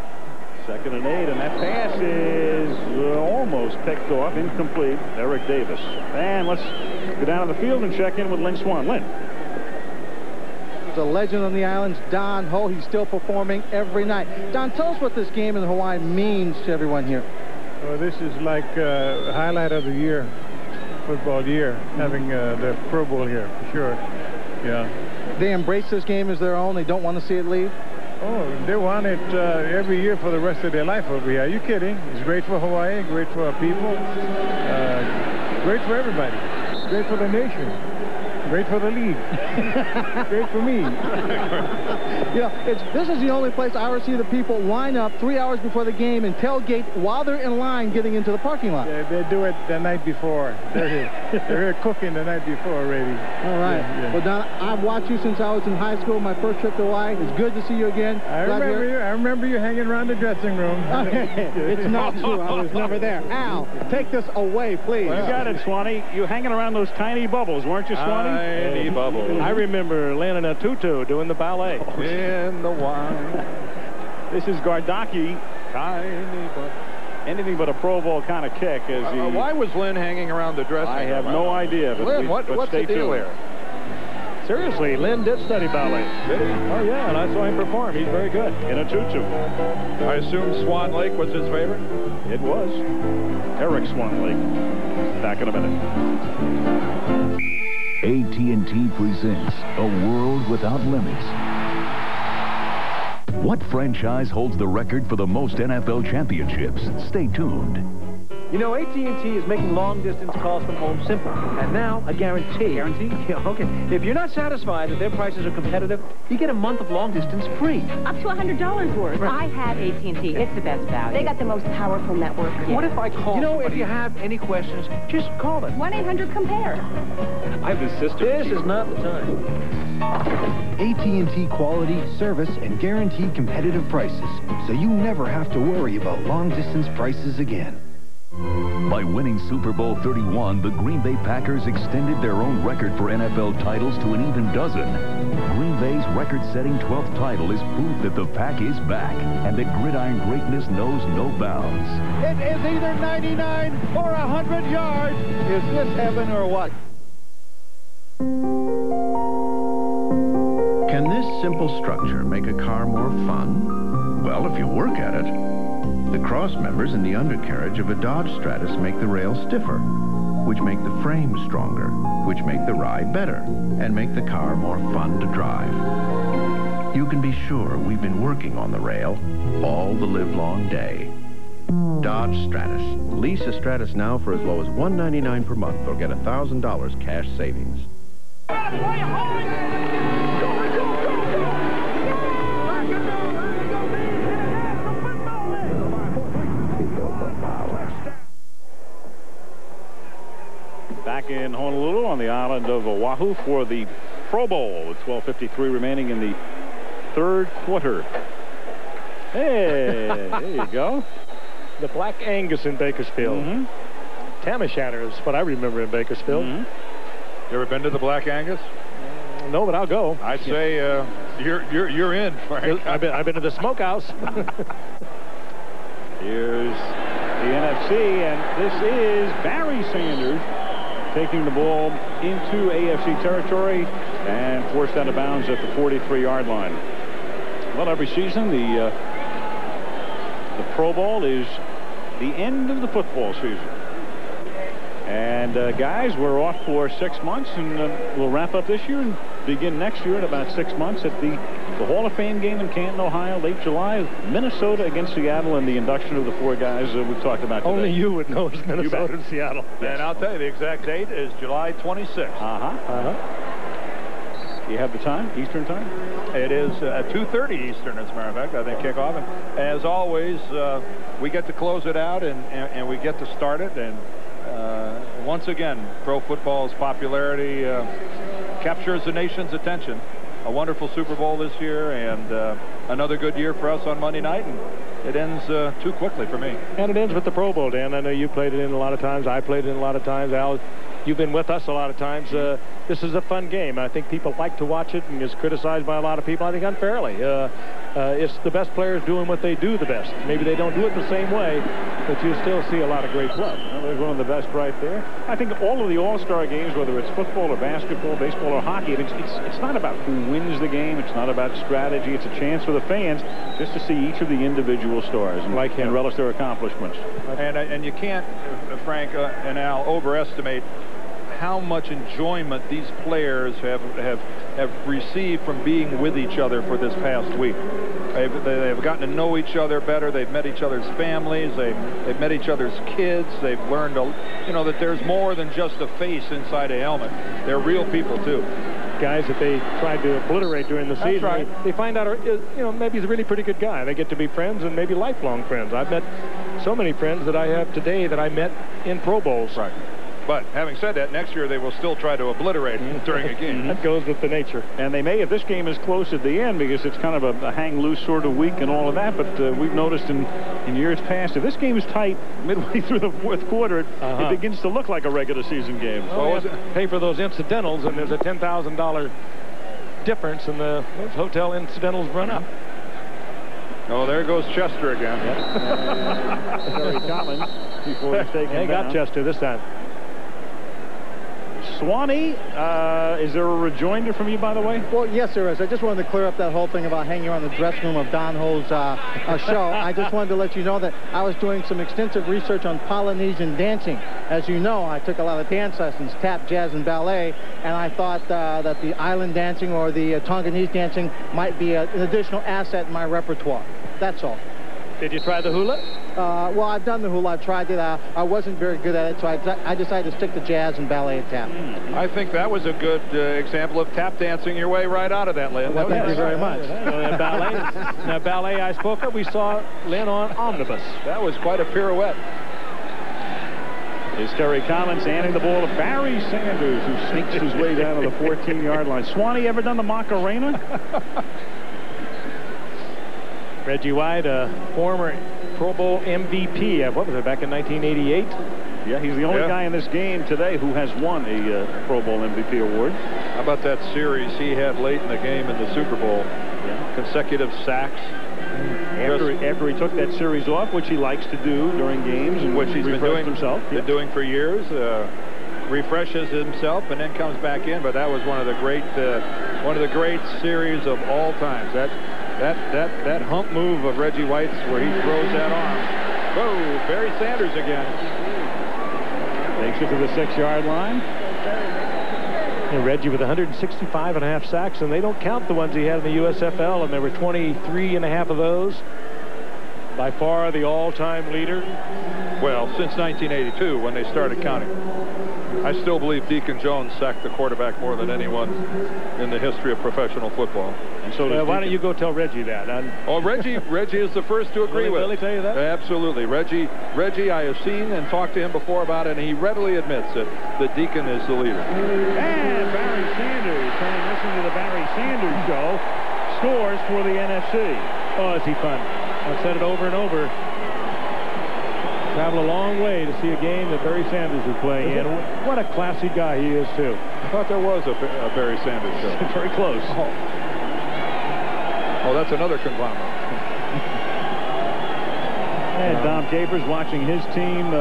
2nd and 8, and that pass is almost picked off, incomplete. Eric Davis. And let's go down to the field and check in with Lynn Swann. Lynn. There's a legend on the islands, Don Ho. He's still performing every night. Don, tell us what this game in Hawaii means to everyone here. Well, this is like a highlight of the year, football year, having the Pro Bowl here, for sure. Yeah. They embrace this game as their own. They don't want to see it leave. Oh, they want it every year for the rest of their life over here. Are you kidding? It's great for Hawaii, great for our people, great for everybody, great for the nation, great for the league, great for me. You know, this is the only place I ever see the people line up 3 hours before the game and tailgate while they're in line getting into the parking lot. Yeah, they do it the night before. They're here cooking the night before already. All right. Yeah. Well, Don, I've watched you since I was in high school. My first trip to Hawaii. It's good to see you again. I remember you hanging around the dressing room. It's not true. I was never there. Al, take this away, please. Well, you got it, Swanee. You hanging around those tiny bubbles, weren't you, Swanee? Tiny bubbles. I remember landing a tutu doing the ballet. In the wild. This is Gardocki. Tiny bubble. Anything but a Pro Bowl kind of kick. As he, why was Lynn hanging around the dressing room? I have no idea. But Lynn, what's the deal here? Seriously, Lynn did study ballet. Did he? Oh, yeah, and I saw him perform. He's very good. In a tutu. I assume Swan Lake was his favorite? It was. Eric Swan Lake. Back in a minute. AT&T presents A World Without Limits. What franchise holds the record for the most NFL championships? Stay tuned. You know, AT&T is making long-distance calls from home simple. And now, a guarantee. Guarantee? Yeah, okay. If you're not satisfied that their prices are competitive, you get a month of long-distance free. Up to $100 worth. Right. I have AT&T. It's the best value. They got the most powerful network. What if I call? You know, if you have any questions, just call them. 1-800-COMPARE. I have a sister. This is not the time. AT&T quality, service, and guaranteed competitive prices, so you never have to worry about long-distance prices again. By winning Super Bowl 31, the Green Bay Packers extended their own record for NFL titles to an even dozen. Green Bay's record-setting 12th title is proof that the Pack is back and that gridiron greatness knows no bounds. It is either 99 or 100 yards. Is this heaven or what? Can this simple structure make a car more fun? Well, if you work at it. The cross members in the undercarriage of a Dodge Stratus make the rail stiffer, which make the frame stronger, which make the ride better, and make the car more fun to drive. You can be sure we've been working on the rail all the livelong day. Dodge Stratus. Lease a Stratus now for as low as $199 per month or get $1,000 cash savings. Back in Honolulu on the island of Oahu for the Pro Bowl with 12:53 remaining in the third quarter. Hey, there you go. The Black Angus in Bakersfield. Tam O'Shanter is what I remember in Bakersfield. You ever been to the Black Angus? No, but I'll go. I'd say you're in, Frank. I've been to the smokehouse. Here's the NFC, and this is Barry Sanders taking the ball into AFC territory and forced out of bounds at the 43-yard line. Well, every season the Pro Bowl is the end of the football season. And guys, we're off for 6 months, and we'll wrap up this year and begin next year in about 6 months at the Hall of Fame game in Canton, Ohio, late July. Minnesota against Seattle, and the induction of the 4 guys we've talked about today. Only you would know it's Minnesota and Seattle. Yes. And I'll tell you, the exact date is July 26th. You have the time, Eastern time? It is 2:30 Eastern, as a matter of fact, I think, kickoff. And as always, we get to close it out, and we get to start it. And once again, pro football's popularity captures the nation's attention. A wonderful Super Bowl this year, and another good year for us on Monday night. And it ends too quickly for me. And it ends with the Pro Bowl, Dan. I know you played it in a lot of times. I played it in a lot of times. Al, you've been with us a lot of times. This is a fun game. I think people like to watch it, and is criticized by a lot of people, I think, unfairly. It's the best players doing what they do the best. Maybe they don't do it the same way, but you still see a lot of great play. Well, there's one of the best right there. I think all of the all-star games, whether it's football or basketball, baseball or hockey, it's not about who wins the game. It's not about strategy. It's a chance for the fans just to see each of the individual stars and relish their accomplishments. And you can't, Frank and Al, overestimate how much enjoyment these players have received from being with each other for this past week. They've gotten to know each other better. They've met each other's families. They've met each other's kids. They've learned, that there's more than just a face inside a helmet. They're real people too. Guys that they tried to obliterate during the season, right. They find out, maybe he's a really pretty good guy. They get to be friends, and maybe lifelong friends. I've met so many friends that I have today that I met in Pro Bowls. Right. But having said that, next year they will still try to obliterate during a game. That goes with the nature. And they may, if this game is close at the end, because it's kind of a hang loose sort of week and all of that. But we've noticed in years past, if this game is tight midway through the fourth quarter, it begins to look like a regular season game. Well, pay for those incidentals, and there's a $10,000 difference, and those hotel incidentals run up. Oh, there goes Chester again. Terry Collins before he's taken They got Chester this time. Swanee, is there a rejoinder from you, by the way? Well, yes, there is. I just wanted to clear up that whole thing about hanging around the dressing room of Don Ho's show. I just wanted to let you know that I was doing some extensive research on Polynesian dancing. As you know, I took a lot of dance lessons, tap, jazz, and ballet, and I thought that the island dancing or the Tonganese dancing might be an additional asset in my repertoire. That's all. Did you try the hula? Well, I've done the hula. I've tried it. I wasn't very good at it, so I decided to stick to jazz and ballet and tap. I think that was a good example of tap dancing your way right out of that, Lynn. Well, thank you very much. Now, ballet I spoke of, we saw Lynn on Omnibus. That was quite a pirouette. Is Terry Collins handing the ball to Barry Sanders, who sneaks his way down to the 14-yard line. Swanee ever done the Macarena? Reggie White, a former Pro Bowl MVP, what was it, back in 1988? Yeah, he's the only guy in this game today who has won a Pro Bowl MVP award. How about that series he had late in the game in the Super Bowl? Yeah. Consecutive sacks. After he took that series off, which he likes to do during games, and which he's been doing for years, refreshes himself and then comes back in. But that was one of the great series of all times. That hump move of Reggie White's where he throws that arm. Whoa, Barry Sanders again. Takes it to the 6-yard line. And Reggie with 165.5 sacks, and they don't count the ones he had in the USFL, and there were 23.5 of those. By far the all-time leader. Well, since 1982 when they started counting. I still believe Deacon Jones sacked the quarterback more than anyone in the history of professional football. And so why don't you go tell Reggie that? Reggie is the first to agree with it. Really tell you that? Absolutely. Reggie, I have seen and talked to him before about it, and he readily admits that the Deacon is the leader. And Barry Sanders, turning this into the Barry Sanders show, scores for the NFC. Oh, is he fun? I've said it over and over. Travel a long way to see a game that Barry Sanders is playing in. What a classy guy he is, too. I thought there was a Barry Sanders show. Very close. Oh, that's another conglomerate. And Dom Capers watching his team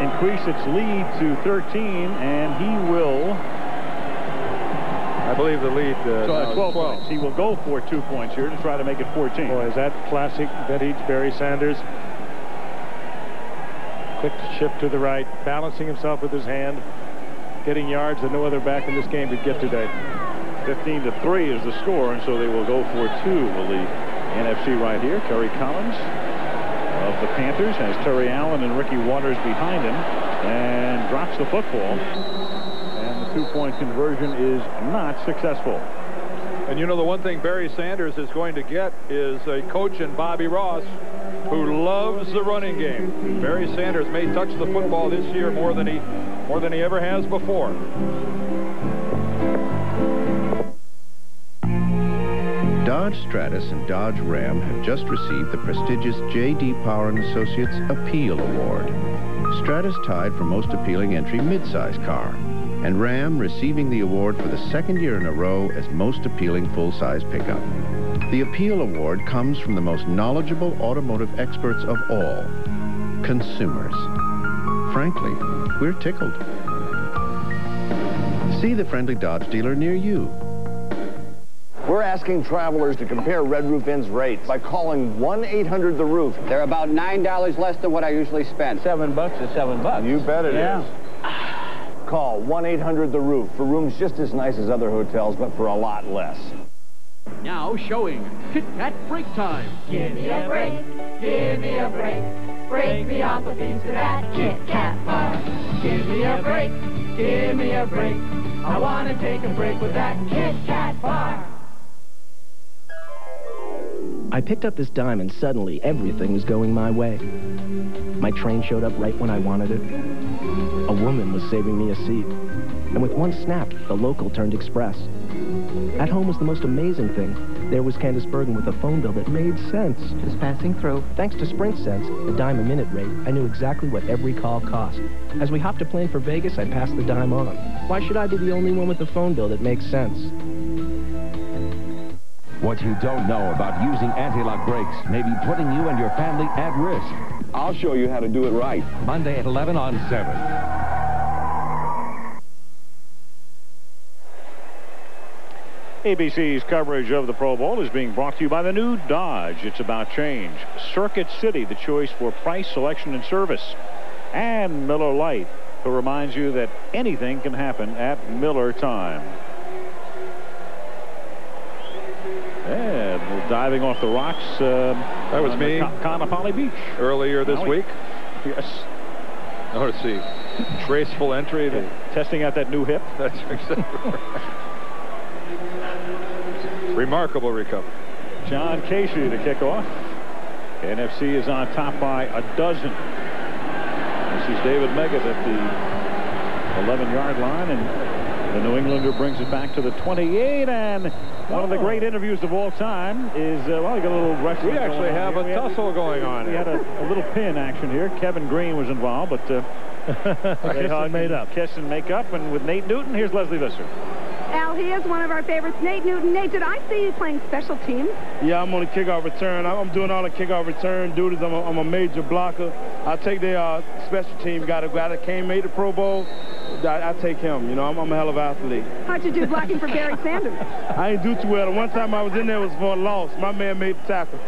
increase its lead to 13, and he will... I believe the lead 12 points. He will go for 2 points here to try to make it 14. Boy, is that classic vintage Barry Sanders. Quick shift to the right, balancing himself with his hand, getting yards that no other back in this game could get today. 15-3 is the score, and so they will go for two. Will the NFC right here. Terry Collins of the Panthers has Terry Allen and Ricky Waters behind him and drops the football. And the two-point conversion is not successful. And you know, the one thing Barry Sanders is going to get is a coach in Bobby Ross who loves the running game. Barry Sanders may touch the football this year more than he ever has before. Dodge Stratus and Dodge Ram have just received the prestigious J.D. Power & Associates Appeal Award. Stratus tied for most appealing entry midsize car, and Ram receiving the award for the second year in a row as most appealing full-size pickup. The Appeal Award comes from the most knowledgeable automotive experts of all, consumers. Frankly, we're tickled. See the friendly Dodge dealer near you. We're asking travelers to compare Red Roof Inn's rates by calling 1-800-THE-ROOF. They're about $9 less than what I usually spend. $7 is $7. You bet it is. Call 1-800-THE-ROOF for rooms just as nice as other hotels, but for a lot less. Now showing Kit Kat Break Time. Give me a break, give me a break. Break me off a piece of that Kit Kat bar. Give me a break, give me a break. I want to take a break with that Kit Kat bar. I picked up this dime and suddenly everything was going my way. My train showed up right when I wanted it. A woman was saving me a seat. And with one snap, the local turned express. At home was the most amazing thing. There was Candace Bergen with a phone bill that made sense. Just passing through. Thanks to Sprint Sense, the dime a minute rate, I knew exactly what every call cost. As we hopped a plane for Vegas, I passed the dime on. Why should I be the only one with a phone bill that makes sense? What you don't know about using anti-lock brakes may be putting you and your family at risk. I'll show you how to do it right. Monday at 11 on 7. ABC's coverage of the Pro Bowl is being brought to you by the new Dodge. It's about change. Circuit City, the choice for price, selection, and service. And Miller Lite, who reminds you that anything can happen at Miller time. And diving off the rocks. That was me. Kaanapali Beach. Earlier this week. Yes. Oh, let's see. Graceful entry. Testing out that new hip. That's exactly right. Remarkable recovery. John Casey to kick off. NFC is on top by a dozen. This is David Meggett at the 11-yard line, and the New Englander brings it back to the 28, and one of the great interviews of all time is, well, we got a little wrestling. We actually have a tussle going on. We had a little pin action here. Kevin Green was involved, but Kesson made up. Kesson make up, and with Nate Newton, here's Leslie Visser. Al, he is one of our favorites, Nate Newton. Nate, did I see you playing special teams? Yeah, I'm on the kickoff return. I'm doing all the kickoff return duties. I'm a major blocker. I take the special team guy that made the Pro Bowl. I take him. You know, I'm a hell of an athlete. How'd you do blocking for Barry Sanders? I didn't do too well. The one time I was in there was for a loss. My man made the tackle.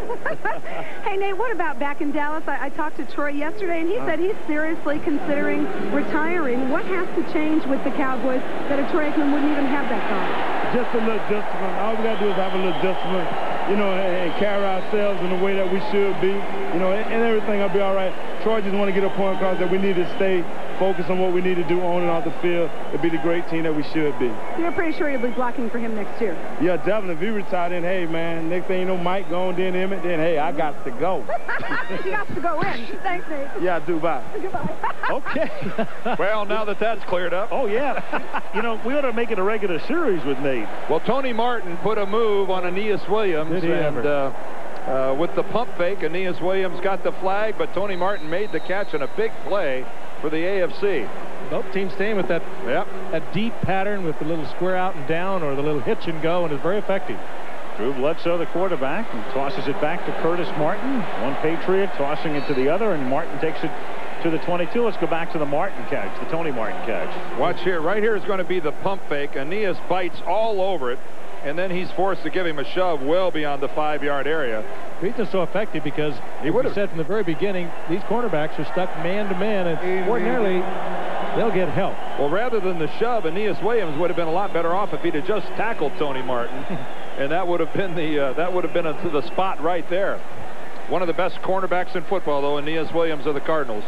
Hey, Nate, what about back in Dallas? I talked to Troy yesterday, and he said he's seriously considering retiring. What has to change with the Cowboys that a Troy Aikman wouldn't even have that thought? Just a little discipline. All we got to do is have a little discipline, you know, and carry ourselves in the way that we should be, you know, and everything will be all right. Troy just want to get a point across that we need to stay focused on what we need to do on and off the field to be the great team that we should be. You're pretty sure you'll be blocking for him next year? Yeah, definitely. If he retired, then, hey, man, next thing you know, Mike going, then Emmett, then, hey, I got to go. You got to go in. Thanks, Nate. Yeah, I do. Bye. Goodbye. Okay. Well, now that that's cleared up. Oh, yeah. You know, we ought to make it a regular series with Nate. Well, Tony Martin put a move on Aeneas Williams. Did he ever? With the pump fake, Aeneas Williams got the flag, but Tony Martin made the catch on a big play for the AFC. Both teams staying with that deep pattern with the little square out and down or the little hitch and go, and is very effective. Drew Bledsoe, the quarterback, and tosses it back to Curtis Martin. One Patriot tossing it to the other, and Martin takes it to the 22. Let's go back to the Martin catch, the Tony Martin catch. Watch here. Right here is going to be the pump fake. Aeneas bites all over it. and then he's forced to give him a shove well beyond the 5-yard area. He's just so effective because he would have said from the very beginning, these cornerbacks are stuck man-to-man, and ordinarily they'll get help. Well, rather than the shove, Aeneas Williams would have been a lot better off if he'd have just tackled Tony Martin, and that would have been the spot right there. One of the best cornerbacks in football, though, Aeneas Williams of the Cardinals.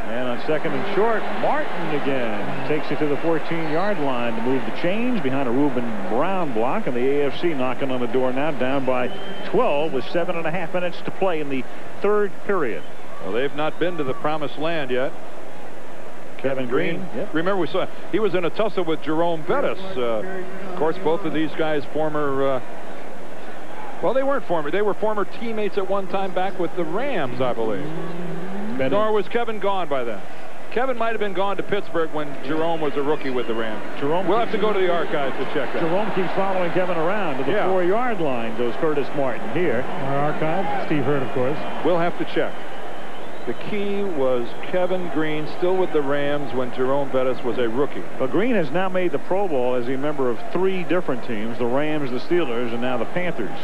And on 2nd and short, Martin again takes it to the 14-yard line to move the chains behind a Reuben Brown block, and the AFC knocking on the door now, down by 12 with 7.5 minutes to play in the 3rd period. Well, they've not been to the promised land yet. Kevin Green. Yep. Remember, we saw he was in a tussle with Jerome Bettis. Of course, both of these guys former. Well, they weren't former. They were former teammates at one time back with the Rams, I believe. Nor was Kevin gone by then. Kevin might have been gone to Pittsburgh when Jerome was a rookie with the Rams. We'll have to go to the archives to check that. Jerome keeps following Kevin around to the 4-yard line. Goes Curtis Martin here. Our archive, Steve Hurd, of course. We'll have to check. The key was Kevin Green still with the Rams when Jerome Bettis was a rookie. But Green has now made the Pro Bowl as a member of 3 different teams, the Rams, the Steelers, and now the Panthers.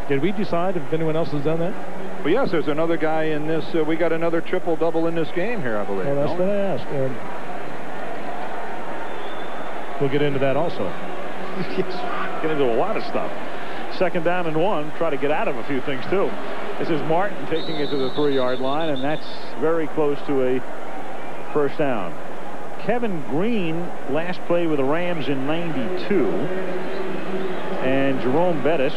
Did we decide if anyone else has done that? Well, yes, there's another guy in this. We got another triple-double in this game here, I believe. Well, that's what I asked. We'll get into that also. Get into a lot of stuff. 2nd down and 1. Try to get out of a few things, too. This is Martin taking it to the 3-yard line, and that's very close to a first down. Kevin Green last played with the Rams in '92. And Jerome Bettis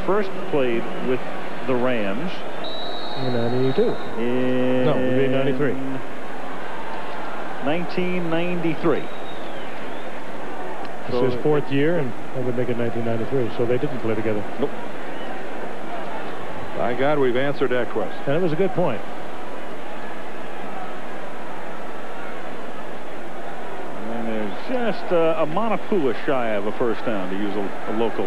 first played with the Rams in '92. No, it would be '93. 1993. This is his 4th year, and that would make it 1993. So they didn't play together. Nope. By God, we've answered that question. And it was a good point. And there's just a Monopula shy of a first down, to use a local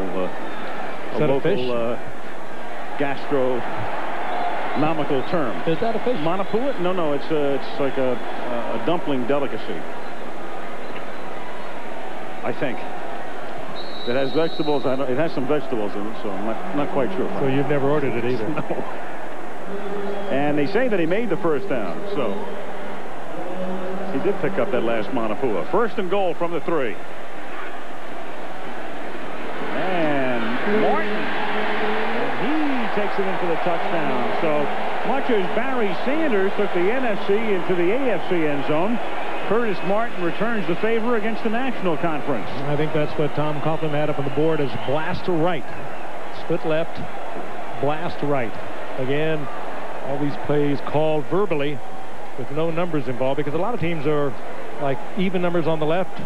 gastronomical term. Is that a fish? Monopula? No, it's like a dumpling delicacy, I think. It has vegetables. It has some vegetables in it, so I'm not quite sure. So you've never ordered it either? No. And they say that he made the first down, so he did pick up that last Monopula. 1st and goal from the 3. And Martin, he takes it in for the touchdown. So much as Barry Sanders took the NFC into the AFC end zone, Curtis Martin returns the favor against the National Conference. I think that's what Tom Coughlin had up on the board as blast right. Split left, blast right. Again, all these plays called verbally with no numbers involved, because a lot of teams are like even numbers on the left,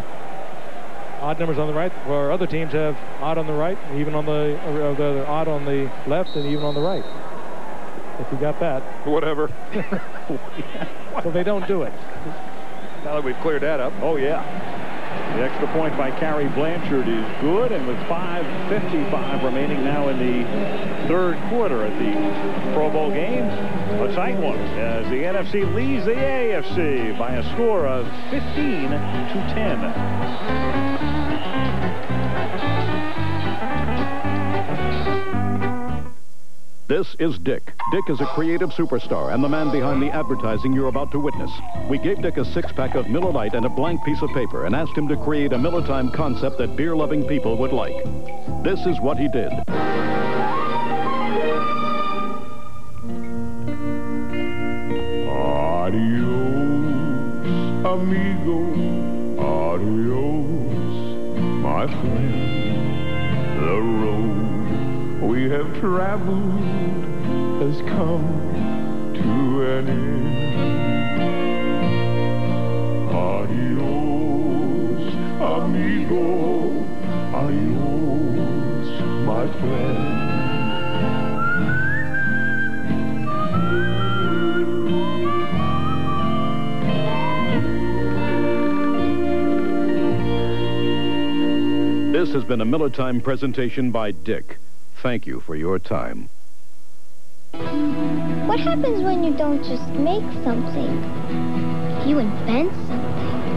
odd numbers on the right, where other teams have odd on the right, even on the odd on the left, and even on the right. If you got that. Whatever. So they don't do it. Now that we've cleared that up. Oh, yeah. The extra point by Carrie Blanchard is good, and with 5:55 remaining now in the 3rd quarter at the Pro Bowl game, a tight one as the NFC leads the AFC by a score of 15-10. This is Dick. Dick is a creative superstar and the man behind the advertising you're about to witness. We gave Dick a 6-pack of Miller Lite and a blank piece of paper and asked him to create a Miller Time concept that beer-loving people would like. This is what he did. Adios, amigo. Adios, my friend. The road we have traveled has come to an end. Adios, amigo. Adios, my friend. This has been a Miller Time presentation by Dick. Thank you for your time. What happens when you don't just make something? You invent something.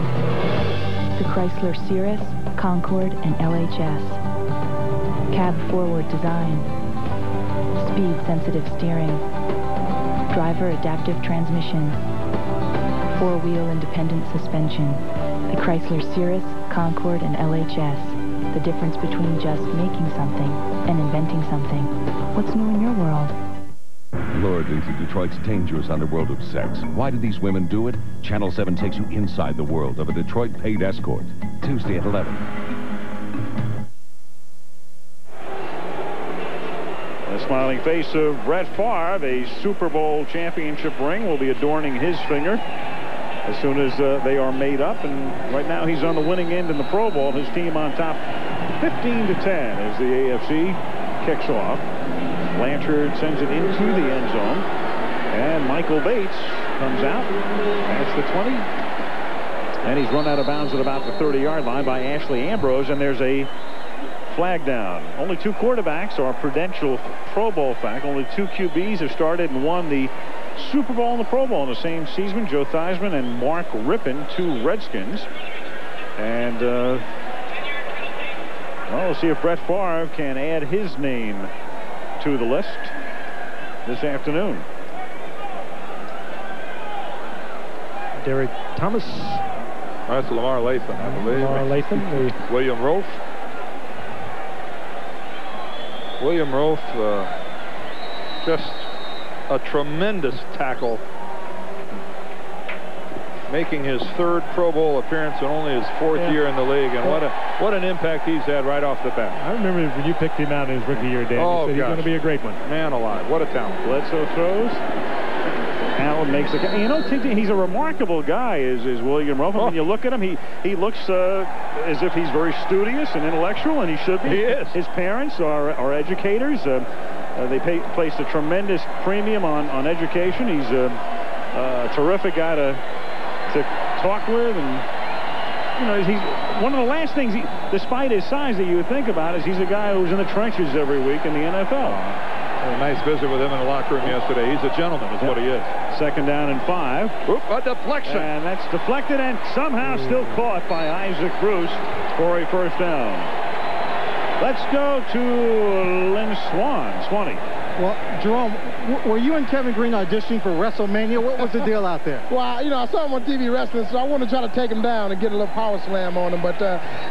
The Chrysler Cirrus, Concorde, and LHS. Cab forward design. Speed-sensitive steering. Driver adaptive transmission. Four-wheel independent suspension. The Chrysler Cirrus, Concorde, and LHS. The difference between just making something and inventing something. What's new in your world? Lured into Detroit's dangerous underworld of sex. Why do these women do it? Channel 7 takes you inside the world of a Detroit paid escort. Tuesday at 11. The smiling face of Brett Favre, a Super Bowl championship ring will be adorning his finger as soon as they are made up. And right now he's on the winning end in the Pro Bowl. His team on top 15-10 as the AFC kicks off. Blanchard sends it into the end zone. And Michael Bates comes out. That's the 20. And he's run out of bounds at about the 30-yard line by Ashley Ambrose. And there's a flag down. Only two quarterbacks are Prudential Pro Bowl fact. Only two QBs have started and won the Super Bowl and the Pro Bowl in the same season. Joe Theismann and Mark Rippon, two Redskins. And well, we'll see if Brett Favre can add his name to the list this afternoon. Derek Thomas. That's Lamar Latham, I believe. Lamar Latham. William Roaf. William Roaf, just a tremendous tackle, making his third Pro Bowl appearance and only his fourth year in the league. And what an impact he's had right off the bat. I remember when you picked him out in his rookie year, Dan. Oh, you said he's going to be a great one. Man alive, what a talent. Bledsoe throws. Allen makes the... You know, he's a remarkable guy, is William Roaf. When you look at him, he looks as if he's very studious and intellectual, and he should be. He is. His parents are educators. They placed a tremendous premium on education. He's a terrific guy to talk with, and you know, he's one of the last things, despite his size, that you would think about is he's a guy who's in the trenches every week in the NFL. A nice visit with him in the locker room yesterday. He's a gentleman, is what he is. Second down and 5. Oop, a deflection. And that's deflected and somehow still caught by Isaac Bruce for a first down. Let's go to Lynn Swann. Swanee. Well, Jerome, were you and Kevin Green auditioning for WrestleMania? What was the deal out there? Well, you know, I saw him on TV wrestling, so I wanted to try to take him down and get a little power slam on him. But,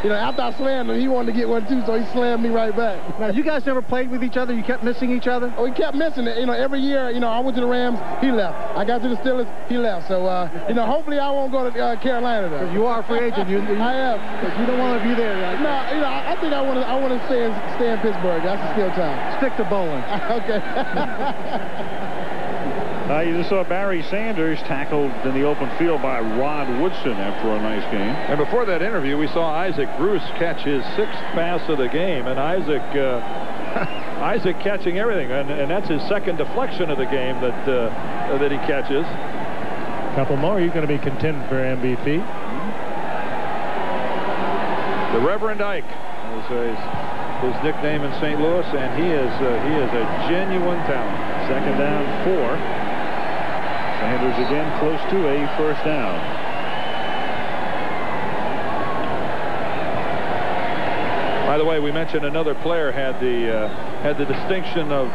you know, after I slammed him, he wanted to get one too, so he slammed me right back. Now, you guys never played with each other? You kept missing each other? Oh, we kept missing it. You know, every year, you know, I went to the Rams, he left. I got to the Steelers, he left. So, you know, hopefully I won't go to Carolina, though. You are a free agent. I am. But you don't want to be there. Right? No, you know, I think I want to stay in Pittsburgh. That's still time. Stick to bowling. Okay. You just saw Barry Sanders tackled in the open field by Rod Woodson after a nice game. And before that interview, we saw Isaac Bruce catch his 6th pass of the game, and Isaac catching everything, and that's his second deflection of the game that he catches. A couple more, you're going to be contending for MVP. The Reverend Ike is his nickname in St. Louis, and he is a genuine talent. Second down 4. Sanders again close to a first down. By the way, we mentioned another player had the distinction of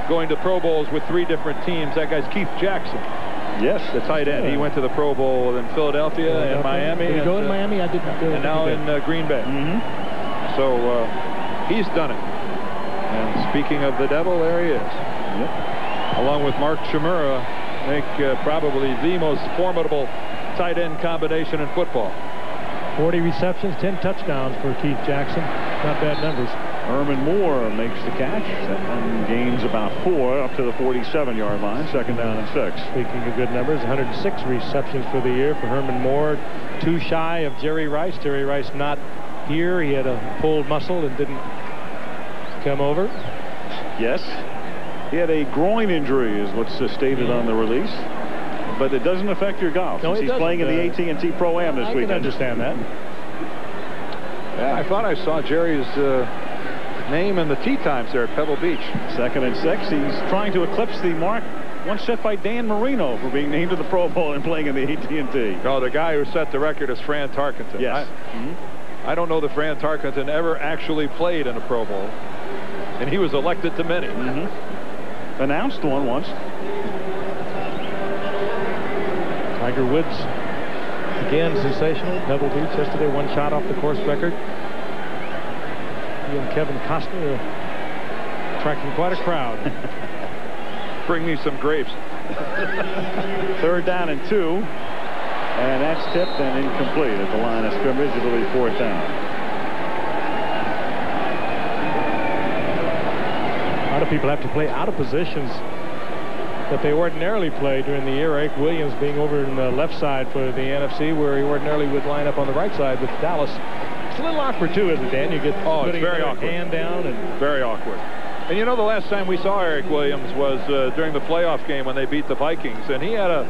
going to Pro Bowls with 3 different teams. That guy's Keith Jackson. Yes, the tight end. He went to the Pro Bowl in Philadelphia and Miami. Did he go in Miami? I didn't. And now in Green Bay. So he's done it. And speaking of the devil, there he is. Along with Mark Chmura, make probably the most formidable tight end combination in football. 40 receptions, 10 touchdowns for Keith Jackson. Not bad numbers. Herman Moore makes the catch. That one gains about 4 up to the 47-yard line. Second down and 6. Speaking of good numbers, 106 receptions for the year for Herman Moore. 2 shy of Jerry Rice. Jerry Rice not here. He had a pulled muscle and didn't come over. Yes. He had a groin injury is what's stated on the release. But it doesn't affect your golf. No, he's playing in the AT&T Pro-Am this weekend. I can understand that. Yeah, I thought I saw Jerry's name in the tee times there at Pebble Beach. Second and 6. He's trying to eclipse the mark one set by Dan Marino for being named to the Pro Bowl and playing in the AT&T. No, the guy who set the record is Fran Tarkenton. Yes. I don't know that Fran Tarkenton ever actually played in a Pro Bowl, and he was elected to many. Announced one once. Tiger Woods, again, sensational. Pebble Beach yesterday, one shot off the course record. He and Kevin Costner attracting quite a crowd. Bring me some grapes. 3rd down and 2. And that's tipped and incomplete at the line of scrimmage. It'll be 4th down. A lot of people have to play out of positions that they ordinarily play during the year. Eric Williams being over in the left side for the NFC, where he ordinarily would line up on the right side with Dallas. It's a little awkward too, isn't it, Dan? You get it's very awkward. Hand down and very awkward. And you know, the last time we saw Eric Williams was during the playoff game when they beat the Vikings, and he had a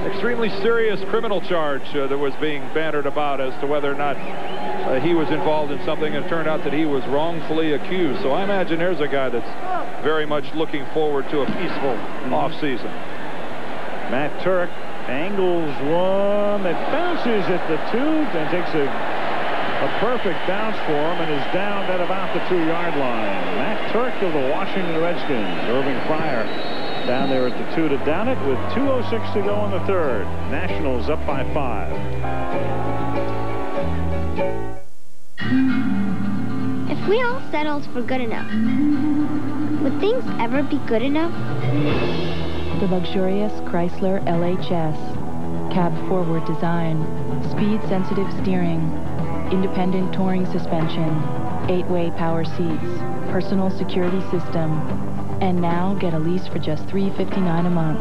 extremely serious criminal charge that was being bantered about as to whether or not he was involved in something, and it turned out that he was wrongfully accused. So I imagine here's a guy that's very much looking forward to a peaceful offseason. Matt Turk angles one that bounces at the 2 and takes a perfect bounce for him and is down at about the 2-yard line. Matt Turk of the Washington Redskins. Irving Fryer down there at the 2 to down it with 2:06 to go in the 3rd. Nationals up by 5. If we all settled for good enough, would things ever be good enough? The luxurious Chrysler LHS. Cab forward design, speed-sensitive steering, independent touring suspension, 8-way power seats, personal security system, and now get a lease for just $359 a month.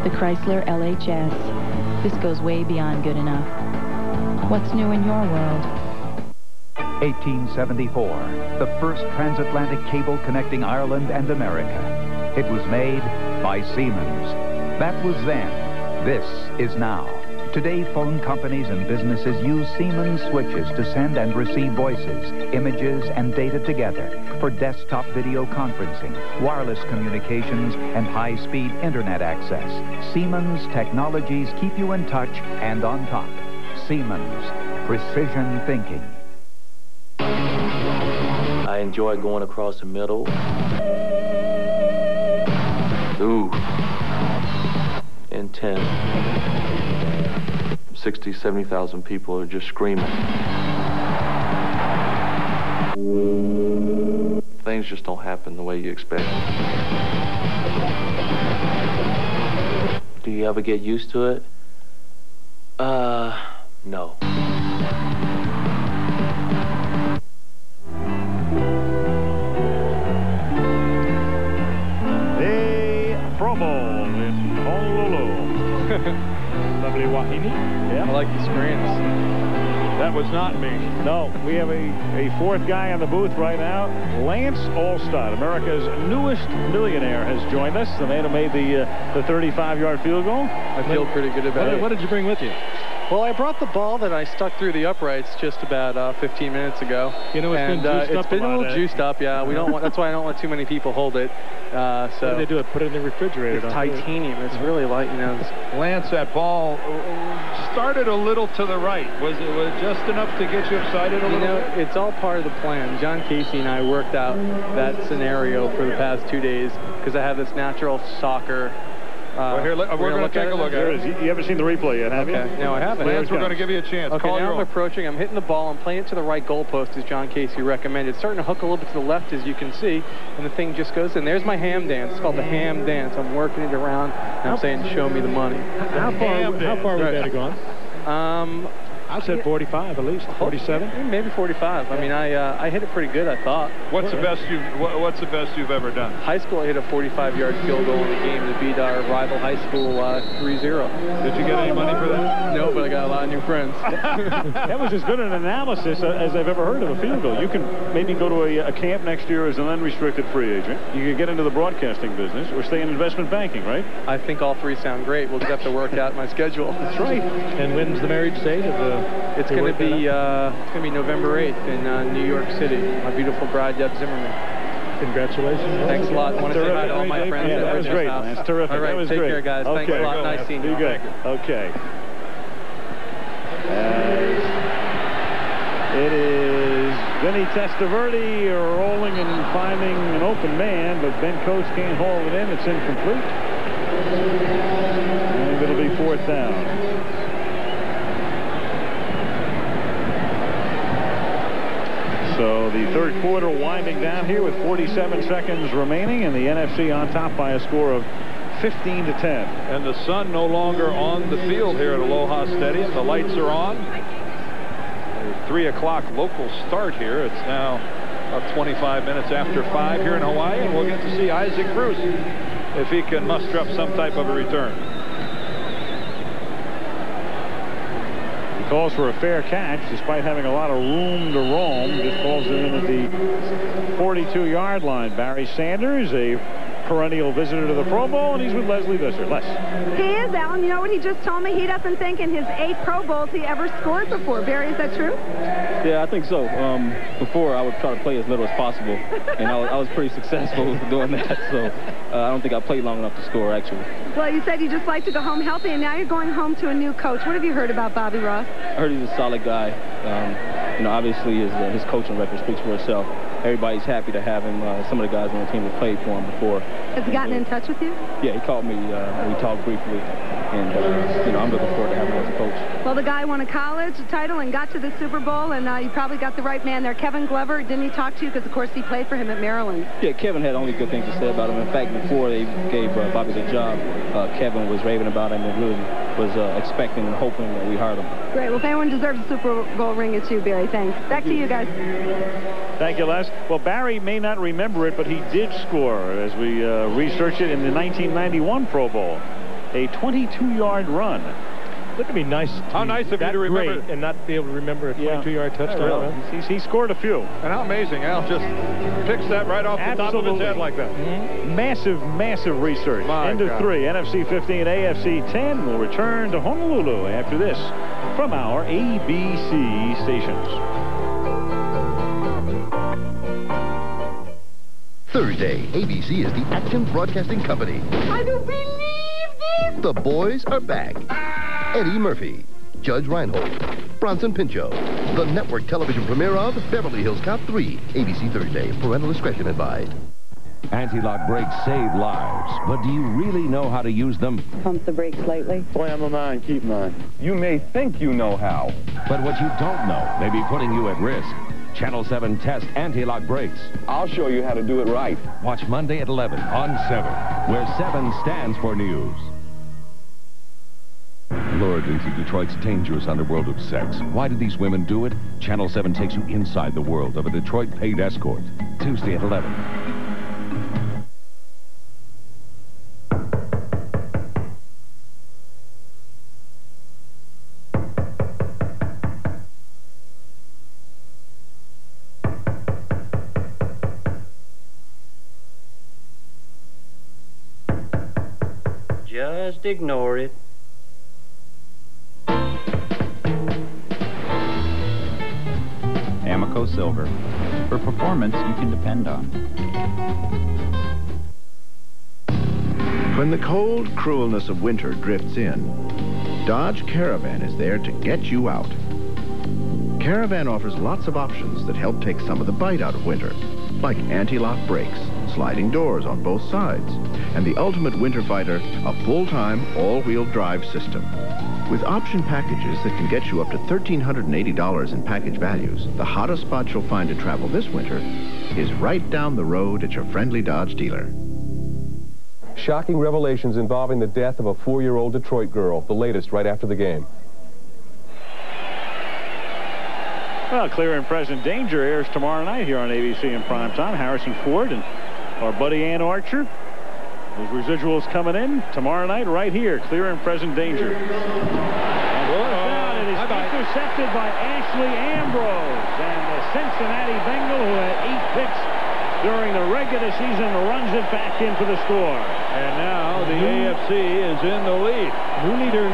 The Chrysler LHS. This goes way beyond good enough. What's new in your world? 1874, the first transatlantic cable connecting Ireland and America. It was made by Siemens. That was then. This is now. Today, phone companies and businesses use Siemens switches to send and receive voices, images, and data together for desktop video conferencing, wireless communications, and high-speed internet access. Siemens technologies keep you in touch and on top. Siemens, precision thinking. I enjoy going across the middle. Ooh. Intense. 60, 70,000 people are just screaming. Things just don't happen the way you expect. Do you ever get used to it? No. Pro Bowl in Honolulu. Lovely Wahine. Yeah. I like the screens. That was not me. No, we have a 4th guy in the booth right now. Lance Alstott, America's newest millionaire, has joined us. The man who made the 35-yard field goal. I feel pretty good about it. What did you bring with you? Well, I brought the ball that I stuck through the uprights just about 15 minutes ago. You know, it's been a little juiced up. Yeah, we don't want. That's why I don't let too many people hold it. So what do they do? Put it in the refrigerator. It's titanium. It's really light. You know. Lance, that ball started a little to the right. Was it just enough to get you excited a little? You know, it's all part of the plan. John Casey and I worked out that scenario for the past 2 days because I have this natural soccer. Well, here, we're going to take a look at it. You haven't seen the replay yet, have you? No, I haven't. Lance, we're going to give you a chance. Okay, Call now I'm own. approaching. I'm hitting the ball. I'm playing it to the right goalpost, as John Casey recommended. It's starting to hook a little bit to the left, as you can see, and the thing just goes in. There's my ham dance. It's called the ham dance. I'm working it around, and I'm saying, show me the money. How far would that have gone? I said 45 at least. 47? Maybe 45. I mean, I hit it pretty good, I thought. What's the best you've ever done? High school, I hit a 45-yard field goal in the game to beat our rival high school 3-0. Did you get any money for that? No, but I got a lot of new friends. That was as good an analysis as I've ever heard of a field goal. You can maybe go to a camp next year as an unrestricted free agent. You can get into the broadcasting business or stay in investment banking, right? I think all three sound great. We'll just have to work out my schedule. That's right. And when's the marriage date of the? It's going to be November 8th in New York City. My beautiful bride, Deb Zimmerman. Congratulations. Thanks a lot. I want to say hi to all my friends. Yeah, that was great. That's terrific. All right, that was take great. care, guys. Okay. Thanks a lot. Nice seeing you. Be good. Okay. It is Vinny Testaverde rolling and finding an open man, but Ben Coates can't haul it in. It's incomplete. And it'll be 4th down. So the third quarter winding down here with 47 seconds remaining, and the NFC on top by a score of 15 to 10. And the sun no longer on the field here at Aloha Stadium. The lights are on. A 3 o'clock local start here. It's now about 25 minutes after 5 here in Hawaii, and we'll get to see Isaac Bruce if he can muster up some type of a return. He calls for a fair catch despite having a lot of room to roam. Just calls it in at the 42-yard line. Barry Sanders, a perennial visitor to the Pro Bowl, and he's with Leslie Visser. Les. He is, Alan. You know what he just told me? He doesn't think in his 8 Pro Bowls he ever scored before. Barry, is that true? Yeah, I think so. Before, I would try to play as little as possible, and I was pretty successful doing that, so I don't think I played long enough to score, actually. Well, you said you just like to go home healthy, and now you're going home to a new coach. What have you heard about Bobby Ross? I heard he's a solid guy. Obviously his coaching record speaks for itself. Everybody's happy to have him. Some of the guys on the team have played for him before. Has he gotten in touch with you? Yeah, he called me. We talked briefly, and I'm looking forward to having him as a coach. Well, the guy won a college title and got to the Super Bowl, and you probably got the right man there. Kevin Glover, didn't he talk to you? Because, of course, he played for him at Maryland. Yeah, Kevin had only good things to say about him. In fact, before they gave Bobby the job, Kevin was raving about him and really was expecting and hoping that we hired him. Great. Well, if anyone deserves a Super Bowl ring, it's you, Barry. Thanks. Back to you guys. Thank you, Les. Well, Barry may not remember it, but he did score as we research it in the 1991 Pro Bowl. A 22-yard run. Wouldn't it be nice? How nice of you to remember and not be able to remember a 22-yard touchdown? Yeah, he scored a few. And how amazing! Al just picks that right off the top of his head like that. Massive, massive research. End of 3. NFC 15, AFC 10 will return to Honolulu after this from our ABC stations. Thursday, ABC is the Action Broadcasting Company. I don't believe this! The boys are back. Eddie Murphy, Judge Reinhold, Bronson Pinchot. The network television premiere of Beverly Hills Cop 3, ABC Thursday. Parental discretion advised. Anti-lock brakes save lives, but do you really know how to use them? Pump the brakes lightly. Slam them on, keep them on. You may think you know how. But what you don't know may be putting you at risk. Channel 7 Test Anti-Lock Brakes. I'll show you how to do it right. Watch Monday at 11 on 7, where 7 stands for news. Lured into Detroit's dangerous underworld of sex. Why do these women do it? Channel 7 takes you inside the world of a Detroit paid escort. Tuesday at 11. Just ignore it. Amoco Silver. For performance you can depend on. When the cold cruelness of winter drifts in, Dodge Caravan is there to get you out. Caravan offers lots of options that help take some of the bite out of winter, like anti-lock brakes, sliding doors on both sides, and the ultimate winter fighter, a full-time all-wheel drive system. With option packages that can get you up to $1,380 in package values, the hottest spot you'll find to travel this winter is right down the road at your friendly Dodge dealer. Shocking revelations involving the death of a 4-year-old Detroit girl. The latest right after the game. Well, Clear and Present Danger airs tomorrow night here on ABC in primetime. Harrison Ford and our buddy Ann Archer. Those residuals coming in tomorrow night right here. Clear and Present Danger. And down, it is intercepted by Ashley Ambrose. And the Cincinnati Bengal, who had 8 picks during the regular season, runs it back in for the score. And now the AFC is in the lead. New leader.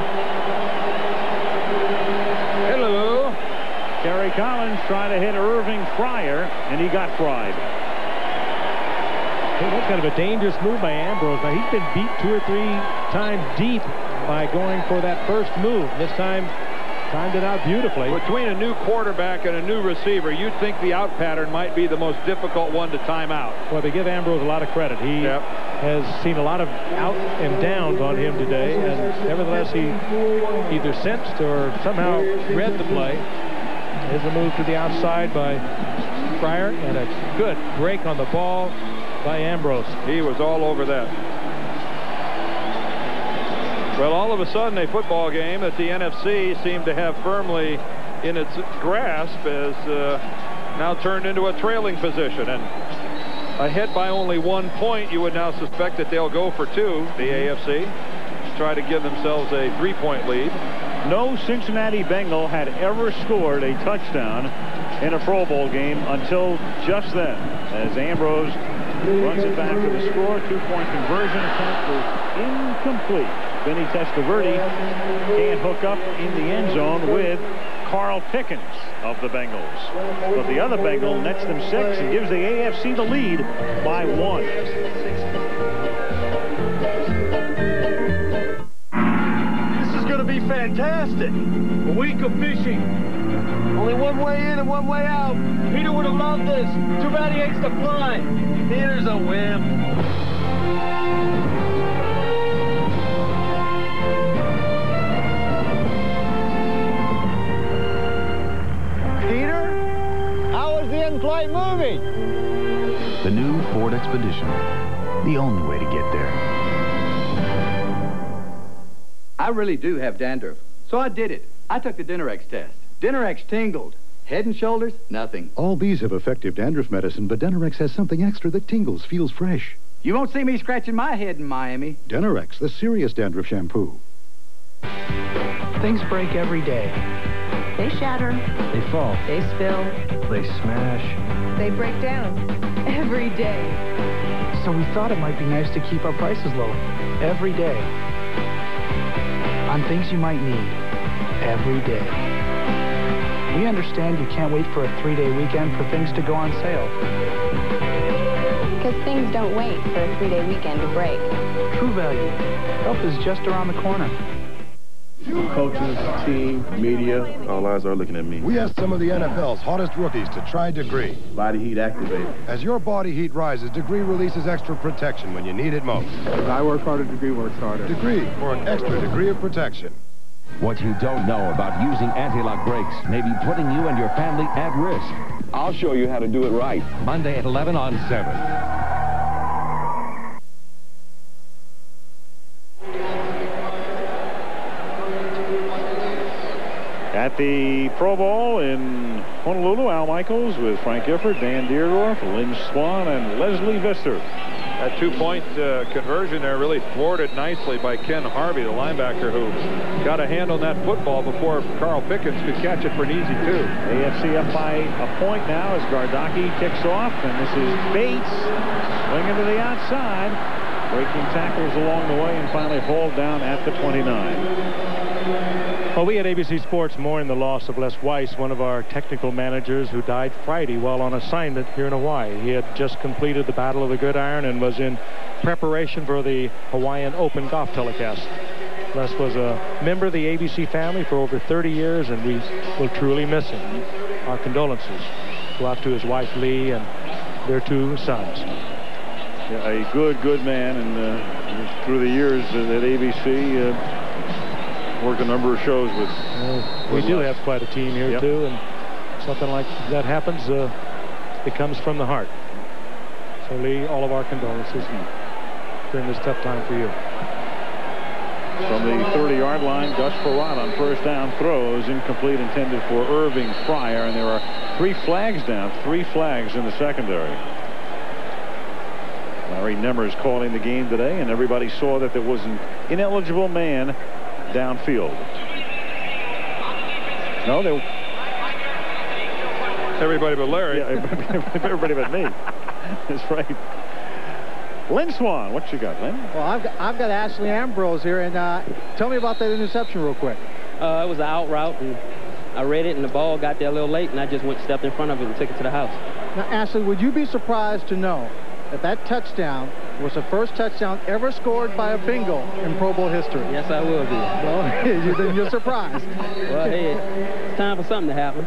Hello. Kerry Collins trying to hit Irving Fryer, and he got fried. That's kind of a dangerous move by Ambrose. Now, he's been beat 2 or 3 times deep by going for that first move. This time, timed it out beautifully. Between a new quarterback and a new receiver, you'd think the out pattern might be the most difficult one to time out. Well, they give Ambrose a lot of credit. He has seen a lot of out and downs on him today, and nevertheless, he either sensed or somehow read the play. Here's a move to the outside by Fryer, and a good break on the ball by Ambrose. He was all over that. Well, all of a sudden, a football game that the NFC seemed to have firmly in its grasp has now turned into a trailing position. And ahead by only 1 point, you would now suspect that they'll go for 2, the AFC, to try to give themselves a 3-point lead. No Cincinnati Bengal had ever scored a touchdown in a Pro Bowl game until just then, as Ambrose runs it back for the score. 2-point conversion attempt was incomplete. Vinny Testaverde can't hook up in the end zone with Carl Pickens of the Bengals. But the other Bengal nets them 6 and gives the AFC the lead by 1. This is going to be fantastic. A week of fishing. Only one way in and one way out. Peter would have loved this. Too bad he hates to fly. Peter's a wimp. In-flight movie. The new Ford Expedition. The only way to get there. I really do have dandruff, so I did it. I took the Dinerex test. Dinerex tingled. Head and shoulders, nothing. All these have effective dandruff medicine, but Dinerex has something extra that tingles, feels fresh. You won't see me scratching my head in Miami. Dinerex, the serious dandruff shampoo. Things break every day. They shatter. They fall. They spill. They smash. They break down every day. So we thought it might be nice to keep our prices low every day on things you might need every day. We understand you can't wait for a 3-day weekend for things to go on sale. Because things don't wait for a 3-day weekend to break. True Value. Help is just around the corner. Coaches, team, media, all eyes are looking at me. We asked some of the NFL's hottest rookies to try Degree. Body heat activated. As your body heat rises, Degree releases extra protection when you need it most. As I work harder, Degree works harder. Degree, for an extra degree of protection. What you don't know about using anti-lock brakes may be putting you and your family at risk. I'll show you how to do it right. Monday at 11 on 7. At the Pro Bowl in Honolulu, Al Michaels with Frank Gifford, Dan Deerdorf, Lynn Swan, and Leslie Visser. That 2-point conversion there really thwarted nicely by Ken Harvey, the linebacker, who got a hand on that football before Carl Pickens could catch it for an easy 2. AFC up by a point now as Gardocki kicks off, and this is Bates swinging to the outside, breaking tackles along the way, and finally hauled down at the 29. Well, we at ABC Sports mourn the loss of Les Weiss, one of our technical managers who died Friday while on assignment here in Hawaii. He had just completed the Battle of the Gridiron and was in preparation for the Hawaiian Open golf telecast. Les was a member of the ABC family for over 30 years, and we will truly miss him. Our condolences go out to his wife, Lee, and their 2 sons. Yeah, a good man, and through the years at ABC, worked a number of shows with. We do have quite a team here too, and something like that happens, it comes from the heart. So Lee, all of our condolences during this tough time for you. From the 30-yard line, Gus Frerotte on first down throws, incomplete, intended for Irving Fryer, and there are 3 flags down, 3 flags in the secondary. Larry Nemmers calling the game today, and everybody saw that there was an ineligible man downfield. No, they... Everybody but Larry. Yeah, everybody but me. That's right. Lynn Swan, what you got, Lynn? Well, I've got Ashley Ambrose here, and tell me about that interception real quick. It was an out route, and I read it, and the ball got there a little late, and I just stepped in front of it and took it to the house. Now, Ashley, would you be surprised to know that that touchdown was the first touchdown ever scored by a Bengal in Pro Bowl history? Yes, I will be. Well, then you're surprised. Well, hey, it's time for something to happen.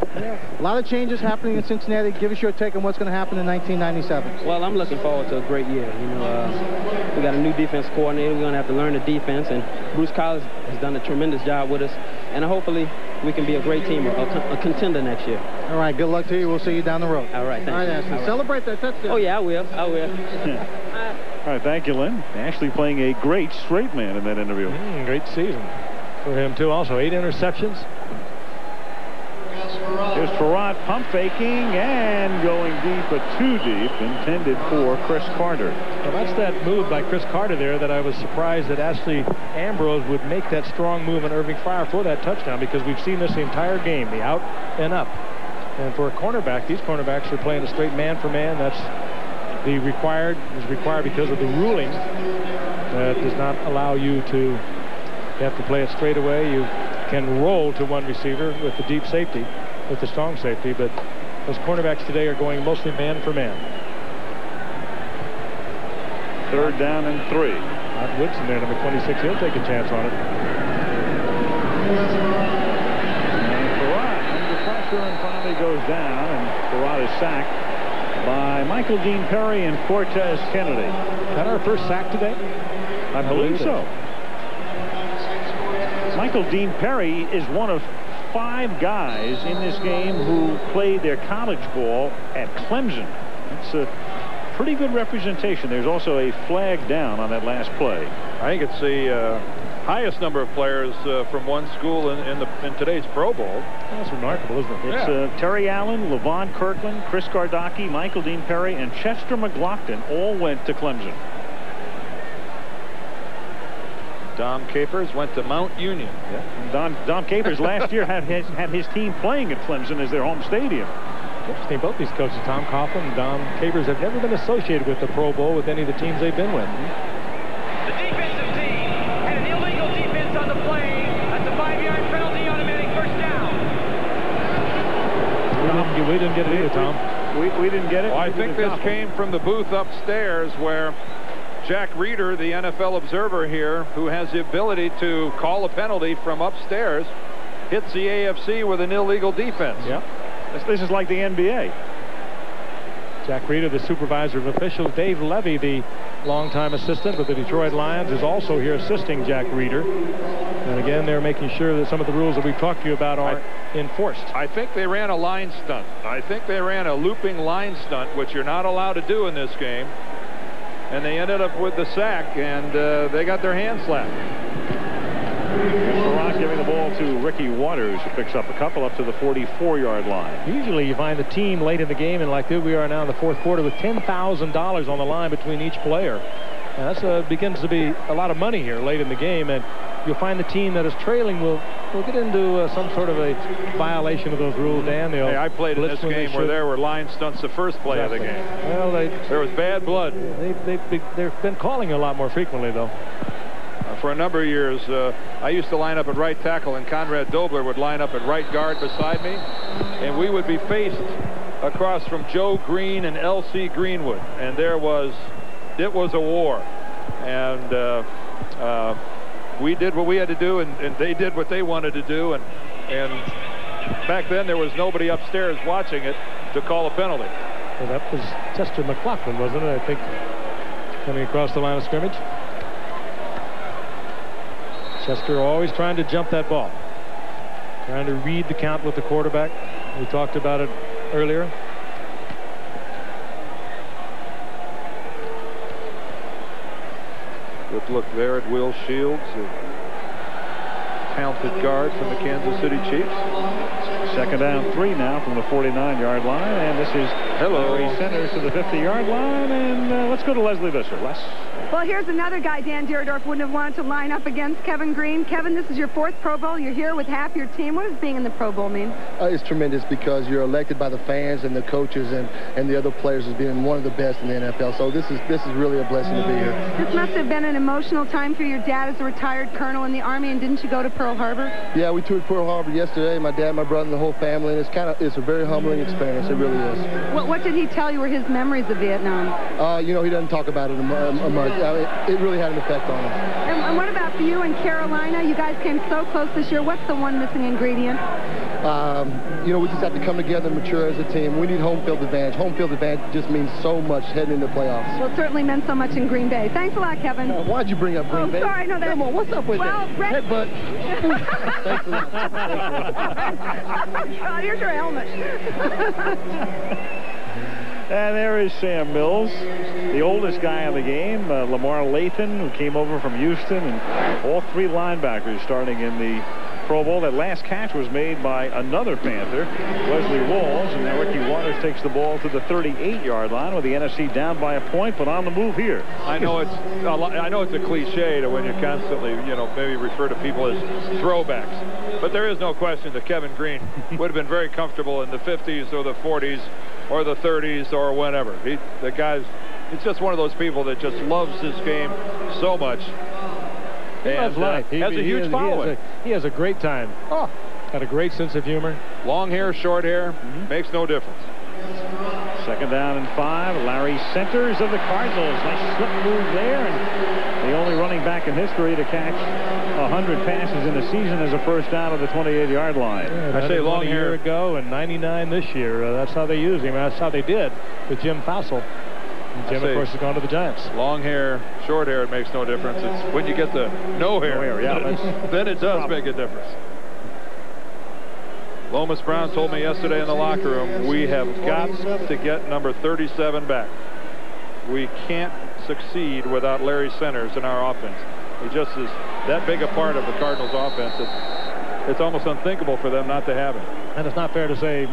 A lot of changes happening in Cincinnati. Give us your take on what's going to happen in 1997. Well, I'm looking forward to a great year. You know, we got a new defense coordinator. We're going to have to learn the defense, and Bruce Collins has done a tremendous job with us, and hopefully we can be a great team, a contender next year. All right, good luck to you. We'll see you down the road. All right, thank you. All right, Ashley, All celebrate that touchdown. Oh, yeah, I will. I will. All right, thank you, Lynn. Ashley playing a great straight man in that interview. Great season for him, too. Also, 8 interceptions. Here's Farad pump faking and going deep, but too deep, intended for Chris Carter. Well, that's that move by Chris Carter there that I was surprised that Ashley Ambrose would make that strong move on Irving Fryar for that touchdown, because we've seen this the entire game, the out and up. And for a cornerback, these cornerbacks are playing a straight man-for-man. That's the required because of the ruling that does not allow you to have to play it straight away. You can roll to one receiver with the deep safety, with the strong safety, but those cornerbacks today are going mostly man-for-man. 3rd down and 3. Todd Woodson there, number 26. He'll take a chance on it. And Farad under pressure and finally goes down, and Farad is sacked by Michael Dean Perry and Cortez Kennedy. Is that our first sack today? I believe so. Michael Dean Perry is one of 5 guys in this game who played their college ball at Clemson. It's a pretty good representation. There's also a flag down on that last play. I think it's the highest number of players from one school in today's Pro Bowl. That's remarkable, isn't it? It's Terry Allen, Levon Kirkland, Chris Gardocki, Michael Dean Perry, and Chester McLaughlin all went to Clemson. Dom Capers went to Mount Union. Yeah. Dom Capers last year had his team playing at Clemson as their home stadium. Interesting, both these coaches, Tom Coughlin and Dom Capers, have never been associated with the Pro Bowl with any of the teams they've been with. The defensive team had an illegal defense on the play. That's a 5-yard penalty, automatic first down. We didn't get it either, Tom. We didn't get it. Well, I think this came from the booth upstairs where Jack Reeder, the NFL observer here, who has the ability to call a penalty from upstairs, hits the AFC with an illegal defense. Yeah. This is like the NBA. Jack Reeder, the supervisor of officials. Dave Levy, the longtime assistant with the Detroit Lions, is also here assisting Jack Reeder. And again, they're making sure that some of the rules that we've talked to you about are enforced. I think they ran a line stunt. I think they ran a looping line stunt, which you're not allowed to do in this game. And they ended up with the sack, and they got their hand slapped. Farad giving the ball to Ricky Waters, who picks up a couple up to the 44-yard line. Usually you find the team late in the game, and like we are now in the 4th quarter, with $10,000 on the line between each player. And that begins to be a lot of money here late in the game, and you'll find the team that is trailing will get into some sort of a violation of those rules, Dan. Hey, I played in this game where there were line stunts the first play of the game. Well, there was bad blood. They've been calling a lot more frequently, though. For a number of years, I used to line up at right tackle, and Conrad Dobler would line up at right guard beside me, and we would be faced across from Joe Green and L.C. Greenwood, and it was a war. And we did what we had to do, and they did what they wanted to do, and back then there was nobody upstairs watching it to call a penalty. Well, that was Chester McLaughlin, wasn't it? I think coming across the line of scrimmage. Chester always trying to jump that ball, trying to read the count with the quarterback. We talked about it earlier. Good look there at Will Shields, a talented guard from the Kansas City Chiefs. 2nd down 3 now from the 49-yard line, and this is Larry Centers to the 50-yard line, and let's go to Leslie Visser. Les? Well, here's another guy Dan Dierdorf wouldn't have wanted to line up against, Kevin Greene. Kevin, this is your 4th Pro Bowl. You're here with half your team. What does being in the Pro Bowl mean? It's tremendous because you're elected by the fans and the coaches and the other players as being one of the best in the NFL. So this is really a blessing to be here. This must have been an emotional time for your dad as a retired colonel in the Army, and didn't you go to Pearl Harbor? Yeah, we toured Pearl Harbor yesterday. My dad, my brother, and the whole family, and it's a very humbling experience. It really is. What did he tell you were his memories of Vietnam? You know, he doesn't talk about it much. I mean, it really had an effect on him. And what about for you and Carolina? You guys came so close this year. What's the one missing ingredient? You know, we just have to come together and mature as a team. We need home field advantage. Home field advantage just means so much heading into the playoffs. Well, it certainly meant so much in Green Bay. Thanks a lot, Kevin. Why'd you bring up Green Bay? Sorry, no, Come on, what's up with that? Headbutt. Thanks a lot. Oh, here's your helmet. And there is Sam Mills, the oldest guy in the game, Lamar Lathan, who came over from Houston, and all three linebackers starting in the Pro Bowl. That last catch was made by another Panther, Wesley Walls, and now Ricky Waters takes the ball to the 38-yard line with the NFC down by a point, but on the move here. I know it's a cliche to when you constantly, you know, maybe refer to people as throwbacks, but there is no question that Kevin Green would have been very comfortable in the 50s or the 40s or the 30s or whenever. The guy's, it's just one of those people that just loves his game so much. He loves life. He has a huge following. He has a great time. Oh, got a great sense of humor. Long hair, short hair, makes no difference. Second down and 5. Larry Centers of the Cardinals. Nice slip move there, and the only running back in history to catch 100 passes in a season as a first down at the 28-yard line. Yeah, I say long hair a year ago and 99 this year. That's how they used him. That's how they did with Jim Fassel. And Jim, of course, has gone to the Giants. Long hair, short hair, it makes no difference. It's when you get the no hair, yeah, then it does make a difference. Lomas Brown told me yesterday in the locker room, we have got to get number 37 back. We can't succeed without Larry Centers in our offense. He just is that big a part of the Cardinals offense. It's almost unthinkable for them not to have him. And it's not fair to say,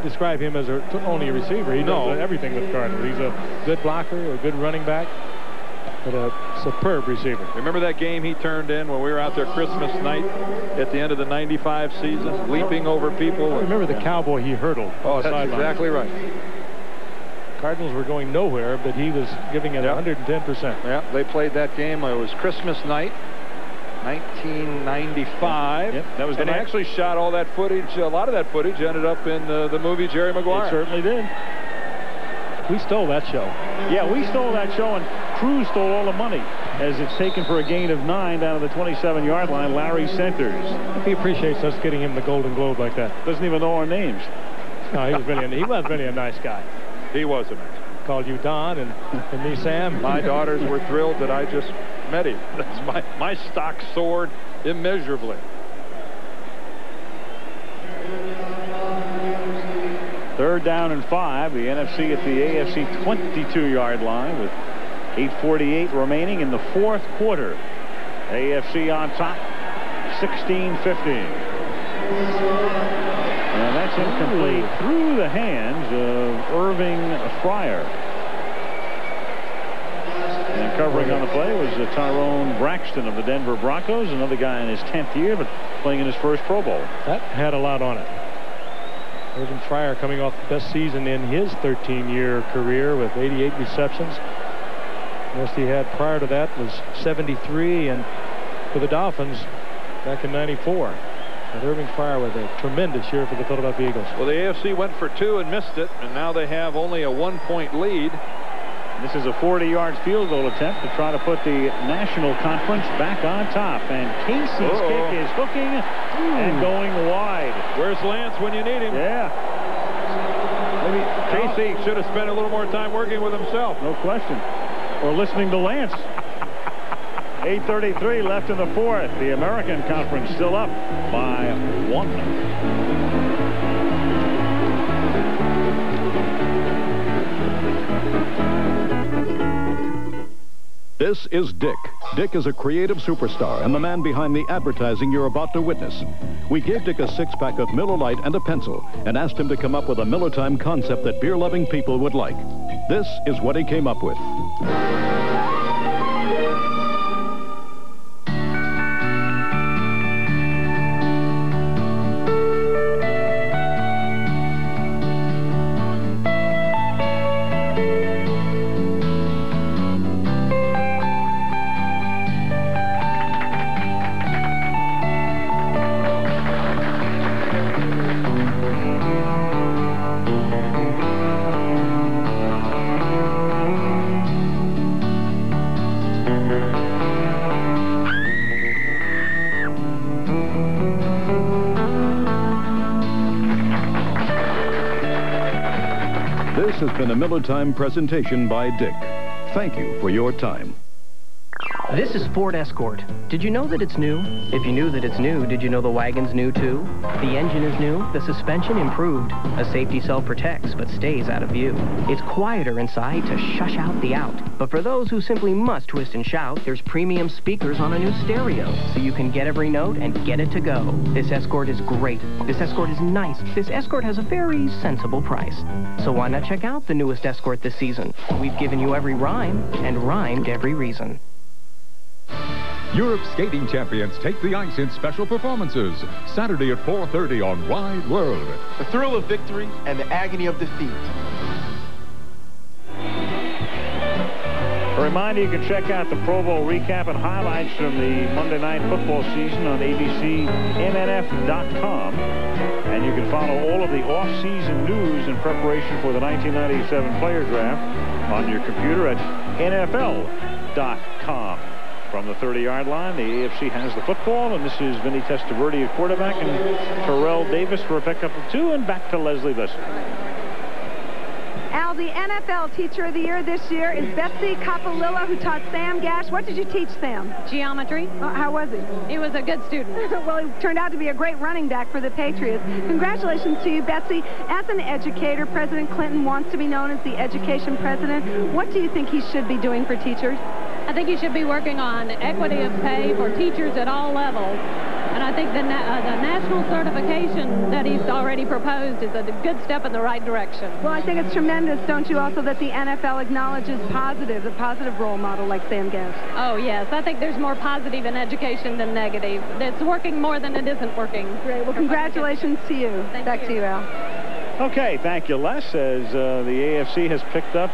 describe him as only a receiver. He does everything with the Cardinals. He's a good blocker, a good running back, but a superb receiver. Remember that game he turned in when we were out there Christmas night at the end of the '95 season, leaping over people? I remember the cowboy he hurdled. Oh, that's exactly right. Cardinals were going nowhere, but he was giving it 110%. Yeah, they played that game. It was Christmas night, 1995. Yep, that was the and night. He actually shot all that footage. A lot of that footage ended up in the movie Jerry Maguire. It certainly did. We stole that show. Yeah, we stole that show, and Cruz stole all the money as it's taken for a gain of 9 down to the 27-yard line. Larry Centers. He appreciates us getting him the Golden Globe like that. Doesn't even know our names. No, he was really a nice guy. He was a nice guy. Called you Don and me Sam. My daughters were thrilled that I just met him. That's my stock soared immeasurably. Third down and 5. The NFC at the AFC 22-yard line with 8:48 remaining in the fourth quarter. AFC on top, 16-15. And that's incomplete through the hands of Irving Fryer. And covering on the play was Tyrone Braxton of the Denver Broncos, another guy in his 10th year, but playing in his first Pro Bowl. That had a lot on it. Irving Fryer coming off the best season in his 13-year career with 88 receptions. Most he had prior to that was 73, and for the Dolphins back in '94. And Irving Fryer with a tremendous year for the Philadelphia Eagles. Well, the AFC went for 2 and missed it, and now they have only a 1-point lead. This is a 40-yard field goal attempt to try to put the National Conference back on top. And Casey's kick is hooking and going wide. Where's Lance when you need him? Yeah. Maybe Casey should have spent a little more time working with himself. No question. Or listening to Lance. 8:33 left in the fourth. The American Conference still up by 1. This is Dick. Dick is a creative superstar and the man behind the advertising you're about to witness. We gave Dick a 6-pack of Miller Lite and a pencil and asked him to come up with a Miller Time concept that beer-loving people would like. This is what he came up with. This has been a Miller Time presentation by Dick. Thank you for your time. This is Ford Escort. Did you know that it's new? If you knew that it's new, did you know the wagon's new too? The engine is new, the suspension improved. A safety cell protects but stays out of view. It's quieter inside to shush out the out. But for those who simply must twist and shout, there's premium speakers on a new stereo, so you can get every note and get it to go. This Escort is great. This Escort is nice. This Escort has a very sensible price. So why not check out the newest Escort this season? We've given you every rhyme and rhymed every reason. Europe skating champions take the ice in special performances. Saturday at 4:30 on Wide World. The thrill of victory and the agony of defeat. A reminder, you can check out the Pro Bowl recap and highlights from the Monday Night Football season on ABCNNF.com. And you can follow all of the off-season news in preparation for the 1997 player draft on your computer at NFL.com. From the 30-yard line, the AFC has the football, and this is Vinny Testaverde at quarterback, and Terrell Davis for a pickup of 2, and back to Leslie Visser. Al, the NFL Teacher of the Year this year is Betsy Capalilla, who taught Sam Gash. What did you teach Sam? Geometry. How was he? He was a good student. Well, he turned out to be a great running back for the Patriots. Congratulations to you, Betsy. As an educator, President Clinton wants to be known as the education president. What do you think he should be doing for teachers? I think he should be working on equity of pay for teachers at all levels. And I think the national certification that he's already proposed is a good step in the right direction. Well, I think it's tremendous, don't you, also, that the NFL acknowledges a positive role model like Sam Gash? Oh, yes. I think there's more positive in education than negative. It's working more than it isn't working. Great. Well, congratulations to you. Back to you, Al. Okay, thank you, Les, as the AFC has picked up.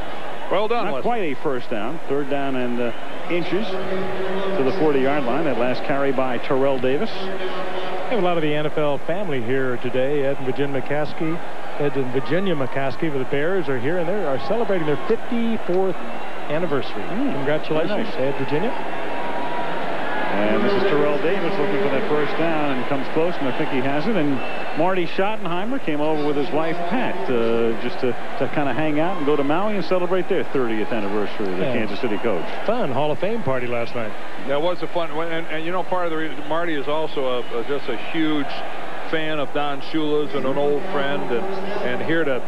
Well done, Not Les. quite a first down. 3rd down and inches to the 40-yard line. That last carry by Terrell Davis. We have a lot of the NFL family here today. Ed and Virginia McCaskey. Ed and Virginia McCaskey for the Bears are here, and they are celebrating their 54th anniversary. Congratulations, nice. Ed, Virginia. And this is Terrell Davis looking for that first down, and comes close, and I think he has it. And Marty Schottenheimer came over with his wife, Pat, just to kind of hang out and go to Maui and celebrate their 30th anniversary as a Kansas City coach. Fun Hall of Fame party last night. Yeah, it was a fun one. And you know, part of the reason, Marty is also just a huge fan of Don Shula's and an old friend, and here to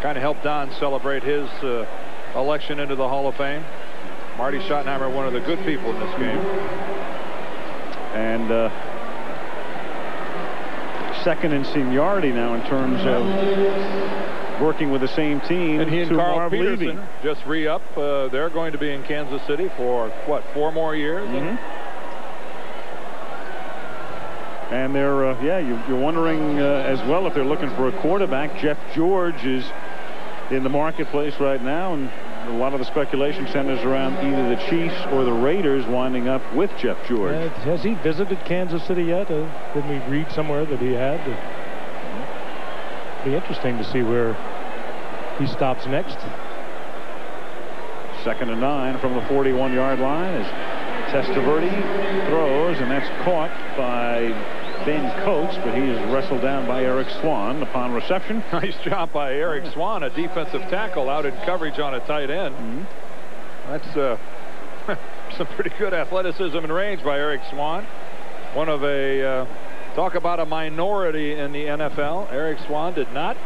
kind of help Don celebrate his election into the Hall of Fame. Marty Schottenheimer, one of the good people in this game. And second in seniority now in terms of working with the same team. And he and Carl Peterson just re-up. They're going to be in Kansas City for, what, 4 more years? And they're, you're wondering as well if they're looking for a quarterback. Jeff George is in the marketplace right now, and a lot of the speculation centers around either the Chiefs or the Raiders winding up with Jeff George. Has he visited Kansas City yet? Didn't we read somewhere that he had? It'd be interesting to see where he stops next. 2nd and 9 from the 41-yard line as Testaverde throws, and that's caught by Ben Coates, but he is wrestled down by Eric Swan upon reception. Nice job by Eric Swan, a defensive tackle out in coverage on a tight end. That's some pretty good athleticism and range by Eric Swan. One of talk about a minority in the NFL. Eric Swan did not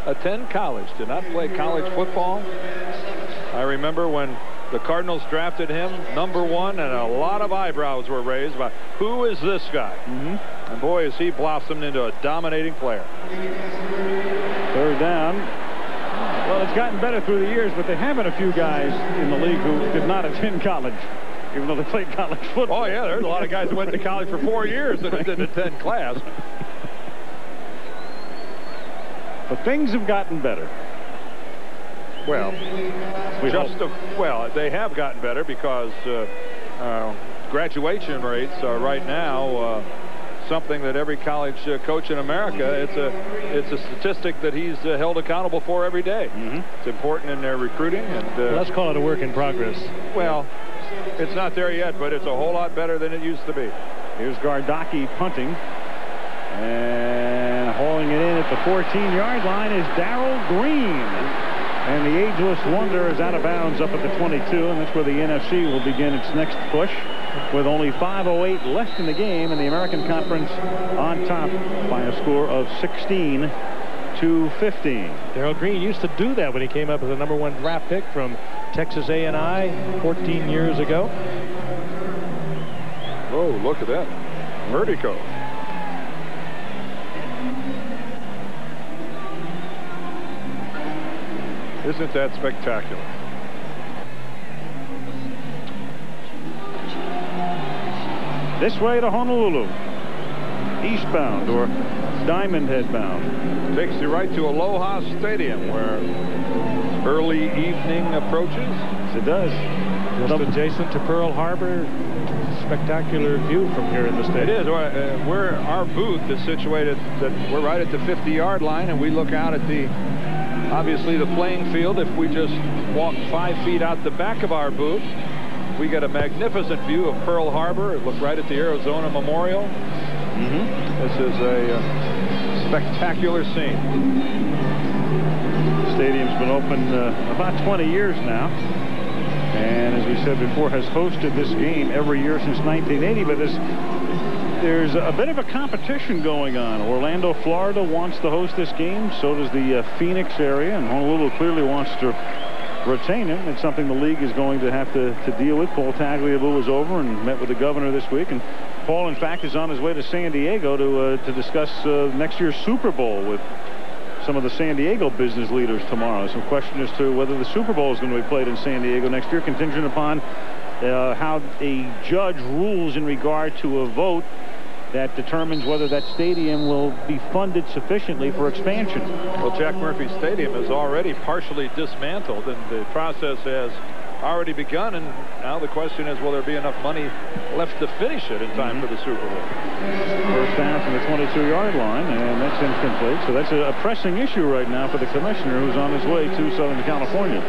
attend college, did not play college football. I remember when the Cardinals drafted him #1, and a lot of eyebrows were raised about who is this guy. And boy, has he blossomed into a dominating player. 3rd down. Well, it's gotten better through the years, but there have been a few guys in the league who did not attend college, even though they played college football. Oh, yeah, there's a lot of guys who went to college for 4 years that didn't attend class. But things have gotten better. Well, they have gotten better because graduation rates are right now something that every college coach in America, it's a statistic that he's held accountable for every day. It's important in their recruiting. And let's call it a work in progress. Well, it's not there yet, but it's a whole lot better than it used to be. Here's Gardocki punting, and hauling it in at the 14-yard line is Darrell Green. And the ageless wonder is out of bounds up at the 22, and that's where the NFC will begin its next push with only 5:08 left in the game, and the American Conference on top by a score of 16-15. Darrell Green used to do that when he came up as a #1 draft pick from Texas A&I 14 years ago. Oh, look at that. Vertigo. Isn't that spectacular? This way to Honolulu. Eastbound or Diamond Head bound. Takes you right to Aloha Stadium where early evening approaches. Yes, it does. Just adjacent to Pearl Harbor. Spectacular view from here in the stadium. It is. Where our booth is situated, that we're right at the 50-yard line, and we look out at the, obviously, the playing field. If we just walk 5 feet out the back of our booth, we get a magnificent view of Pearl Harbor. Look right at the Arizona Memorial. This is a spectacular scene. The stadium's been open about 20 years now. And as we said before, has hosted this game every year since 1980. But there's a bit of a competition going on. Orlando, Florida wants to host this game. So does the Phoenix area. And Honolulu clearly wants to retain him. It's something the league is going to have to deal with. Paul Tagliabue was over and met with the governor this week. And Paul, in fact, is on his way to San Diego to discuss next year's Super Bowl with some of the San Diego business leaders tomorrow. Some question as to whether the Super Bowl is going to be played in San Diego next year, contingent upon how a judge rules in regard to a vote that determines whether that stadium will be funded sufficiently for expansion. Well, Jack Murphy Stadium is already partially dismantled, and the process has already begun, and now the question is, will there be enough money left to finish it in time for the Super Bowl? First down from the 22-yard line, and that's incomplete. So that's a pressing issue right now for the commissioner, who's on his way to Southern California.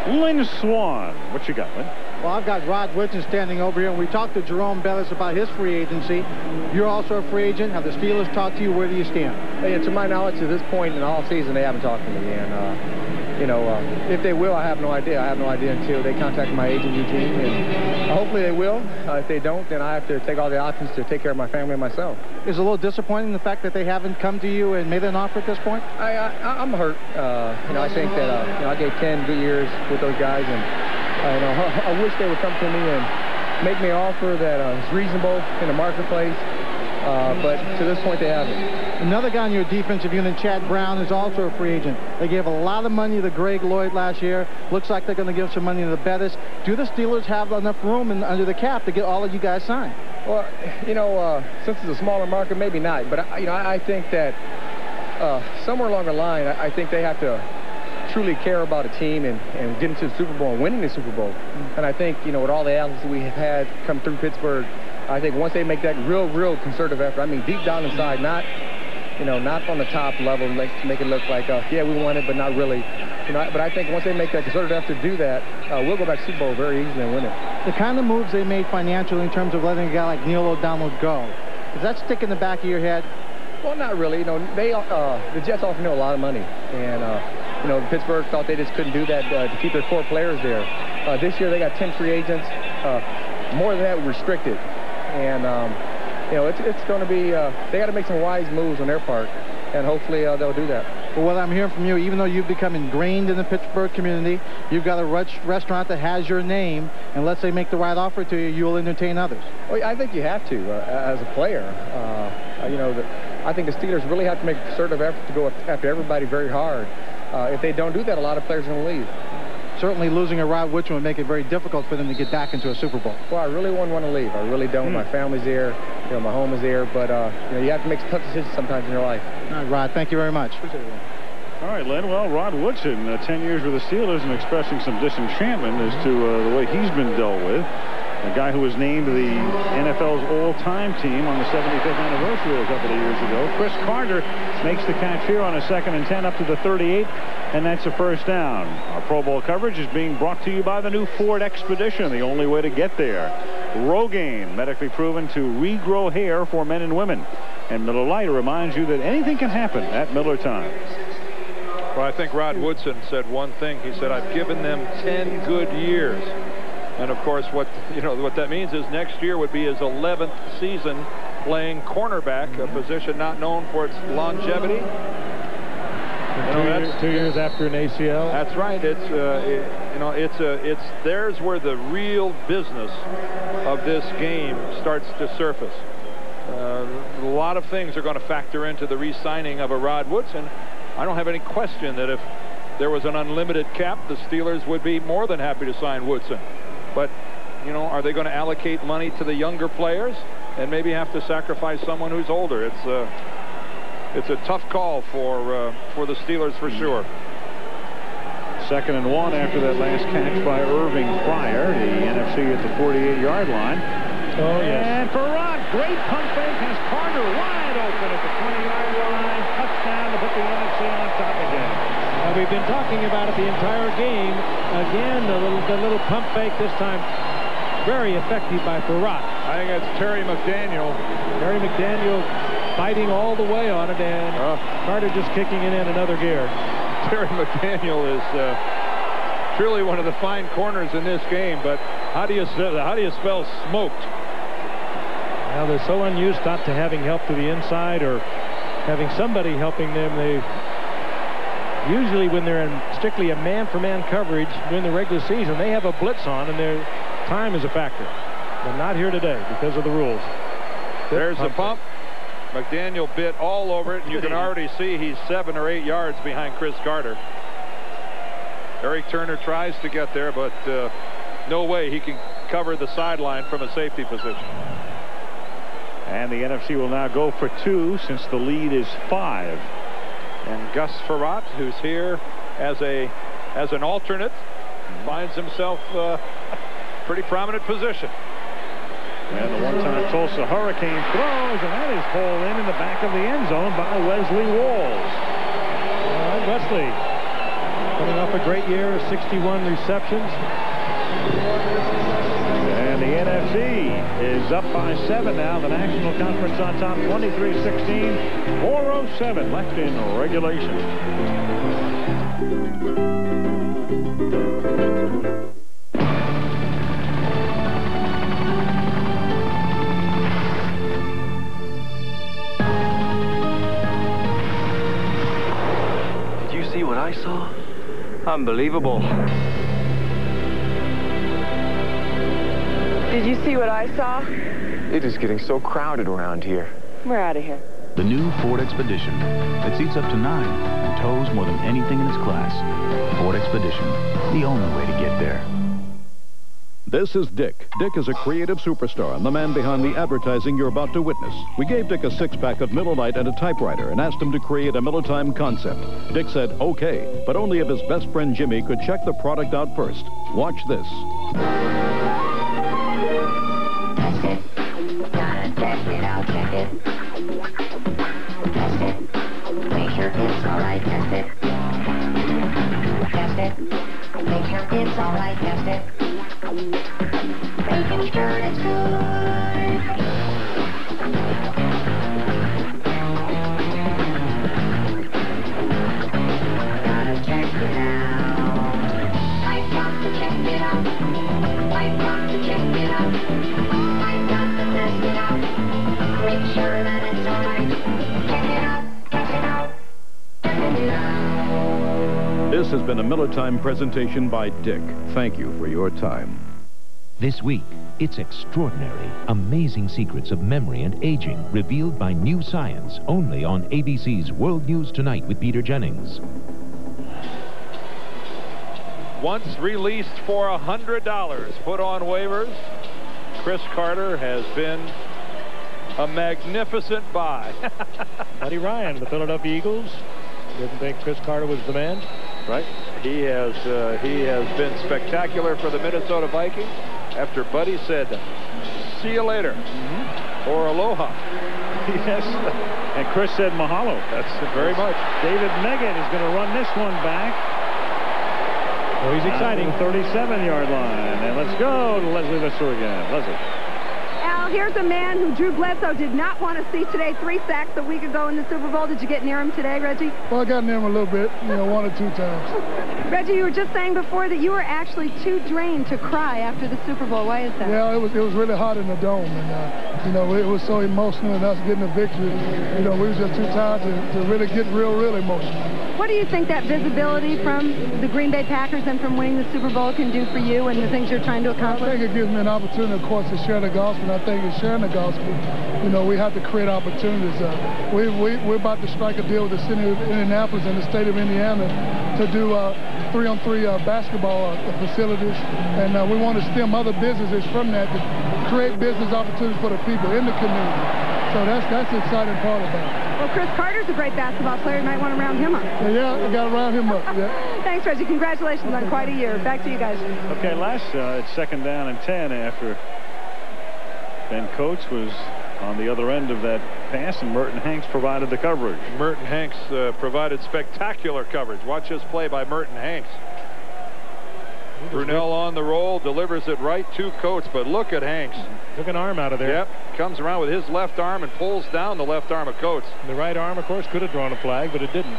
Lynn Swan, what you got, Lynn? Well, I've got Rod Woodson standing over here, and we talked to Jerome Bettis about his free agency. You're also a free agent. Have the Steelers talked to you? Where do you stand? Hey, to my knowledge, at this point in the all season, they haven't talked to me. And, if they will, I have no idea. I have no idea until they contact my agent, Eugene. And hopefully they will. If they don't, then I have to take all the options to take care of my family and myself. Is it a little disappointing the fact that they haven't come to you and made an offer at this point? I'm hurt. I think that I gave 10 good years with those guys, and I wish they would come to me and make me an offer that is reasonable in the marketplace. But to this point, they haven't. Another guy on your defensive unit, Chad Brown, is also a free agent. They gave a lot of money to Greg Lloyd last year. Looks like they're going to give some money to the Bettis. Do the Steelers have enough room under the cap to get all of you guys signed? Well, since it's a smaller market, maybe not. But, I think that somewhere along the line, I think they have to truly care about a team and getting to the Super Bowl and winning the Super Bowl. And I think, with all the athletes we have had come through Pittsburgh, I think once they make that real concerted effort, I mean, deep down inside, not on the top level, to make it look like, yeah, we won it, but not really. But I think once they make that concerted effort to do that, we'll go back to Super Bowl very easily and win it. The kind of moves they made financially in terms of letting a guy like Neil O'Donnell go, does that stick in the back of your head? Well, not really. The Jets offered Neil a lot of money, and Pittsburgh thought they just couldn't do that to keep their core players there. This year they got 10 free agents. More than that, restricted. And, it's going to be, they got to make some wise moves on their part, and hopefully they'll do that. Well, what I'm hearing from you, even though you've become ingrained in the Pittsburgh community, you've got a restaurant that has your name, and let's say make the right offer to you, you'll entertain others. Well, I think you have to, as a player. I think the Steelers really have to make a concerted effort to go after everybody very hard. If they don't do that, a lot of players are going to leave. Certainly losing a Rod Woodson would make it very difficult for them to get back into a Super Bowl. Well, I really wouldn't want to leave. I really don't. My family's there. My home is there. But, you have to make tough decisions sometimes in your life. All right, Rod, thank you very much. Appreciate it. All right, Len. Well, Rod Woodson, 10 years with the Steelers and expressing some disenchantment as to the way he's been dealt with. A guy who was named the NFL's all-time team on the 75th anniversary a couple of years ago. Chris Carter makes the catch here on a 2nd and 10 up to the 38, and that's a first down. Our Pro Bowl coverage is being brought to you by the new Ford Expedition, the only way to get there. Rogaine, medically proven to regrow hair for men and women. And Miller Lite reminds you that anything can happen at Miller Time. Well, I think Rod Woodson said one thing. He said, I've given them 10 good years. And of course, what that means is next year would be his 11th season playing cornerback, a position not known for its longevity. 2 years after an ACL. That's right. It's there's where the real business of this game starts to surface. A lot of things are going to factor into the re-signing of a Rod Woodson. I don't have any question that if there was an unlimited cap, the Steelers would be more than happy to sign Woodson. But, are they going to allocate money to the younger players and maybe have to sacrifice someone who's older? It's a tough call for the Steelers for sure. 2nd and 1 after that last catch by Irving Fryar, the NFC at the 48-yard line. Oh, yes. And for Rod, great pump fake, has Carter wide open at the 20-yard line. Touchdown to put the NFC on top again. We've been talking about it the entire game. Again, the little pump fake this time, very effective by Farrat. I think it's Terry McDaniel. Terry McDaniel fighting all the way on it, and Carter just kicking it in another gear. Terry McDaniel is truly one of the fine corners in this game, but how do you spell smoked? Well, they're so unused not to having help to the inside or having somebody helping them. They usually, when they're in strictly a man-for-man coverage during the regular season, they have a blitz on, and their time is a factor. But not here today because of the rules. There's the pump. McDaniel bit all over it, and you can already see he's 7 or 8 yards behind Chris Carter. Eric Turner tries to get there, but no way he can cover the sideline from a safety position. And the NFC will now go for 2 since the lead is 5. And Gus Farrat, who's here as an alternate, finds himself pretty prominent position. And the one-time Tulsa Hurricane throws, and that is pulled in the back of the end zone by Wesley Walls. All right, Wesley coming off a great year, 61 receptions. And the NFC is up by 7 now. The National Conference on top, 23-16, 4:07 left in regulation. What I saw? Unbelievable. Did you see what I saw? It is getting so crowded around here. We're out of here. The new Ford Expedition. It seats up to 9 and tows more than anything in its class. Ford Expedition, the only way to get there. This is Dick. Dick is a creative superstar and the man behind the advertising you're about to witness. We gave Dick a 6-pack of Miller Lite and a typewriter and asked him to create a Miller Time concept. Dick said, okay, but only if his best friend Jimmy could check the product out first. Watch this. Test it. Gotta test it out, check it. Test it. Make sure it's alright, test it. Test it. Make sure it's alright, test it. Making sure it's good. Gotta check it out. I've got to check it out. I've got to check it out. I've got to test it out. Make sure that it's alright. Check it out. Test it out. Test it out. This has been a Miller Time presentation by Dick. Thank you for your time. This week, it's extraordinary, amazing secrets of memory and aging revealed by new science only on ABC's World News Tonight with Peter Jennings. Once released for $100, put on waivers, Chris Carter has been a magnificent buy. Buddy Ryan, the Philadelphia Eagles, didn't think Chris Carter was the man. Right. He has been spectacular for the Minnesota Vikings after Buddy said, see you later, or aloha. Yes, and Chris said mahalo. That's very much. David Meggett is going to run this one back. Oh, he's exciting. 37-yard line. And let's go to Leslie Visser again. Leslie. Al, Well, here's a man who Drew Bledsoe did not want to see today. 3 sacks a week ago in the Super Bowl. Did you get near him today, Reggie? Well, I got near him a little bit, 1 or 2 times. Reggie, you were just saying before that you were actually too drained to cry after the Super Bowl. Why is that? Yeah, it was really hot in the dome, and it was so emotional, and us getting a victory. We were just too tired to really get real emotional. What do you think that visibility from the Green Bay Packers and from winning the Super Bowl can do for you and the things you're trying to accomplish? I think it gives me an opportunity, of course, to share the gospel. I think in sharing the gospel, we have to create opportunities. We're about to strike a deal with the city of Indianapolis and the state of Indiana to do 3-on-3 basketball facilities, and we want to stem other businesses from that to create business opportunities for the people in the community. So that's the exciting part about it. Well, Chris Carter's a great basketball player. You might want to round him up. Yeah, I got to round him up. Yeah. Thanks, Reggie. Congratulations on quite a year. Back to you guys. Okay, Les, it's 2nd down and 10 after Ben Coates was on the other end of that pass, and Merton Hanks provided the coverage. Merton Hanks provided spectacular coverage. Watch this play by Merton Hanks. Brunell on the roll, delivers it right to Coates, but look at Hanks. Took an arm out of there. Yep, comes around with his left arm and pulls down the left arm of Coates. The right arm, of course, could have drawn a flag, but it didn't.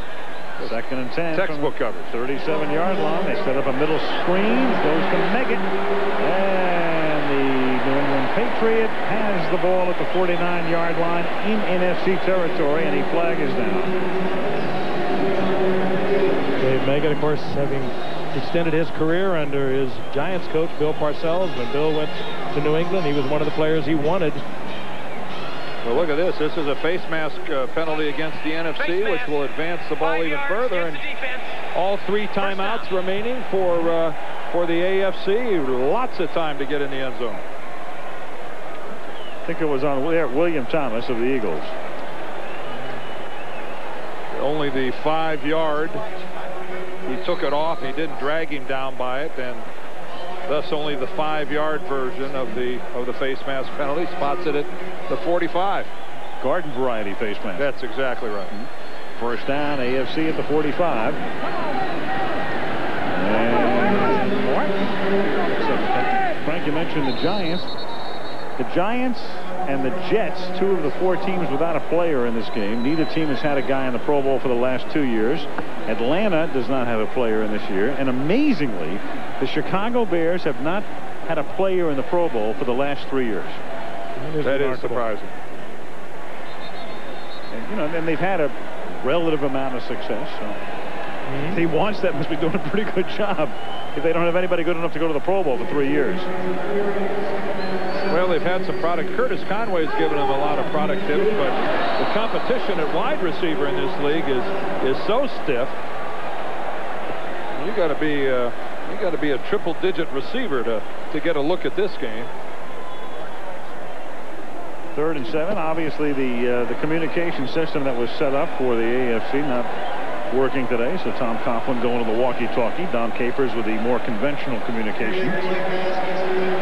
2nd and 10. Textbook coverage. 37-yard line. They set up a middle screen. Goes to Meggett. And the New England Patriot has the ball at the 49-yard line in NFC territory, and the flag is down. Dave Meggett, of course, having extended his career under his Giants coach, Bill Parcells. When Bill went to New England, he was one of the players he wanted. Well, look at this. This is a face mask penalty against the NFC, which will advance the ball even further. And all 3 timeouts remaining for the AFC. Lots of time to get in the end zone. I think it was on William Thomas of the Eagles. Only the 5-yard. He took it off. He didn't drag him down by it, and thus only the 5-yard version of the face mask penalty. Spots it at the 45. Garden variety face mask. That's exactly right. First down, AFC at the 45. And Frank, you mentioned the Giants. The Giants and the Jets, 2 of the 4 teams without a player in this game. Neither team has had a guy in the Pro Bowl for the last 2 years. Atlanta does not have a player in this year. And amazingly, the Chicago Bears have not had a player in the Pro Bowl for the last 3 years. That is surprising. And, and they've had a relative amount of success. So if he wants that, must be doing a pretty good job if they don't have anybody good enough to go to the Pro Bowl for 3 years. Well, they've had some product. Curtis Conway's given them a lot of productivity, but the competition at wide receiver in this league is so stiff. You got to be a triple-digit receiver to get a look at this game. 3rd and 7. Obviously, the communication system that was set up for the AFC not working today, so Tom Coughlin going to the walkie-talkie. Dom Capers with the more conventional communication.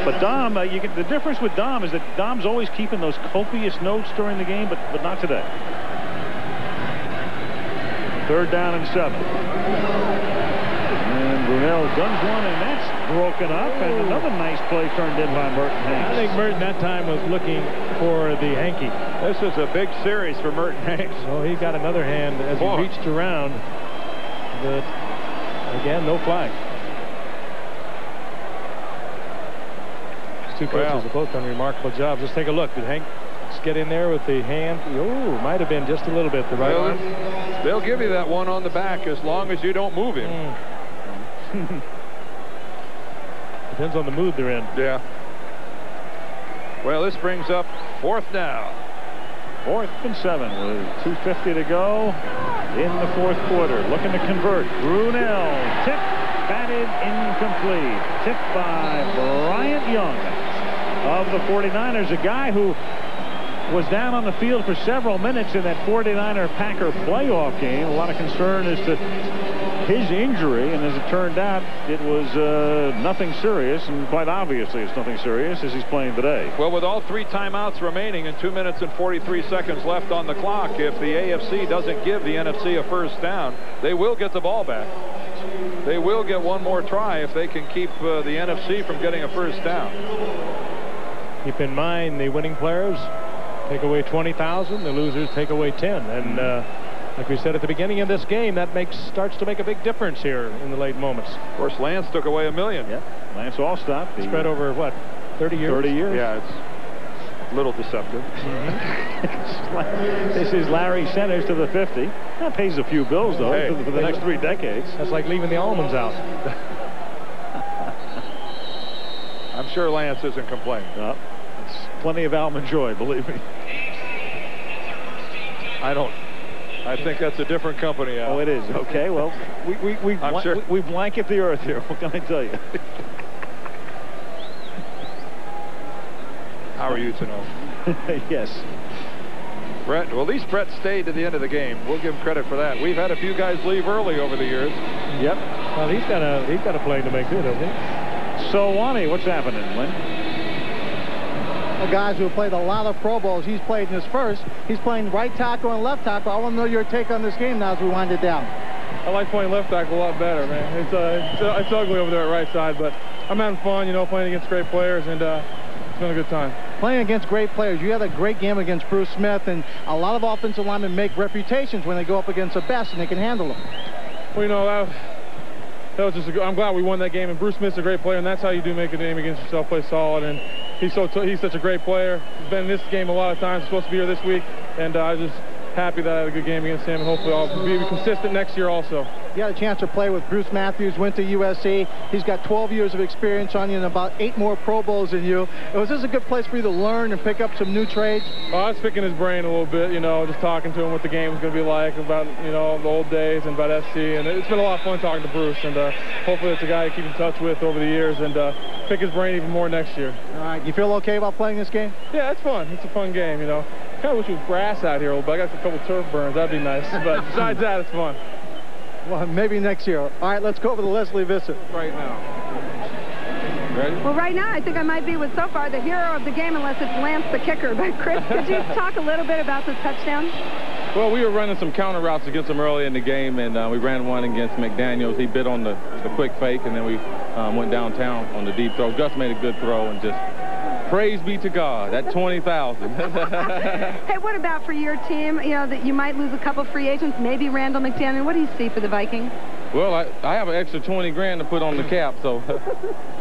But Dom, the difference with Dom is that Dom's always keeping those copious notes during the game, but not today. 3rd down and 7. And Brunell guns one, and that's broken up, and another nice play turned in by Merton Hanks. I think Merton that time was looking for the hanky. This is a big series for Merton Hanks. So he got another hand as he reached around, but again, no flag. These 2 coaches have both done remarkable jobs. Let's take a look. Did Hanks get in there with the hand? Oh, might have been just a little bit the right arm. They'll give you that one on the back as long as you don't move him. Depends on the mood they're in. Yeah. Well, this brings up 4th down. 4th and 7 with 2:50 to go in the 4th quarter. Looking to convert. Brunell tipped, batted, incomplete. Tipped by Bryant Young of the 49ers, a guy who was down on the field for several minutes in that 49er-Packer playoff game. A lot of concern as to his injury, and as it turned out, it was nothing serious, and quite obviously it's nothing serious as he's playing today. Well, with all 3 timeouts remaining and 2 minutes and 43 seconds left on the clock, if the AFC doesn't give the NFC a first down, they will get the ball back. They will get one more try if they can keep the NFC from getting a first down. Keep in mind, the winning players take away 20,000, the losers take away 10. And like we said at the beginning of this game, that starts to make a big difference here in the late moments. Of course, Lance took away $1 million. Yep. Lance Alstott. Spread over, what, 30 years? 30 years. Yeah, it's a little deceptive. This is Larry Centers to the 50. That pays a few bills, though, for the next 3 decades. That's like leaving the almonds out. I'm sure Lance isn't complaining. No, it's plenty of almond joy, believe me. I think that's a different company, Al. Oh, it is. Okay, well, we blanket the earth here. What can I tell you? How are you to know? Yes. Brett, well, at least Brett stayed to the end of the game. We'll give him credit for that. We've had a few guys leave early over the years. Yep. Well, he's got a plane to make too, doesn't he? So, Wani, what's happening, Lynn? The guys who have played a lot of Pro Bowls, he's played in his first. He's playing right tackle and left tackle. I want to know your take on this game now as we wind it down. I like playing left tackle a lot better, man. It's ugly over there at right side, but I'm having fun, playing against great players, and it's been a good time. Playing against great players. You had a great game against Bruce Smith, and a lot of offensive linemen make reputations when they go up against the best, and they can handle them. Well, that was just I'm glad we won that game, and Bruce Smith's a great player, and that's how you do make a name against yourself, play solid, and he's such a great player. He's been in this game a lot of times, supposed to be here this week, and I'm just happy that I had a good game against him, and hopefully I'll be consistent next year also. You had a chance to play with Bruce Matthews, went to USC. He's got 12 years of experience on you and about 8 more Pro Bowls than you. Was this a good place for you to learn and pick up some new trades? Well, I was picking his brain a little bit, just talking to him what the game was going to be like, about, the old days and about SC. And it's been a lot of fun talking to Bruce, and hopefully it's a guy I keep in touch with over the years and pick his brain even more next year. All right. You feel okay about playing this game? Yeah, it's fun. It's a fun game, Kind of wish it was grass out here a little bit. I got a couple turf burns. That'd be nice. But besides that, it's fun. Well, maybe next year. All right, let's go over to Leslie Visser. Right now. Ready? Well, right now, I think I might be with, so far, the hero of the game, unless it's Lance the kicker. But, Chris, could you talk a little bit about this touchdown? Well, we were running some counter routes against him early in the game, and we ran one against McDaniels. He bit on the quick fake, and then we went downtown on the deep throw. Gus made a good throw, and just praise be to God, that 20,000. Hey, what about for your team? That you might lose a couple free agents, maybe Randall McDaniel. What do you see for the Vikings? Well, I have an extra 20 grand to put on the cap, so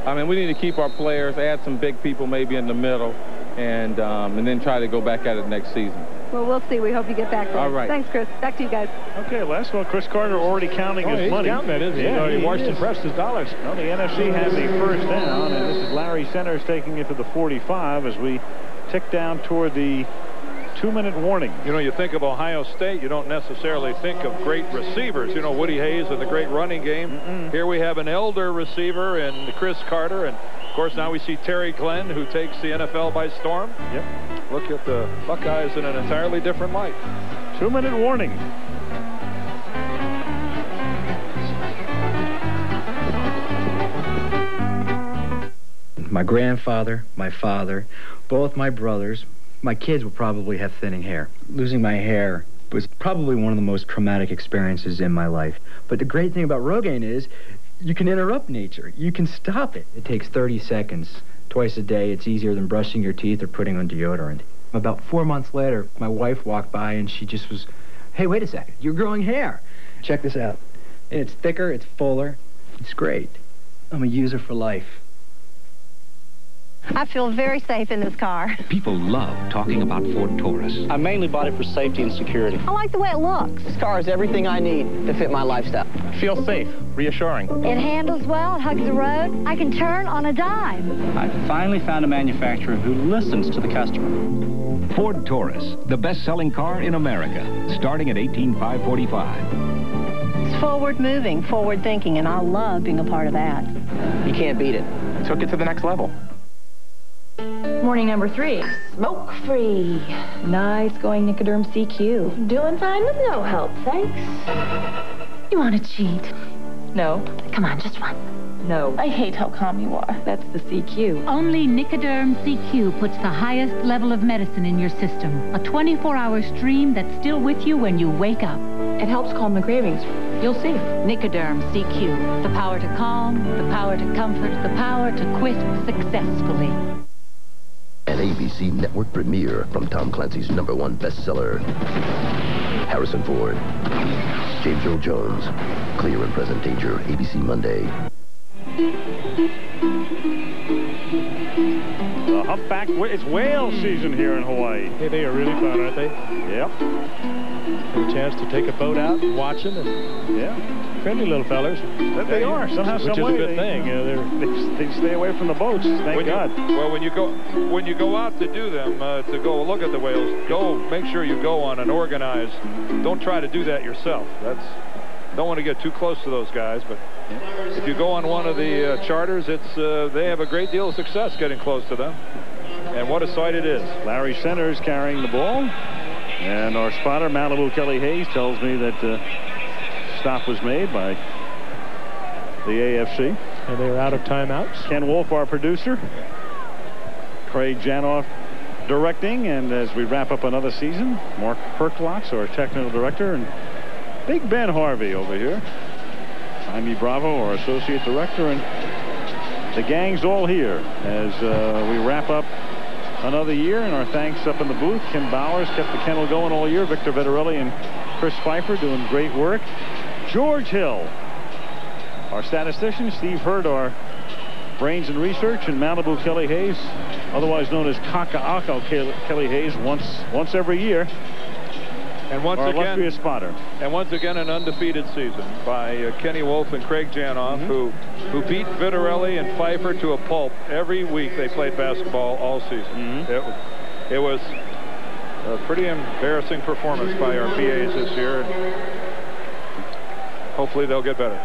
we need to keep our players, add some big people maybe in the middle, and then try to go back at it next season. Well, we'll see. We hope you get back there. All right. Thanks, Chris. Back to you guys. Okay, last one. Chris Carter already counting his money. Counting it, isn't he? Yeah, he washed and pressed his dollars. Well, the NFC has the first down, and this is Larry Centers taking it to the 45 as we tick down toward the 2-minute warning. You think of Ohio State, you don't necessarily think of great receivers. Woody Hayes and the great running game. Here we have an elder receiver in Chris Carter, and of course now we see Terry Glenn, who takes the NFL by storm. Yep. Look at the Buckeyes in an entirely different light. 2-minute warning. My grandfather, my father, both my brothers, my kids will probably have thinning hair. Losing my hair was probably one of the most traumatic experiences in my life. But the great thing about Rogaine is you can interrupt nature. You can stop it. It takes 30 seconds. Twice a day. It's easier than brushing your teeth or putting on deodorant. About 4 months later, my wife walked by and she just was, hey, wait a second. You're growing hair. Check this out. And it's thicker. It's fuller. It's great. I'm a user for life. I feel very safe in this car. People love talking about Ford Taurus. I mainly bought it for safety and security. I like the way it looks. This car has everything I need to fit my lifestyle. Feels safe, reassuring. It handles well, it hugs the road. I can turn on a dime. I finally found a manufacturer who listens to the customer. Ford Taurus, the best-selling car in America, starting at $18,545. It's forward-moving, forward-thinking, and I love being a part of that. You can't beat it. Took it to the next level. Morning number 3, smoke-free. Nice going Nicoderm CQ. Doing fine with no help, thanks. You want to cheat? No. Come on, just one. No. I hate how calm you are. That's the CQ. Only Nicoderm CQ puts the highest level of medicine in your system. A 24-hour stream that's still with you when you wake up. It helps calm the cravings. You'll see. Nicoderm CQ. The power to calm, the power to comfort, the power to quit successfully. ABC network premiere from Tom Clancy's #1 bestseller. Harrison Ford, James Earl Jones, clear and present danger, ABC Monday. The humpback, it's whale season here in Hawaii. Hey, they are really fun, aren't they? Yep. Get a chance to take a boat out and watch them. And yeah. Friendly little fellers. They are, somehow, which is a good thing. They stay away from the boats, thank God. Well, when you go out to do them, to go look at the whales, make sure you go on an organized. Don't try to do that yourself. Don't want to get too close to those guys, but if you go on one of the charters, they have a great deal of success getting close to them. And what a sight it is. Larry Centers carrying the ball. And our spotter, Malibu Kelly Hayes, tells me that stop was made by the AFC. And they were out of timeouts. Ken Wolf, our producer. Craig Janoff directing. And as we wrap up another season, Mark Perklotz, our technical director, and Big Ben Harvey over here. Jaime Bravo, our associate director, and the gang's all here as we wrap up another year. And our thanks up in the booth. Kim Bowers kept the kennel going all year. Victor Vettorelli and Chris Pfeiffer doing great work. George Hill, our statistician. Steve Hurd, our brains and research. And Malibu Kelly Hayes, otherwise known as Kaka'ako Kelly Hayes, once every year. And once our again, illustrious spotter. And once again, an undefeated season by Kenny Wolf and Craig Janoff, who beat Vittorelli and Pfeiffer to a pulp every week they played basketball all season. It was a pretty embarrassing performance by our BAs this year. Hopefully they'll get better.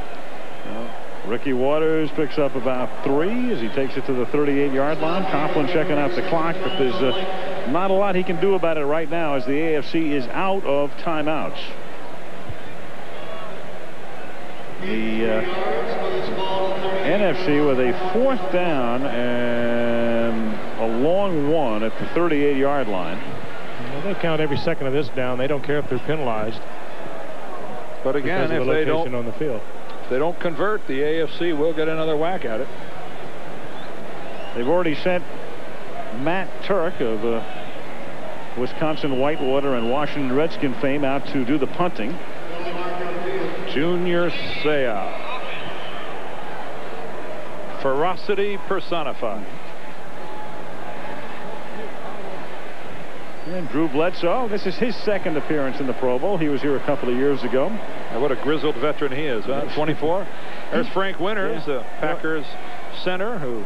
Ricky Waters picks up about 3 as he takes it to the 38-yard line. Coughlin checking out the clock, but there's not a lot he can do about it right now as the AFC is out of timeouts. The NFC with a 4th down and a long one at the 38-yard line. Well, they count every second of this down. They don't care if they're penalized. But again, if they don't on the field. If they don't convert, the AFC will get another whack at it. They've already sent Matt Turk of Wisconsin Whitewater and Washington Redskin fame out to do the punting. Junior Seau. Ferocity personified. And Drew Bledsoe, this is his 2nd appearance in the Pro Bowl. He was here a couple of years ago. What a grizzled veteran he is, huh? 24. There's Frank Winters, Packers center, who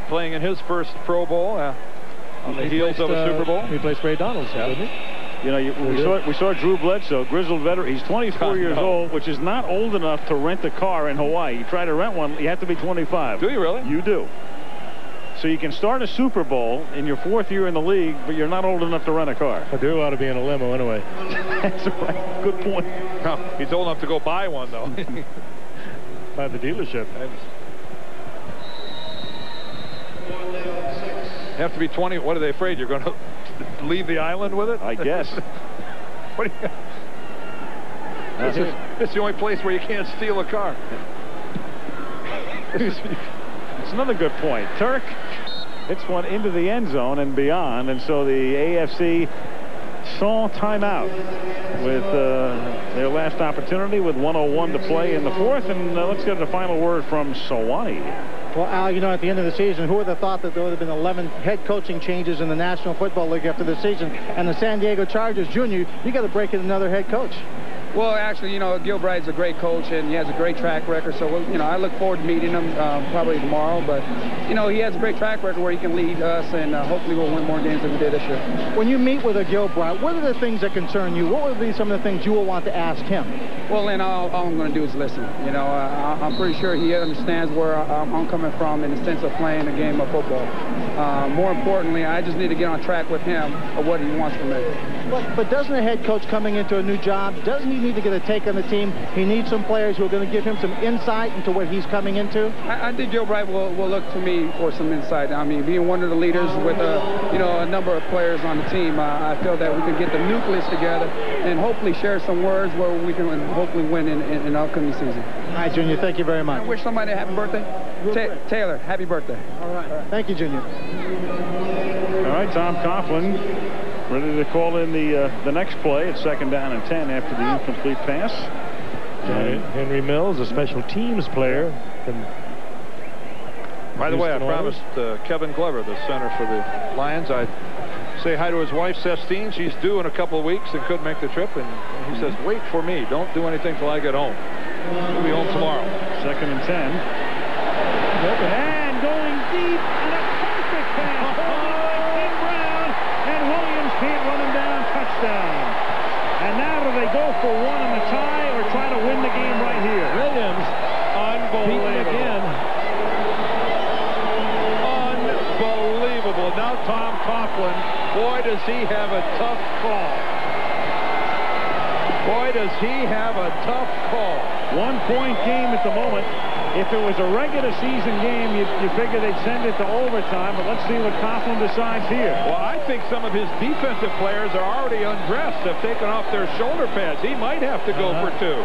playing in his first Pro Bowl on the heels of a Super Bowl. He plays Ray Donald's, didn't he? You know, we saw Drew Bledsoe, grizzled veteran. He's 24 years old, which is not old enough to rent a car in Hawaii. You try to rent one, you have to be 25. Do you really? You do. So you can start a Super Bowl in your 4th year in the league, but you're not old enough to rent a car. Well, Drew ought to be in a limo anyway. That's right. Good point. No, he's old enough to go buy one, though. By the dealership. Have to be 20. What are they afraid? You're going to leave the island with it? I guess. What do you... This is the only place where you can't steal a car. It's another good point. Turk hits one into the end zone and beyond, and so the AFC saw timeout with their last opportunity with 1:01 to play in the 4th. And let's get the final word from Sewanee. Well, Al, you know, at the end of the season, who would have thought that there would have been 11 head coaching changes in the National Football League after the season? And the San Diego Chargers, Junior, you got to break in another head coach. Well, actually, you know, Gilbride's a great coach, and he has a great track record. So, you know, I look forward to meeting him probably tomorrow. But, you know, he has a great track record where he can lead us, and hopefully we'll win more games than we did this year. When you meet with a Gilbride, what are the things that concern you? What would be some of the things you will want to ask him? Well, Lynn, all I'm going to do is listen. You know, I'm pretty sure he understands where I'm coming from in the sense of playing a game of football. More importantly, I just need to get on track with him of what he wants from me. But doesn't a head coach coming into a new job, doesn't he need to get a take on the team? He needs some players who are going to give him some insight into what he's coming into? I think Gilbride will look to me for some insight. I mean, being one of the leaders with a number of players on the team, I feel that we can get the nucleus together and hopefully share some words where we can hopefully win in the upcoming season. All right, Junior, thank you very much. I wish somebody a happy birthday. Taylor, happy birthday. All right. Thank you, Junior. All right, Tom Coughlin ready to call in the next play. It's 2nd down and 10 after the incomplete pass. Henry Mills, a special teams player. By the way, I promised Kevin Glover, the center for the Lions, I'd say hi to his wife, Sestine. She's due in a couple of weeks and couldn't make the trip. And he says, wait for me. Don't do anything till I get home. We'll be home tomorrow. 2nd and 10. And going deep, and a perfect pass. Tim Brown, and Williams can't run him down. Touchdown. And now do they go for one in the tie or try to win the game right here? Williams, unbelievable. Again. Unbelievable. Now Tom Coughlin, boy, does he have a tough call. Boy, does he have a tough call. 1-point game at the moment. If it was a regular season game, you figure they'd send it to overtime, but let's see what Coughlin decides here. Well, I think some of his defensive players are already undressed, have taken off their shoulder pads. He might have to go for 2.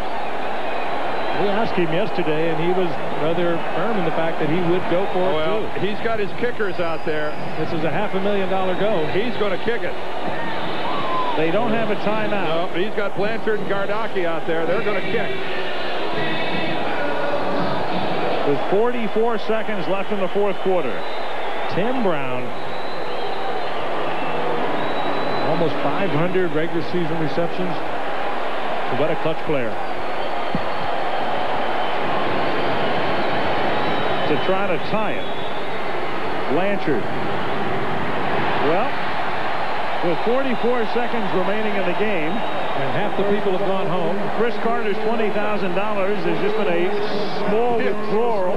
We asked him yesterday, and he was rather firm in the fact that he would go for it, too. He's got his kickers out there. This is a $500,000 go. He's going to kick it. They don't have a timeout. No, he's got Blanchard and Gardocki out there. They're going to kick. With 44 seconds left in the 4th quarter. Tim Brown, almost 500 regular season receptions. What a clutch player. To try to tie it. Blanchard. Well, with 44 seconds remaining in the game, and half the people have gone home, Chris Carter's $20,000 has just been a small withdrawal,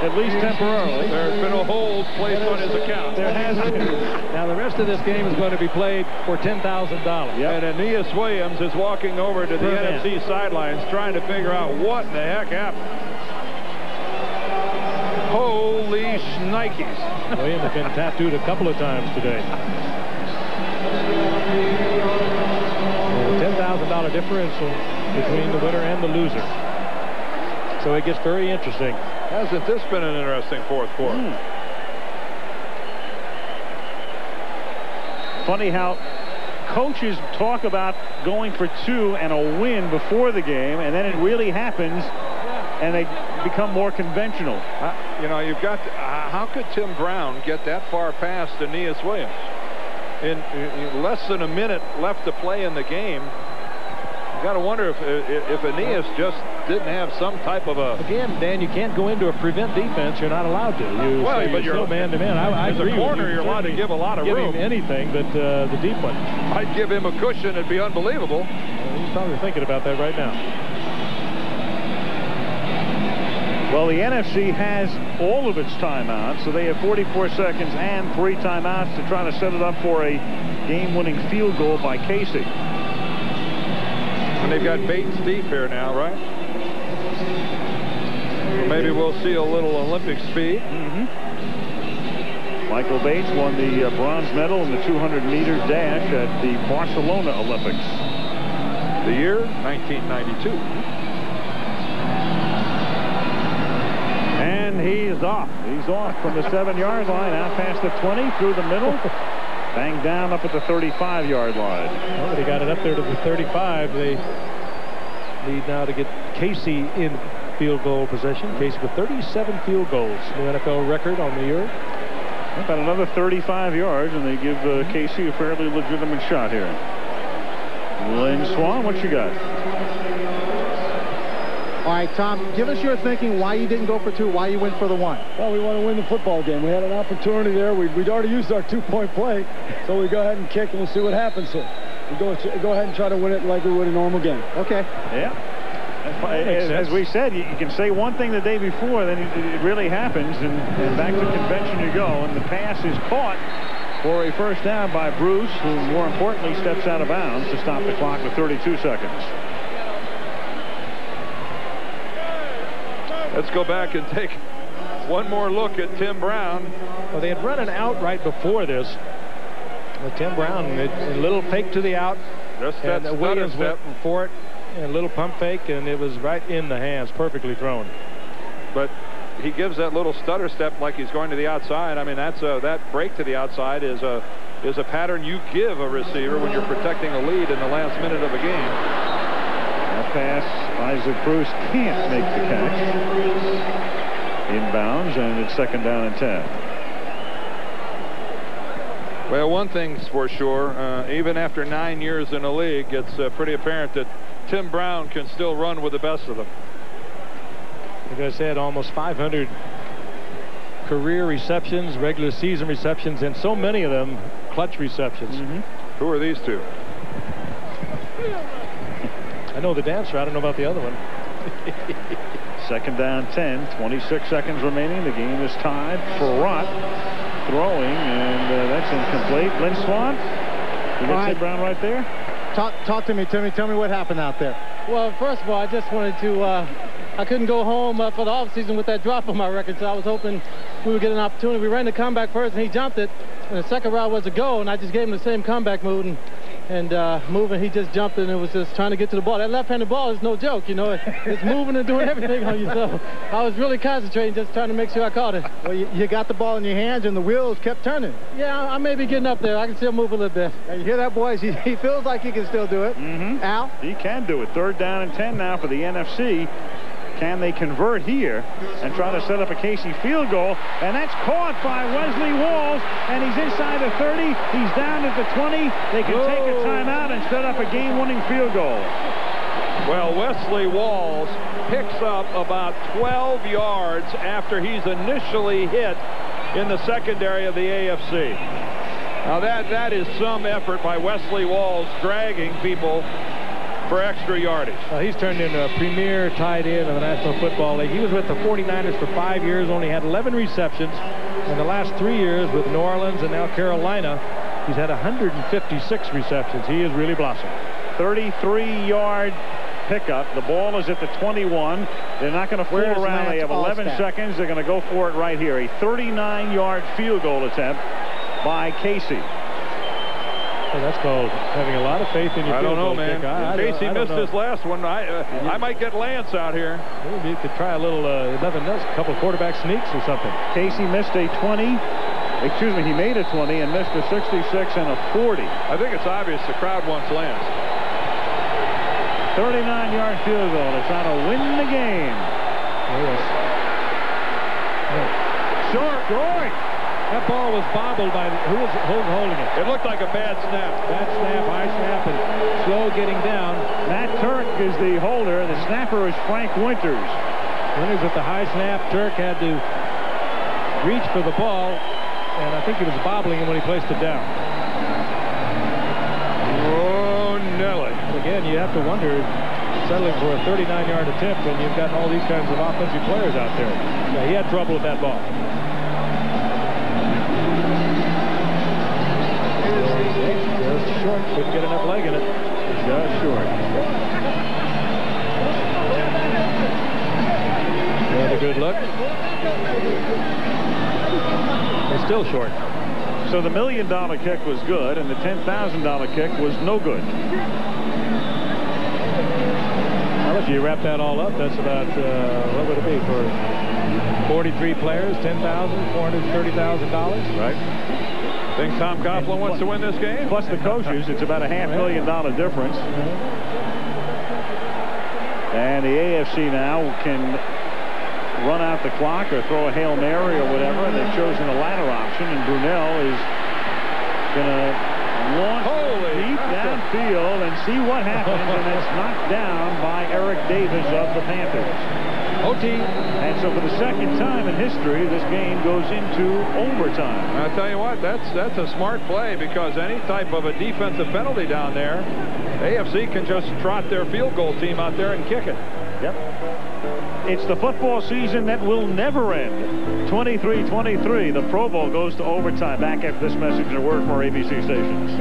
at least temporarily. There's been a hold placed on his account. There has been. Now the rest of this game is going to be played for $10,000. And Aeneas Williams is walking over to the NFC sidelines trying to figure out what in the heck happened. Holy shnikes. Williams has been tattooed a couple of times today. $10,000 differential between the winner and the loser. So it gets very interesting. Hasn't this been an interesting 4th quarter? Funny how coaches talk about going for 2 and a win before the game, and then it really happens, and they become more conventional. You know, you've got how could Tim Brown get that far past Aeneas Williams? In less than a minute left to play in the game, you got to wonder if Aeneas just didn't have some type of a... Again, Dan, you can't go into a prevent defense. You're not allowed to. But you're man-to-man. I agree with you. As a corner, you're allowed to give a lot of room. Give him anything but the deep one. I'd give him a cushion. It'd be unbelievable. He's probably thinking about that right now. Well, the NFC has all of its timeouts, so they have 44 seconds and 3 timeouts to try to set it up for a game-winning field goal by Casey. And they've got Bates deep here now, right? So maybe we'll see a little Olympic speed. Michael Bates won the bronze medal in the 200-meter dash at the Barcelona Olympics. The year, 1992. And he's off. He's off from the 7-yard line, out past the 20, through the middle, banged down up at the 35-yard line. Well, they got it up there to the 35. They need now to get Casey in field goal possession. Casey with 37 field goals, new NFL record on the year. About another 35 yards, and they give Casey a fairly legitimate shot here. Lynn Swan, what you got? All right, Tom, give us your thinking why you didn't go for 2, why you went for the 1. Well, we want to win the football game. We had an opportunity there. We'd already used our 2-point play, so we go ahead and kick, and we'll see what happens here. We go ahead and try to win it like we would a normal game. Okay. Yeah. As we said, you can say one thing the day before, then it really happens, and back to convention you go, and the pass is caught for a first down by Bruce, who more importantly steps out of bounds to stop the clock with 32 seconds. Let's go back and take one more look at Tim Brown. Well, they had run an out right before this. Well, Tim Brown, a little fake to the out. Just that Williams step went for it. And a little pump fake, and it was right in the hands, perfectly thrown. But he gives that little stutter step like he's going to the outside. I mean, that's that break to the outside is a pattern you give a receiver when you're protecting a lead in the last minute of a game. That pass, Isaac Bruce can't make the catch. Inbounds, and it's 2nd down and 10. Well, one thing's for sure, even after 9 years in the league, it's pretty apparent that Tim Brown can still run with the best of them. Like I said, almost 500 career receptions, regular season receptions, and so many of them clutch receptions. Who are these two? I know the dancer. I don't know about the other one. 2nd down 10, 26 seconds remaining. The game is tied. Farrat throwing, and that's incomplete. Lynn Swann, you got Tim Brown right there. Talk to me, Timmy. Tell me what happened out there. Well, first of all, I just wanted to, I couldn't go home for the offseason with that drop on my record, so I was hoping we would get an opportunity. We ran the comeback first, and he jumped it, and the second route was a go, and I just gave him the same comeback move, and moving, he just jumped it, and it was just trying to get to the ball. That left-handed ball is no joke, you know. It's moving and doing everything on you, so I was really concentrating, just trying to make sure I caught it. Well, you got the ball in your hands, and the wheels kept turning. Yeah, I may be getting up there. I can still move a little bit. And you hear that, boys? He feels like he can still do it. Al? He can do it. 3rd down and 10 now for the NFC. Can they convert here and try to set up a Casey field goal? And that's caught by Wesley Walls, and he's inside the 30. He's down at the 20. They can take a timeout and set up a game-winning field goal. Well, Wesley Walls picks up about 12 yards after he's initially hit in the secondary of the AFC. Now that is some effort by Wesley Walls, dragging people for extra yardage. He's turned into a premier tight end of the National Football League. He was with the 49ers for 5 years, only had 11 receptions. In the last 3 years with New Orleans and now Carolina, he's had 156 receptions. He has really blossomed. 33-yard pickup. The ball is at the 21. They're not going to fool around. They have 11 seconds. They're going to go for it right here. A 39-yard field goal attempt by Casey. Well, that's called having a lot of faith in your field goal man. Casey missed his last one. I might get Lance out here. Maybe you could try a little, nothing else, a couple quarterback sneaks or something. Casey missed a 20. Excuse me, he made a 20 and missed a 66 and a 40. I think it's obvious the crowd wants Lance. 39-yard field goal. They're trying to win the game. Yes. Short. That ball was bobbled by who's holding it? It looked like a bad snap. Bad snap, high snap, and slow getting down. Matt Turk is the holder. The snapper is Frank Winters. Winters with the high snap. Turk had to reach for the ball, and I think he was bobbling him when he placed it down. Oh, Nelly. Again, you have to wonder, settling for a 39-yard attempt when you've got all these kinds of offensive players out there. Yeah, he had trouble with that ball. Just short. Couldn't get enough leg in it. Just short. Another good look. They're still short. So the $1 million kick was good, and the $10,000 kick was no good. Well, if you wrap that all up, that's about, what would it be for 43 players, $10,430,000? Right. Think Tom Coughlin wants to win this game? Plus the coaches, it's about a $500,000 difference. And the AFC now can run out the clock or throw a Hail Mary or whatever, and they've chosen the latter option, and Brunell is going to launch deep downfield and see what happens, and it's knocked down by Eric Davis of the Panthers. OT. And so for the second time in history, this game goes into overtime. I'll tell you what, that's a smart play, because any type of a defensive penalty down there, AFC can just trot their field goal team out there and kick it. Yep. It's the football season that will never end. 23-23. The Pro Bowl goes to overtime. Back after this message and a word from our ABC stations.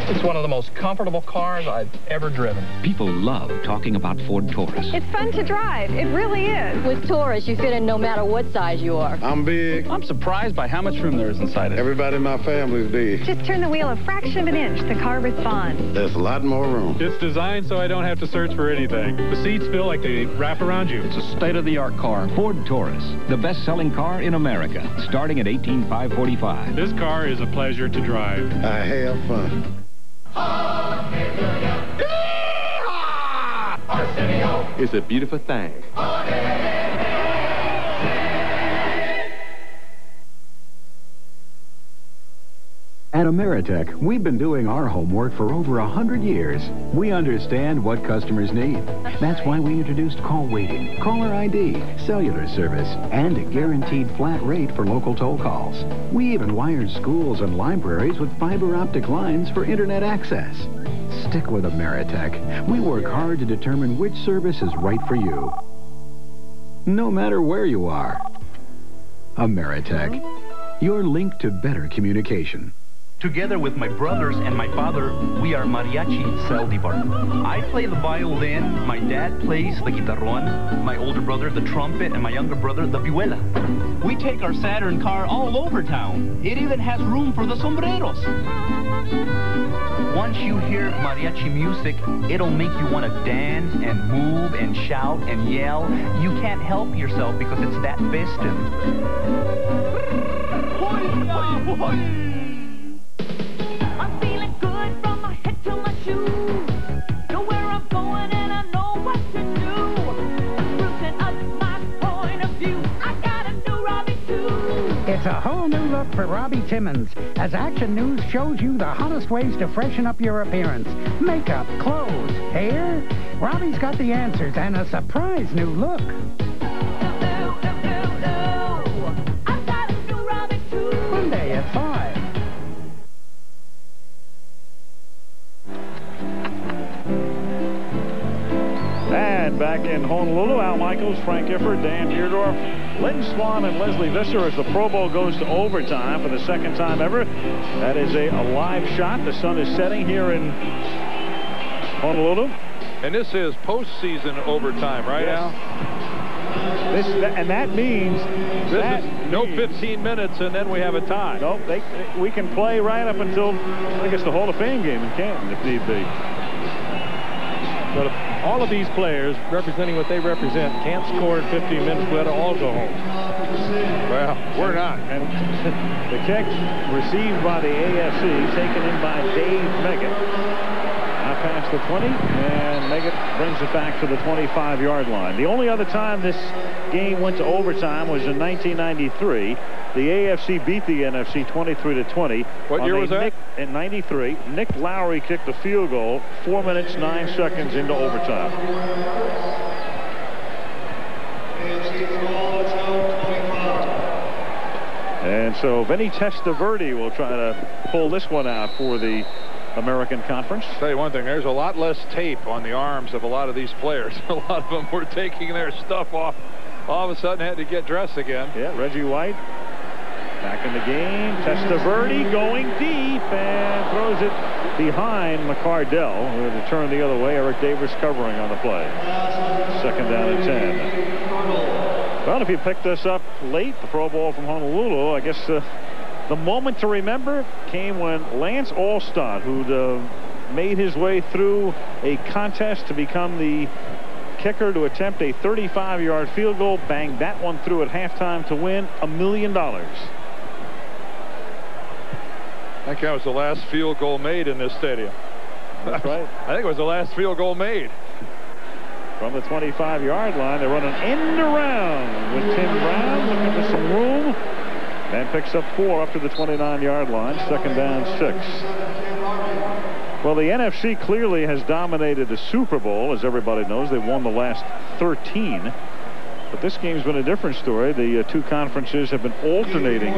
It's one of the most comfortable cars I've ever driven. People love talking about Ford Taurus. It's fun to drive. It really is. With Taurus, you fit in no matter what size you are. I'm big. I'm surprised by how much room there is inside it. Everybody in my family's big. Just turn the wheel a fraction of an inch. The car responds. There's a lot more room. It's designed so I don't have to search for anything. The seats feel like they wrap around you. It's a state-of-the-art car. Ford Taurus, the best-selling car in America, starting at $18,545. This car is a pleasure to drive. I have fun. It's a beautiful thing. At Ameritech, we've been doing our homework for over 100 years. We understand what customers need. That's why we introduced call waiting, caller ID, cellular service, and a guaranteed flat rate for local toll calls. We even wired schools and libraries with fiber optic lines for internet access. Stick with Ameritech. We work hard to determine which service is right for you, no matter where you are. Ameritech, your link to better communication. Together with my brothers and my father, we are Mariachi Zaldivar. I play the violin, my dad plays the guitarron, my older brother the trumpet, and my younger brother the vihuela. We take our Saturn car all over town. It even has room for the sombreros. Once you hear mariachi music, it'll make you want to dance and move and shout and yell. You can't help yourself because it's that festive. I'm feeling good from my head to my shoes. Know where I'm going and I know what to do. Sprucing up my point of view. I got a new Robbie too. It's a whole new look for Robbie Timmons, as Action News shows you the hottest ways to freshen up your appearance. Makeup, clothes, hair. Robbie's got the answers and a surprise new look. I've got a new Robbie too. Monday at 5. And back in Honolulu, Al Michaels, Frank Gifford, Dan Deerdorf, Lynn Swan, and Leslie Visser as the Pro Bowl goes to overtime for the second time ever. That is a live shot. The sun is setting here in Honolulu. And this is postseason overtime, right, Yes. Al? And that means no 15 minutes and then we have a tie. Nope, we can play right up until, I guess, the Hall of Fame game in Canton if need be. But if all of these players representing what they represent can't score in 15 minutes, we ought to all go home. Well, we're not. And the kick received by the AFC, taken in by Dave Meggett. Now past the 20, and Meggett brings it back to the 25-yard line. The only other time this game went to overtime was in 1993. The AFC beat the NFC 23-20. What year was that? In 93. Nick Lowry kicked the field goal 4 minutes, 9 seconds into overtime. And so Vinny Testaverde will try to pull this one out for the American Conference. I'll tell you one thing, there's a lot less tape on the arms of a lot of these players. A lot of them were taking their stuff off. All of a sudden had to get dressed again. Yeah, Reggie White back in the game. Testaverde going deep and throws it behind McCardell, who had to turn the other way. Eric Davis covering on the play. Second down and 10. Well, if you picked this up late, the Pro Bowl from Honolulu, I guess the moment to remember came when Lance Alstott, who'd made his way through a contest to become the kicker to attempt a 35-yard field goal, banged that one through at halftime to win $1 million. I think that was the last field goal made in this stadium. That's right. I think it was the last field goal made. From the 25-yard line, they run an end around with Tim Brown looking for some room. And picks up 4 up to the 29-yard line. Second down, 6. Well, the NFC clearly has dominated the Super Bowl, as everybody knows. They've won the last 13. But this game's been a different story. The two conferences have been alternating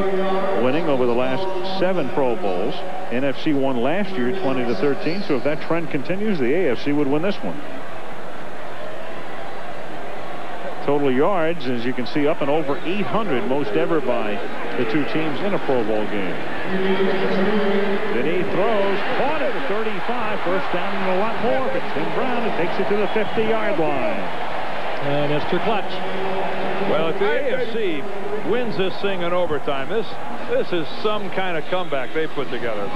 winning over the last 7 Pro Bowls. NFC won last year 20-13. So if that trend continues, the AFC would win this one. Total yards, as you can see, up and over 800, most ever by the two teams in a Pro Bowl game. Vinny throws, caught at the 35, first down and a lot more, but Tim Brown takes it to the 50-yard line. And Mr. Clutch. Well, if the AFC wins this thing in overtime, this is some kind of comeback they put together.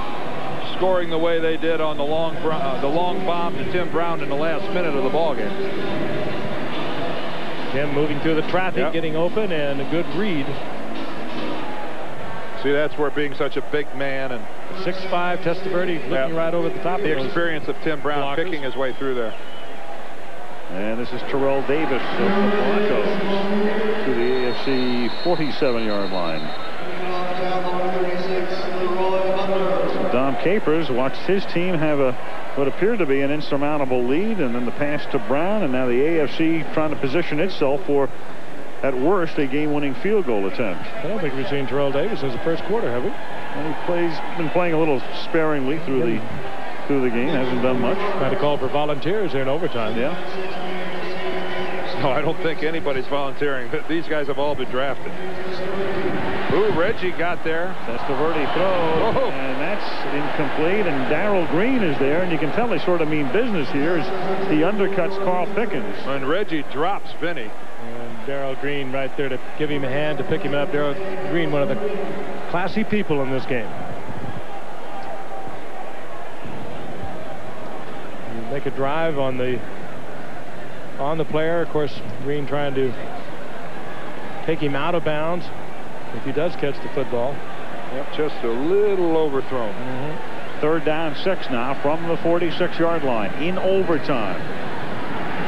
Scoring the way they did on the long bomb to Tim Brown in the last minute of the ball game. Tim moving through the traffic, getting open, and a good read. See, that's where being such a big man and 6'5", Testaverde looking right over the top. The experience of Tim Brown blockers. picking his way through there. And this is Terrell Davis of the Broncos to the AFC 47-yard line. Dom Capers watched his team have what appeared to be an insurmountable lead, and then the pass to Brown, and now the AFC trying to position itself for, at worst, a game-winning field goal attempt. I don't think we've seen Terrell Davis since the first quarter, have we? Well, he's been playing a little sparingly through the game. Hasn't done much. Trying to call for volunteers here in overtime. Yeah. No, I don't think anybody's volunteering. These guys have all been drafted. Ooh, Reggie got there. Testaverde throws, and that's incomplete. And Darrell Green is there, and you can tell they sort of mean business here as he undercuts Carl Pickens. And Reggie drops Vinny. And Darrell Green right there to give him a hand to pick him up. Darrell Green, one of the classy people in this game. You make a drive on the player. Of course, Green trying to take him out of bounds if he does catch the football. Yep, just a little overthrown. Third down, 6 now from the 46-yard line in overtime.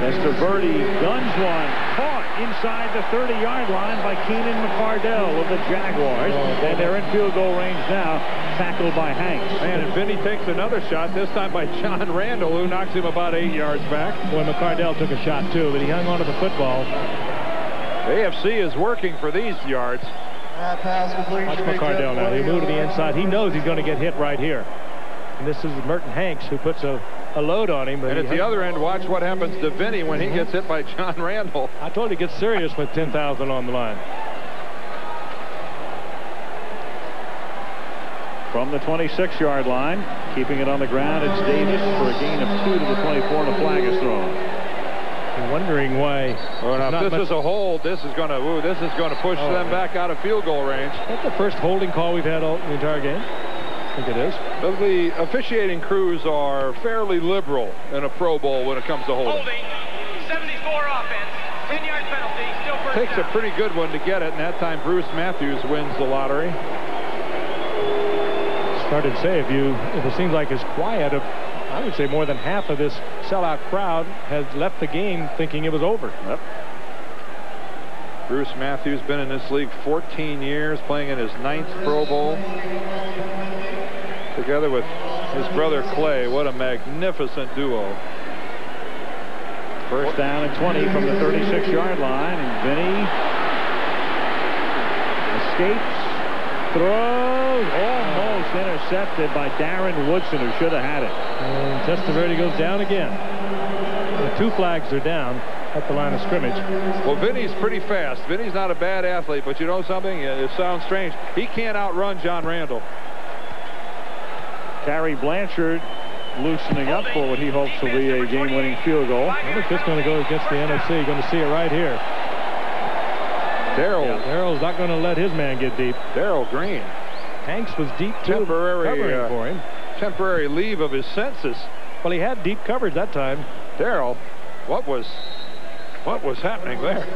Testaverde guns one, caught inside the 30-yard line by Keenan McCardell of the Jaguars. And they're in field goal range now, tackled by Hanks. Man, and Vinny takes another shot, this time by John Randall, who knocks him about 8 yards back. Boy, McCardell took a shot too, but he hung onto the football. The AFC is working for these yards. Watch McCardell now. He moved to the inside. He knows he's going to get hit right here. And this is Merton Hanks who puts a load on him. And at the other end, watch what happens to Vinny when he gets hit by John Randall. I told you, it gets serious with 10,000 on the line. From the 26-yard line, keeping it on the ground, it's Davis for a gain of 2 to the 24, and a flag is thrown. I'm wondering why. Well, now, if this is a hold, this is going to push them back out of field goal range. That's the first holding call we've had all the entire game. I think it is. The officiating crews are fairly liberal in a Pro Bowl when it comes to holding. 74 offense, 10-yard penalty, still first Takes down. a pretty good one to get it, and that time Bruce Matthews wins the lottery. Started to say, if it seems like it's quiet, I would say more than half of this sellout crowd has left the game thinking it was over. Yep. Bruce Matthews been in this league 14 years, playing in his 9th Pro Bowl. Together with his brother Clay. What a magnificent duo. First down and 20 from the 36-yard line, and Vinny escapes, throws, almost intercepted by Darren Woodson, who should have had it. And Testaverde goes down again. The 2 flags are down at the line of scrimmage. Well, Vinny's pretty fast. Vinny's not a bad athlete, but you know something? It sounds strange. He can't outrun John Randall. Cary Blanchard loosening up for what he hopes will be a game-winning field goal. I think this is going to go against the NFC. You're going to see it right here. Darrell's not going to let his man get deep. Darrell Green. Hanks was deep too, covering for him. Temporary leave of his senses. Well, he had deep coverage that time. Darrell, what was happening there?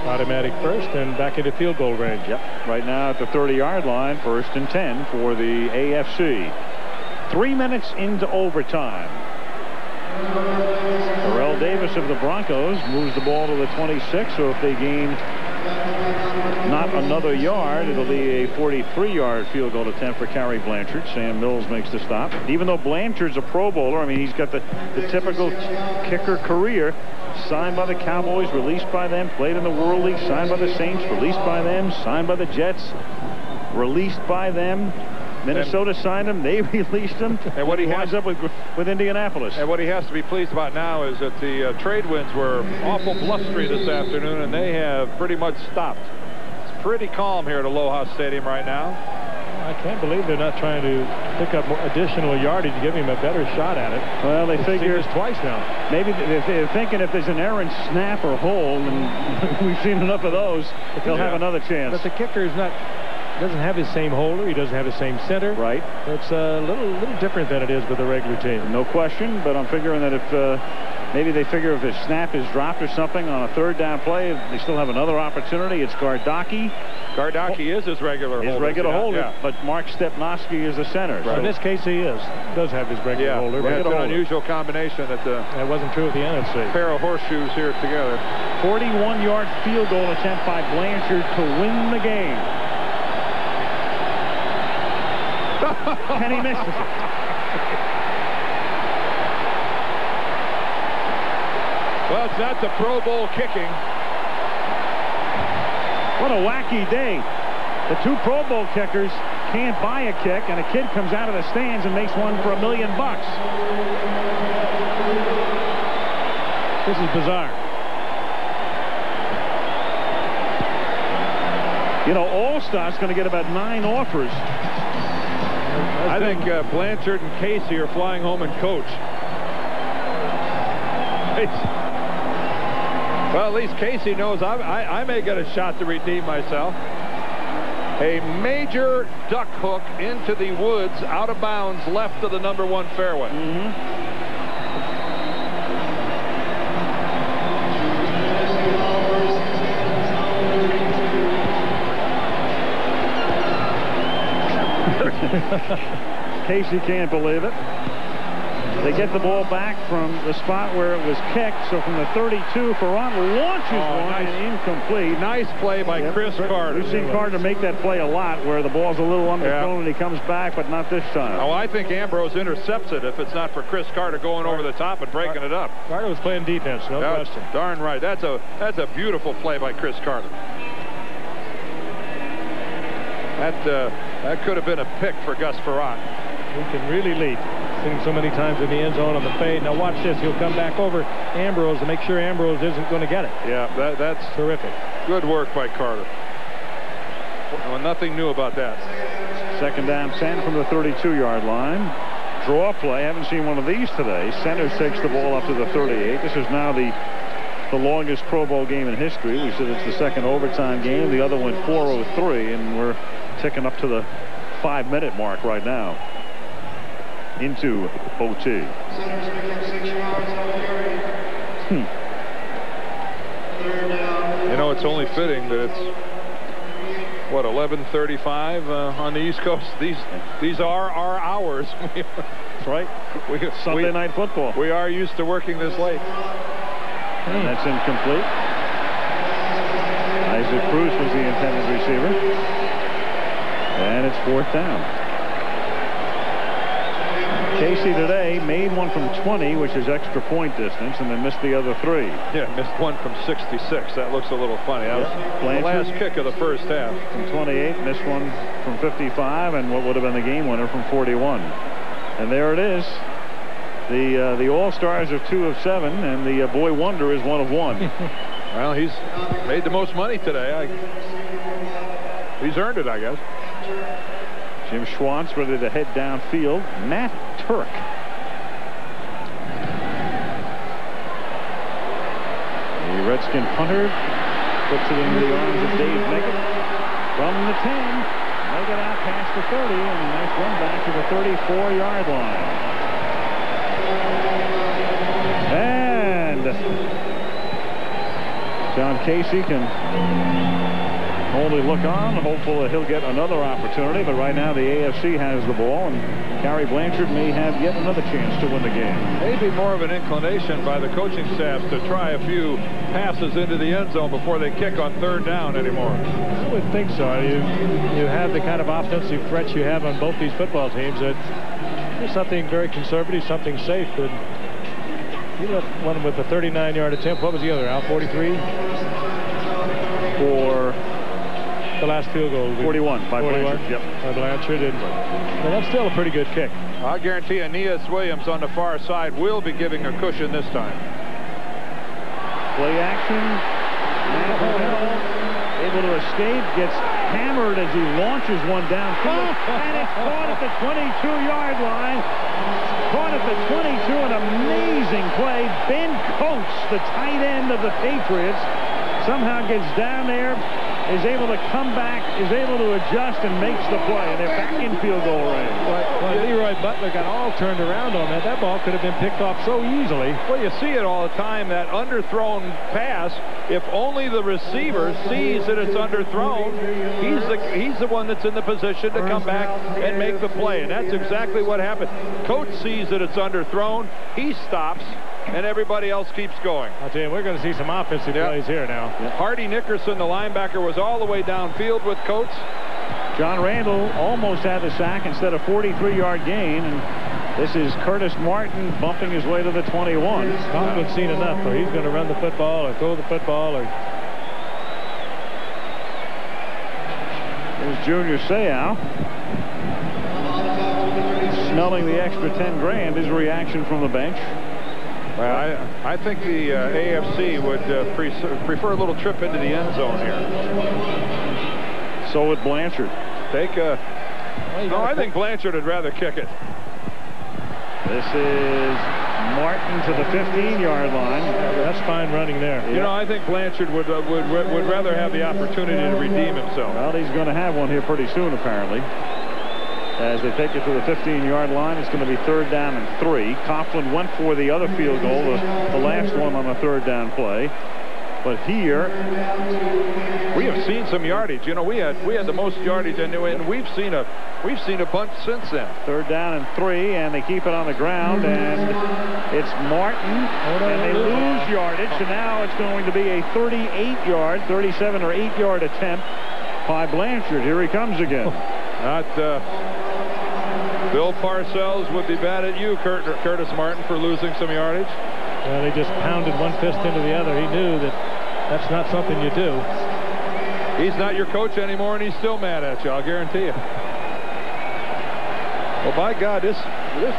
Automatic first and back into field goal range. Yep. Right now at the 30-yard line, 1st and 10 for the AFC. 3 minutes into overtime. Terrell Davis of the Broncos moves the ball to the 26, so if they gain not another yard, it'll be a 43-yard field goal attempt for Cary Blanchard. Sam Mills makes the stop. Even though Blanchard's a Pro Bowler, I mean, he's got the typical kicker career. Signed by the Cowboys, released by them, played in the World League, signed by the Saints, released by them, signed by the Jets, released by them. Minnesota signed him. They released him. And what he winds up with Indianapolis. And what he has to be pleased about now is that the trade winds were awful blustery this afternoon, and they have pretty much stopped. It's pretty calm here at Aloha Stadium right now. I can't believe they're not trying to pick up more additional yardage to give him a better shot at it. Well, they figure this twice now. Maybe they're thinking if there's an errant snap or hold, and we've seen enough of those, they'll have another chance. But the kicker is doesn't have his same holder. He doesn't have his same center. Right. It's a little different than it is with the regular team. No question, but I'm figuring that if maybe they figure if his snap is dropped or something on a third down play, they still have another opportunity. It's Gardocki. Gardocki is his regular holder. Yeah. But Mark Stepnoski is the center. Right. So in this case, he does have his regular holder. It's an unusual combination that wasn't true with the NFC. Pair of horseshoes here together. 41-yard field goal attempt by Blanchard to win the game. And he misses it. Well, that's a Pro Bowl kicking. What a wacky day. The two Pro Bowl kickers can't buy a kick, and a kid comes out of the stands and makes one for $1 million. This is bizarre. You know, All-Star's going to get about 9 offers. I think Blanchard and Casey are flying home and coach. Well, at least Casey knows I may get a shot to redeem myself. A major duck hook into the woods, out of bounds, left of the #1 fairway. Casey can't believe it. They get the ball back from the spot where it was kicked. So from the 32, Ferrant launches one and incomplete. Nice play by Chris Carter. We've seen Carter make that play a lot where the ball's a little underthrown and he comes back, but not this time. Oh, I think Ambrose intercepts it if it's not for Chris Carter going over the top and breaking it up. Carter was playing defense, no question. Darn right. That's a beautiful play by Chris Carter. That could have been a pick for Gus Ferrant. He can really lead. Seen him so many times in the end zone on the fade. Now watch this. He'll come back over Ambrose to make sure Ambrose isn't going to get it. Yeah, that's terrific. Good work by Carter. Well, nothing new about that. Second down, 10 from the 32-yard line. Draw play. Haven't seen one of these today. Sanders takes the ball up to the 38. This is now the longest Pro Bowl game in history. We said it's the second overtime game. The other went 4:03, and we're ticking up to the 5-minute mark right now into OT. You know, it's only fitting that it's what, 11:35 on the East Coast. These are our hours. That's right. Sunday night football. We are used to working this late. And that's incomplete. Isaac Cruz was the intended receiver. And it's 4th down. Casey today made one from 20, which is extra point distance, and then missed the other 3. Yeah, missed one from 66. That looks a little funny. That was the last kick of the first half. From 28, missed one from 55, and what would have been the game winner from 41. And there it is. The All-Stars are 2 of 7, and the Boy Wonder is 1 of 1. Well, he's made the most money today. He's earned it, I guess. Jim Schwantz ready to head downfield. Matt Turk. The Redskin punter puts it into the arms of Dave Meggett. From the 10, Meggett out past the 30, and a nice run back to the 34-yard line. And John Casey can only look on, hopeful that he'll get another opportunity, but right now the AFC has the ball, and Gary Blanchard may have yet another chance to win the game. Maybe more of an inclination by the coaching staff to try a few passes into the end zone before they kick on 3rd down anymore. I would think so. You have the kind of offensive threats you have on both these football teams. That there's something very conservative, something safe. But you left one with a 39-yard attempt. What was the other, Al? 43? For The last field goal. 41 by Blanchard. Yep. By Blanchard. And that's still a pretty good kick. I'll guarantee Aeneas Williams on the far side will be giving a cushion this time. Play action. Able to escape. Gets hammered as he launches one downfield. And it's caught at the 22-yard line. Caught at the 22. An amazing play. Ben Coates, the tight end of the Patriots, somehow gets down there, is able to come back, is able to adjust, and makes the play. And they're back in field goal range. Well, Leroy Butler got all turned around on that. That ball could have been picked off so easily. Well, you see it all the time, that underthrown pass. If only the receiver sees that it's underthrown, he's the one that's in the position to come back and make the play. And that's exactly what happened. Coach sees that it's underthrown. He stops. And everybody else keeps going. I'll tell you, we're going to see some offensive plays here now. Hardy Nickerson, the linebacker, was all the way downfield with Coates. John Randall almost had the sack instead of 43-yard gain. And this is Curtis Martin bumping his way to the 21. Conklin's seen enough, or he's going to run the football or throw the football. Or there's Junior Seau. Smelling the extra 10 grand. His reaction from the bench. Well, I think the AFC would prefer a little trip into the end zone here. So would Blanchard. No, I think Blanchard would rather kick it. This is Martin to the 15-yard line. That's fine running there. You know, I think Blanchard would rather have the opportunity to redeem himself. Well, he's going to have one here pretty soon, apparently. As they take it to the 15-yard line, it's going to be 3rd down and 3. Coughlin went for the other field goal, the last one on the 3rd down play. But here, we have seen some yardage. You know, we had the most yardage, and we've seen a bunch since then. 3rd down and 3, and they keep it on the ground, and it's Martin, and they lose yardage. So now it's going to be a 38-yard, 37 or 8-yard attempt by Blanchard. Here he comes again. Bill Parcells would be bad at you, Curtis Martin, for losing some yardage. Well, he just pounded one fist into the other. He knew that that's not something you do. He's not your coach anymore, and he's still mad at you, I'll guarantee you. Well, by God, this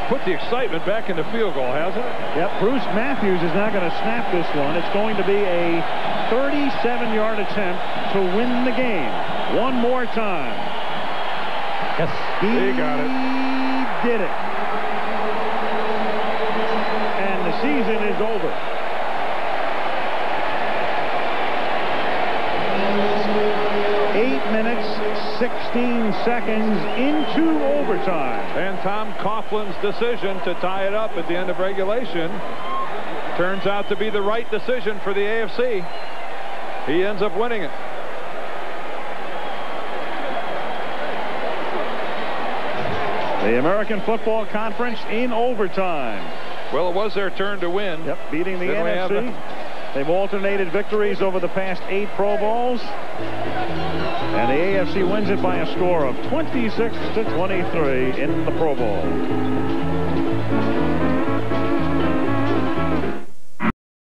put the excitement back in the field goal, hasn't it? Yep, Bruce Matthews is not going to snap this one. It's going to be a 37-yard attempt to win the game. One more time. Yes, he got it. He did it. And the season is over. Eight minutes, 16 seconds into overtime. And Tom Coughlin's decision to tie it up at the end of regulation turns out to be the right decision for the AFC. He ends up winning it. The American Football Conference in overtime. Well, it was their turn to win. Yep, beating the NFC. They've alternated victories over the past 8 Pro Bowls. And the AFC wins it by a score of 26-23 in the Pro Bowl.